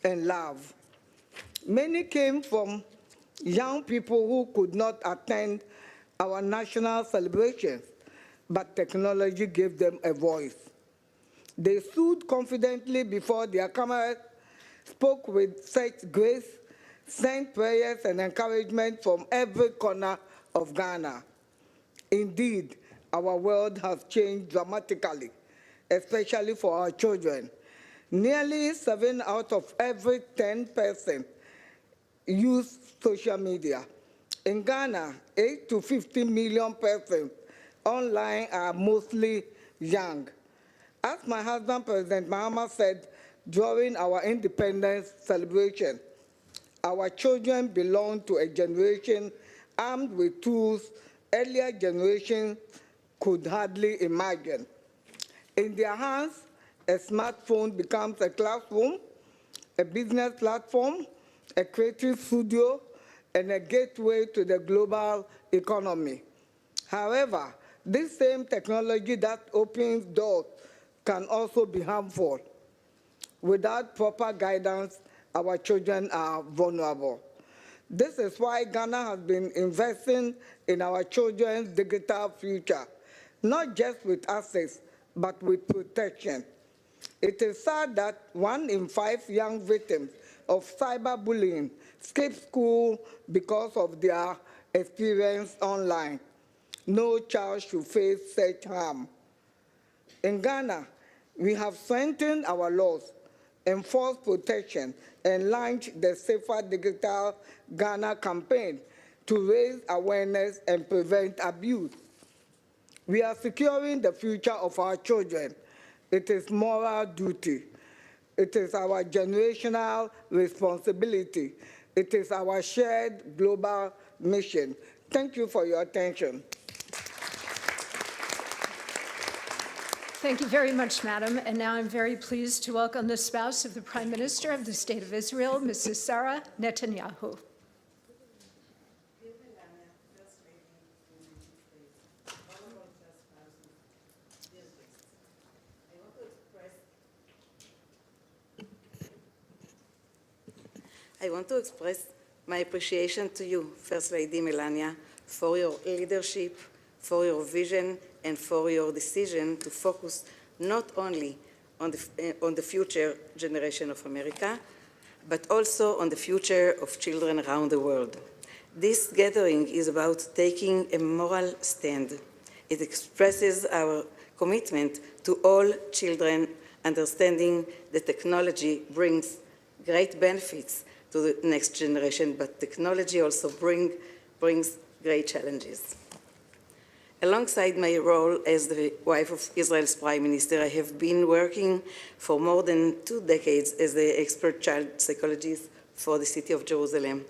and love. Many came from young people who could not attend our national celebrations, but technology gave them a voice. They stood confidently before their cameras, spoke with such grace, sent prayers and encouragement from every corner of Ghana. Indeed, our world has changed dramatically, especially for our children. Nearly 7 out of every 10 persons use social media. In Ghana, 8 to 15 million persons online are mostly young. As my husband, President Mahama, said during our independence celebration, our children belong to a generation armed with tools earlier generations could hardly imagine. In their hands, a smartphone becomes a classroom, a business platform, a creative studio, and a gateway to the global economy. However, this same technology that opens doors can also be harmful. Without proper guidance, our children are vulnerable. This is why Ghana has been investing in our children's digital future, not just with access, but with protection. It is sad that 1 in 5 young victims of cyberbullying skip school because of their experience online. No child should face such harm. In Ghana, we have strengthened our laws, enforced protection, and launched the Safer Digital Ghana campaign to raise awareness and prevent abuse. We are securing the future of our children. It is moral duty. It is our generational responsibility. It is our shared global mission. Thank you for your attention. Thank you very much, Madam. And now I'm very pleased to welcome the spouse of the Prime Minister of the State of Israel, Mrs. Sarah Netanyahu. I want to express my appreciation to you, First Lady Melania, for your leadership, for your vision, and for your decision to focus not only on the future generation of America, but also on the future of children around the world. This gathering is about taking a moral stand. It expresses our commitment to all children, understanding that technology brings great benefits to the next generation, but technology also brings great challenges. Alongside my role as the wife of Israel's Prime Minister, I have been working for more than 2 decades as the expert child psychologist for the city of Jerusalem.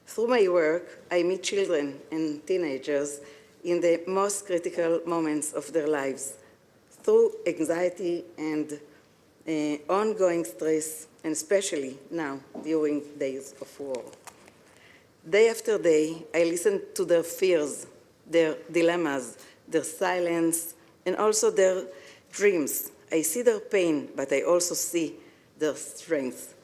Through my work, I meet children and teenagers in the most critical moments of their lives, through anxiety and ongoing stress, and especially now, during days of war. Day after day, I listen to their fears, their dilemmas, their silence, and also their dreams. I see their pain, but I also see their strength.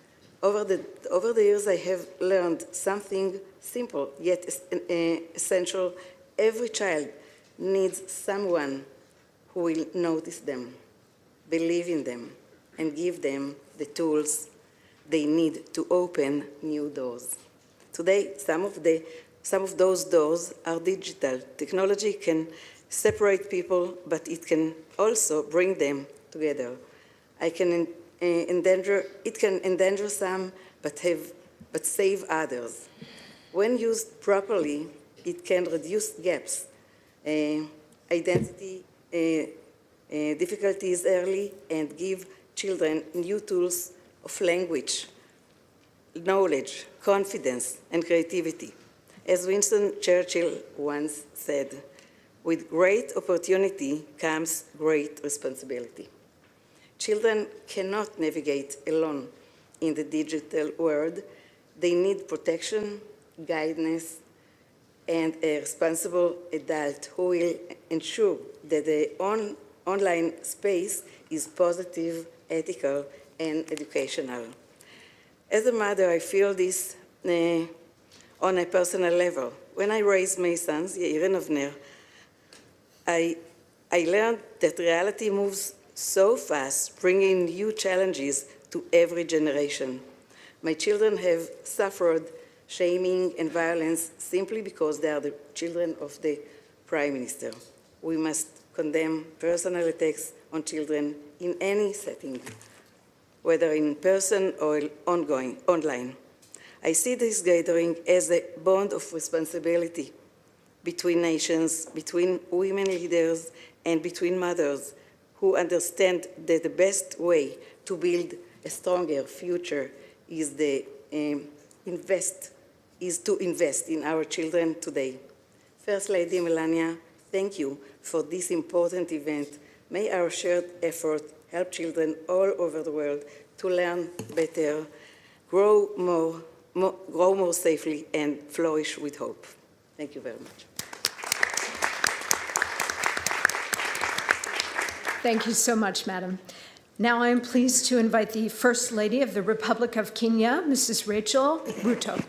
Over the years, I have learned something simple yet essential. Every child needs someone who will notice them, believe in them, and give them the tools they need to open new doors. Today, some of those doors are digital. Technology can separate people, but it can also bring them together. It can endanger some, but save others. When used properly, it can reduce gaps, identity difficulties early, and give children new tools of language, knowledge, confidence, and creativity. As Winston Churchill once said, with great opportunity comes great responsibility. Children cannot navigate alone in the digital world. They need protection, guidance, and a responsible adult who will ensure that the online space is positive, ethical, and educational. As a mother, I feel this on a personal level. When I raised my sons, Yair and Avner, I learned that reality moves so fast, bringing new challenges to every generation. My children have suffered shaming and violence simply because they are the children of the Prime Minister. We must condemn personal attacks on children in any setting, whether in person or online. I see this gathering as a bond of responsibility between nations, between women leaders, and between mothers who understand that the best way to build a stronger future is to invest in our children today. First Lady Melania, thank you for this important event. May our shared effort help children all over the world to learn better, grow more safely, and flourish with hope. Thank you very much. Thank you so much, Madam. Now I am pleased to invite the First Lady of the Republic of Kenya, Mrs. Rachel Ruto.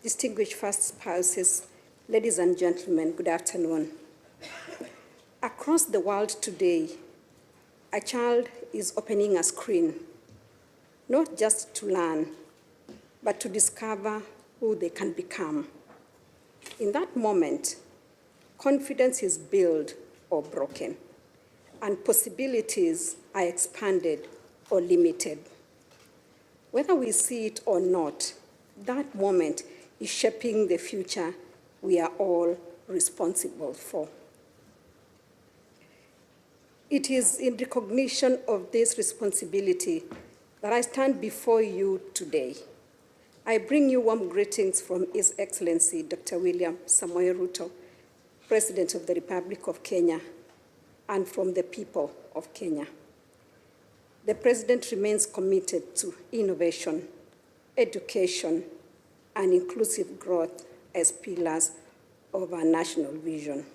Distinguished first spouses, ladies and gentlemen, good afternoon. Across the world today, a child is opening a screen, not just to learn, but to discover who they can become. In that moment, confidence is built or broken, and possibilities are expanded or limited. Whether we see it or not, that moment is shaping the future we are all responsible for. It is in recognition of this responsibility that I stand before you today. I bring you warm greetings from His Excellency Dr. William Samoei Ruto, President of the Republic of Kenya, and from the people of Kenya. The President remains committed to innovation, education, and inclusive growth as pillars of our national vision.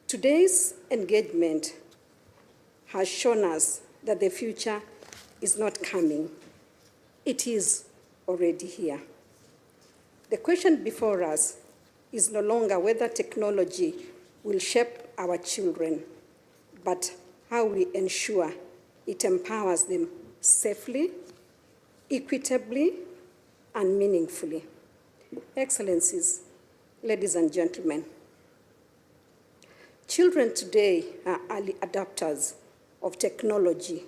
Today's engagement has shown us that the future is not coming. It is already here. The question before us is no longer whether technology will shape our children, but how we ensure it empowers them safely, equitably, and meaningfully. Excellencies, ladies and gentlemen, children today are early adopters of technology,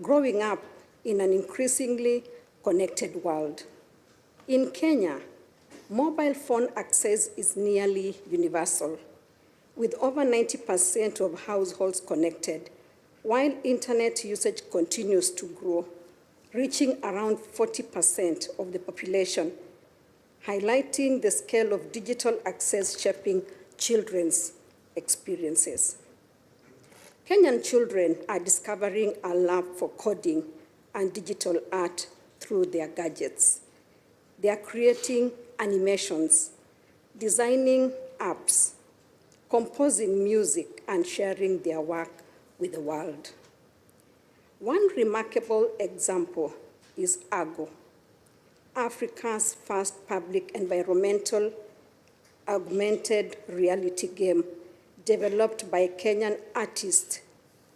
growing up in an increasingly connected world. In Kenya, mobile phone access is nearly universal, with over 90% of households connected, while internet usage continues to grow, reaching around 40% of the population, highlighting the scale of digital access shaping children's experiences. Kenyan children are discovering a love for coding and digital art through their gadgets. They are creating animations, designing apps, composing music, and sharing their work with the world. One remarkable example is 𝗟𝗶𝘃𝗲, Africa's first public environmental augmented reality game developed by Kenyan artist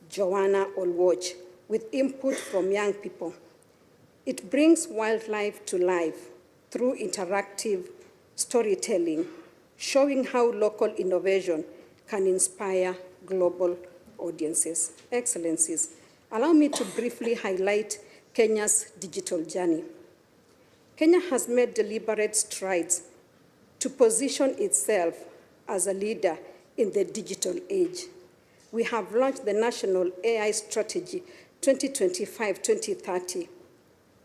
Joanna Olwoch with input from young people. It brings wildlife to life through interactive storytelling, showing how local innovation can inspire global audiences. Excellencies, allow me to briefly highlight Kenya's digital journey. Kenya has made deliberate strides to position itself as a leader in the digital age. We have launched the National AI Strategy 2025-2030,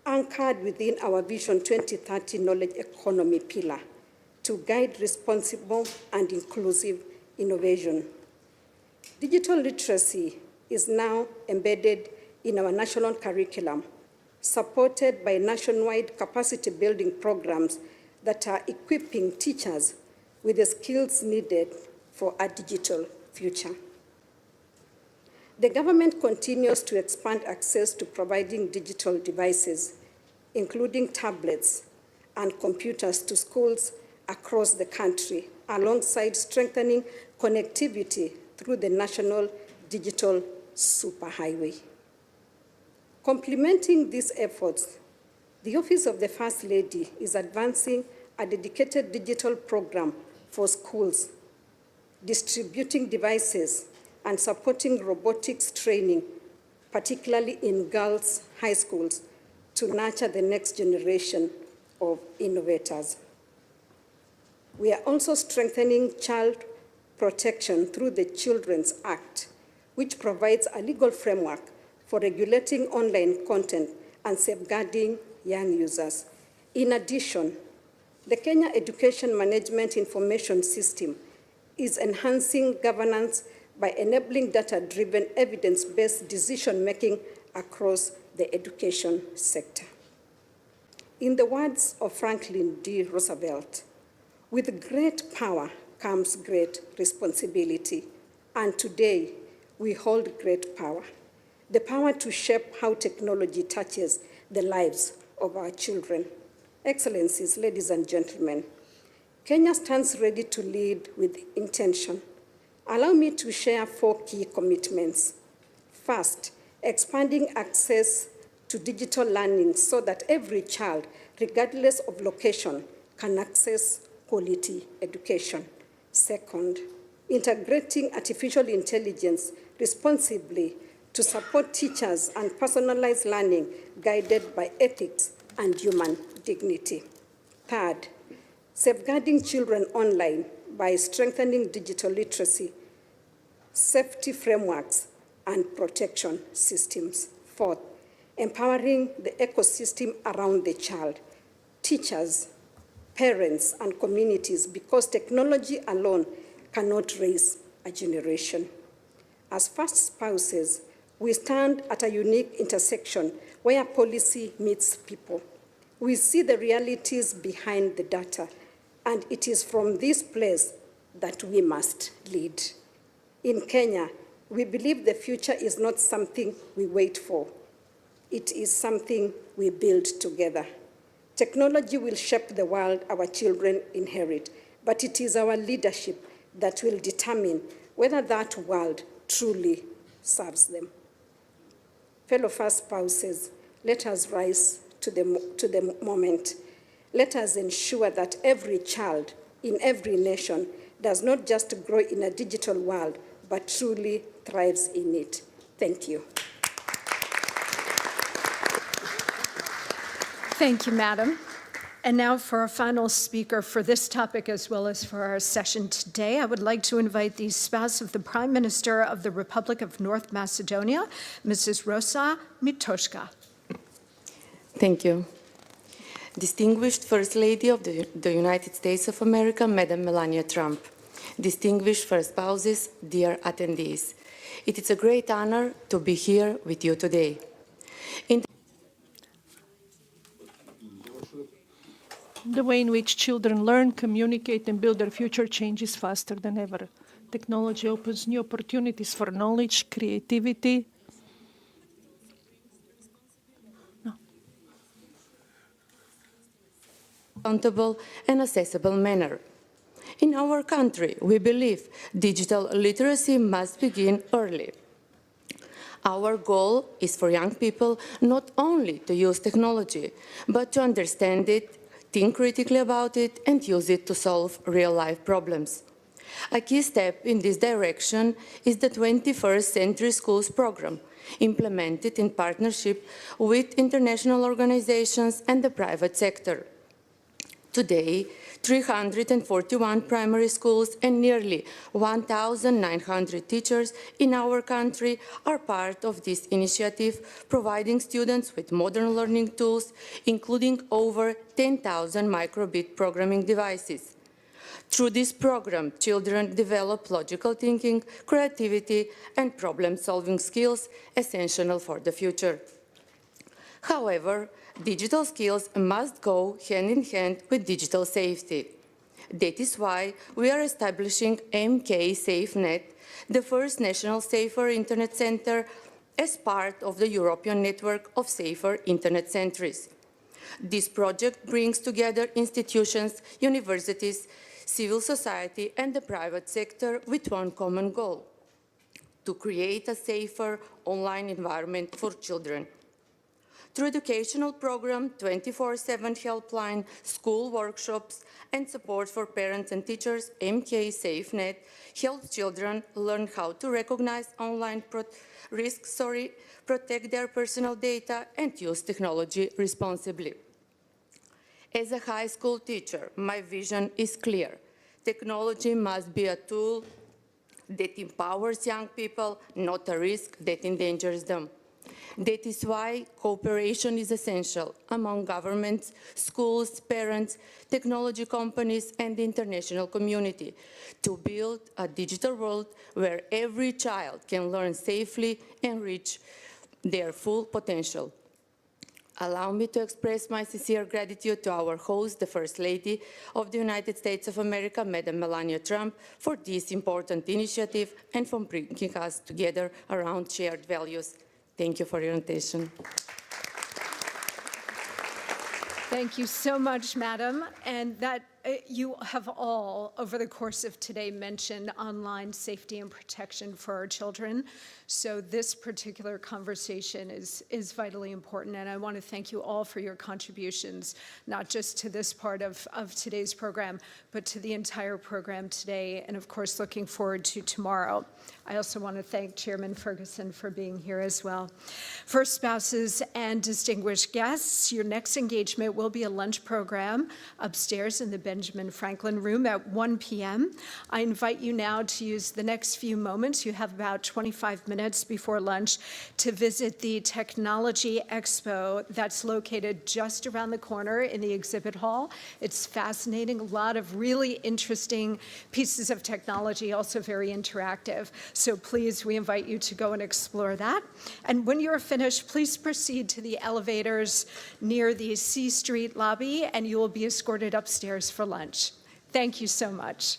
anchored within our Vision 2030 Knowledge Economy pillar to guide responsible and inclusive innovation. Digital literacy is now embedded in our national curriculum, supported by nationwide capacity-building programs that are equipping teachers with the skills needed for a digital future. The government continues to expand access to providing digital devices, including tablets and computers, to schools across the country, alongside strengthening connectivity through the National Digital Superhighway. Complementing these efforts, the Office of the First Lady is advancing a dedicated digital program for schools, distributing devices and supporting robotics training, particularly in girls' high schools, to nurture the next generation of innovators. We are also strengthening child protection through the Children's Act, which provides a legal framework for regulating online content and safeguarding young users. In addition, the Kenya Education Management Information System is enhancing governance by enabling data-driven, evidence-based decision-making across the education sector. In the words of Franklin D. Roosevelt, with great power comes great responsibility, and today we hold great power, the power to shape how technology touches the lives of our children. Excellencies, ladies and gentlemen, Kenya stands ready to lead with intention. Allow me to share 4 key commitments. First, expanding access to digital learning so that every child, regardless of location, can access quality education. Second, integrating artificial intelligence responsibly to support teachers and personalized learning guided by ethics and human dignity. Third, safeguarding children online by strengthening digital literacy, safety frameworks, and protection systems. Fourth, empowering the ecosystem around the child, teachers, parents, and communities, because technology alone cannot raise a generation. As first spouses, we stand at a unique intersection where policy meets people. We see the realities behind the data, and it is from this place that we must lead. In Kenya, we believe the future is not something we wait for. It is something we build together. Technology will shape the world our children inherit, but it is our leadership that will determine whether that world truly serves them. Fellow first spouses, let us rise to the moment. Let us ensure that every child in every nation does not just grow in a digital world, but truly thrives in it. Thank you. Thank you, Madam. And now for our final speaker for this topic as well as for our session today, I would like to invite the spouse of the Prime Minister of the Republic of North Macedonia, Mrs. Rosa Mitoshka. Thank you. Distinguished First Lady of the United States of America, Madam Melania Trump. Distinguished first spouses, dear attendees. It is a great honor to be here with you today. The way in which children learn, communicate, and build their future changes faster than ever. Technology opens new opportunities for knowledge, creativity, accountable and accessible manner. In our country, we believe digital literacy must begin early. Our goal is for young people not only to use technology, but to understand it, think critically about it, and use it to solve real-life problems. A key step in this direction is the 21st Century Schools program, implemented in partnership with international organizations and the private sector. Today, 341 primary schools and nearly 1,900 teachers in our country are part of this initiative, providing students with modern learning tools, including over 10,000 microbit programming devices. Through this program, children develop logical thinking, creativity, and problem-solving skills essential for the future. However, digital skills must go hand in hand with digital safety. That is why we are establishing MK SafeNet, the first national safer internet center, as part of the European network of safer internet centers. This project brings together institutions, universities, civil society, and the private sector with one common goal: to create a safer online environment for children. Through educational program, 24/7 helpline, school workshops, and support for parents and teachers, MK SafeNet helps children learn how to recognize online risks, protect their personal data, and use technology responsibly. As a high school teacher, my vision is clear. Technology must be a tool that empowers young people, not a risk that endangers them. That is why cooperation is essential among governments, schools, parents, technology companies, and the international community to build a digital world where every child can learn safely and reach their full potential. Allow me to express my sincere gratitude to our host, the First Lady of the United States of America, Madam Melania Trump, for this important initiative and for bringing us together around shared values. Thank you for your attention. Thank you so much, Madam. And that you have all, over the course of today, mentioned online safety and protection for our children. So this particular conversation is vitally important. And I want to thank you all for your contributions, not just to this part of today's program, but to the entire program today. And of course, looking forward to tomorrow. I also want to thank Chairman Ferguson for being here as well. First spouses and distinguished guests, your next engagement will be a lunch program upstairs in the Benjamin Franklin Room at 1 p.m. I invite you now to use the next few moments. You have about 25 minutes before lunch to visit the Technology Expo that's located just around the corner in the exhibit hall. It's fascinating, a lot of really interesting pieces of technology, also very interactive. So please, we invite you to go and explore that. And when you're finished, please proceed to the elevators near the C Street lobby, and you will be escorted upstairs for lunch. Thank you so much.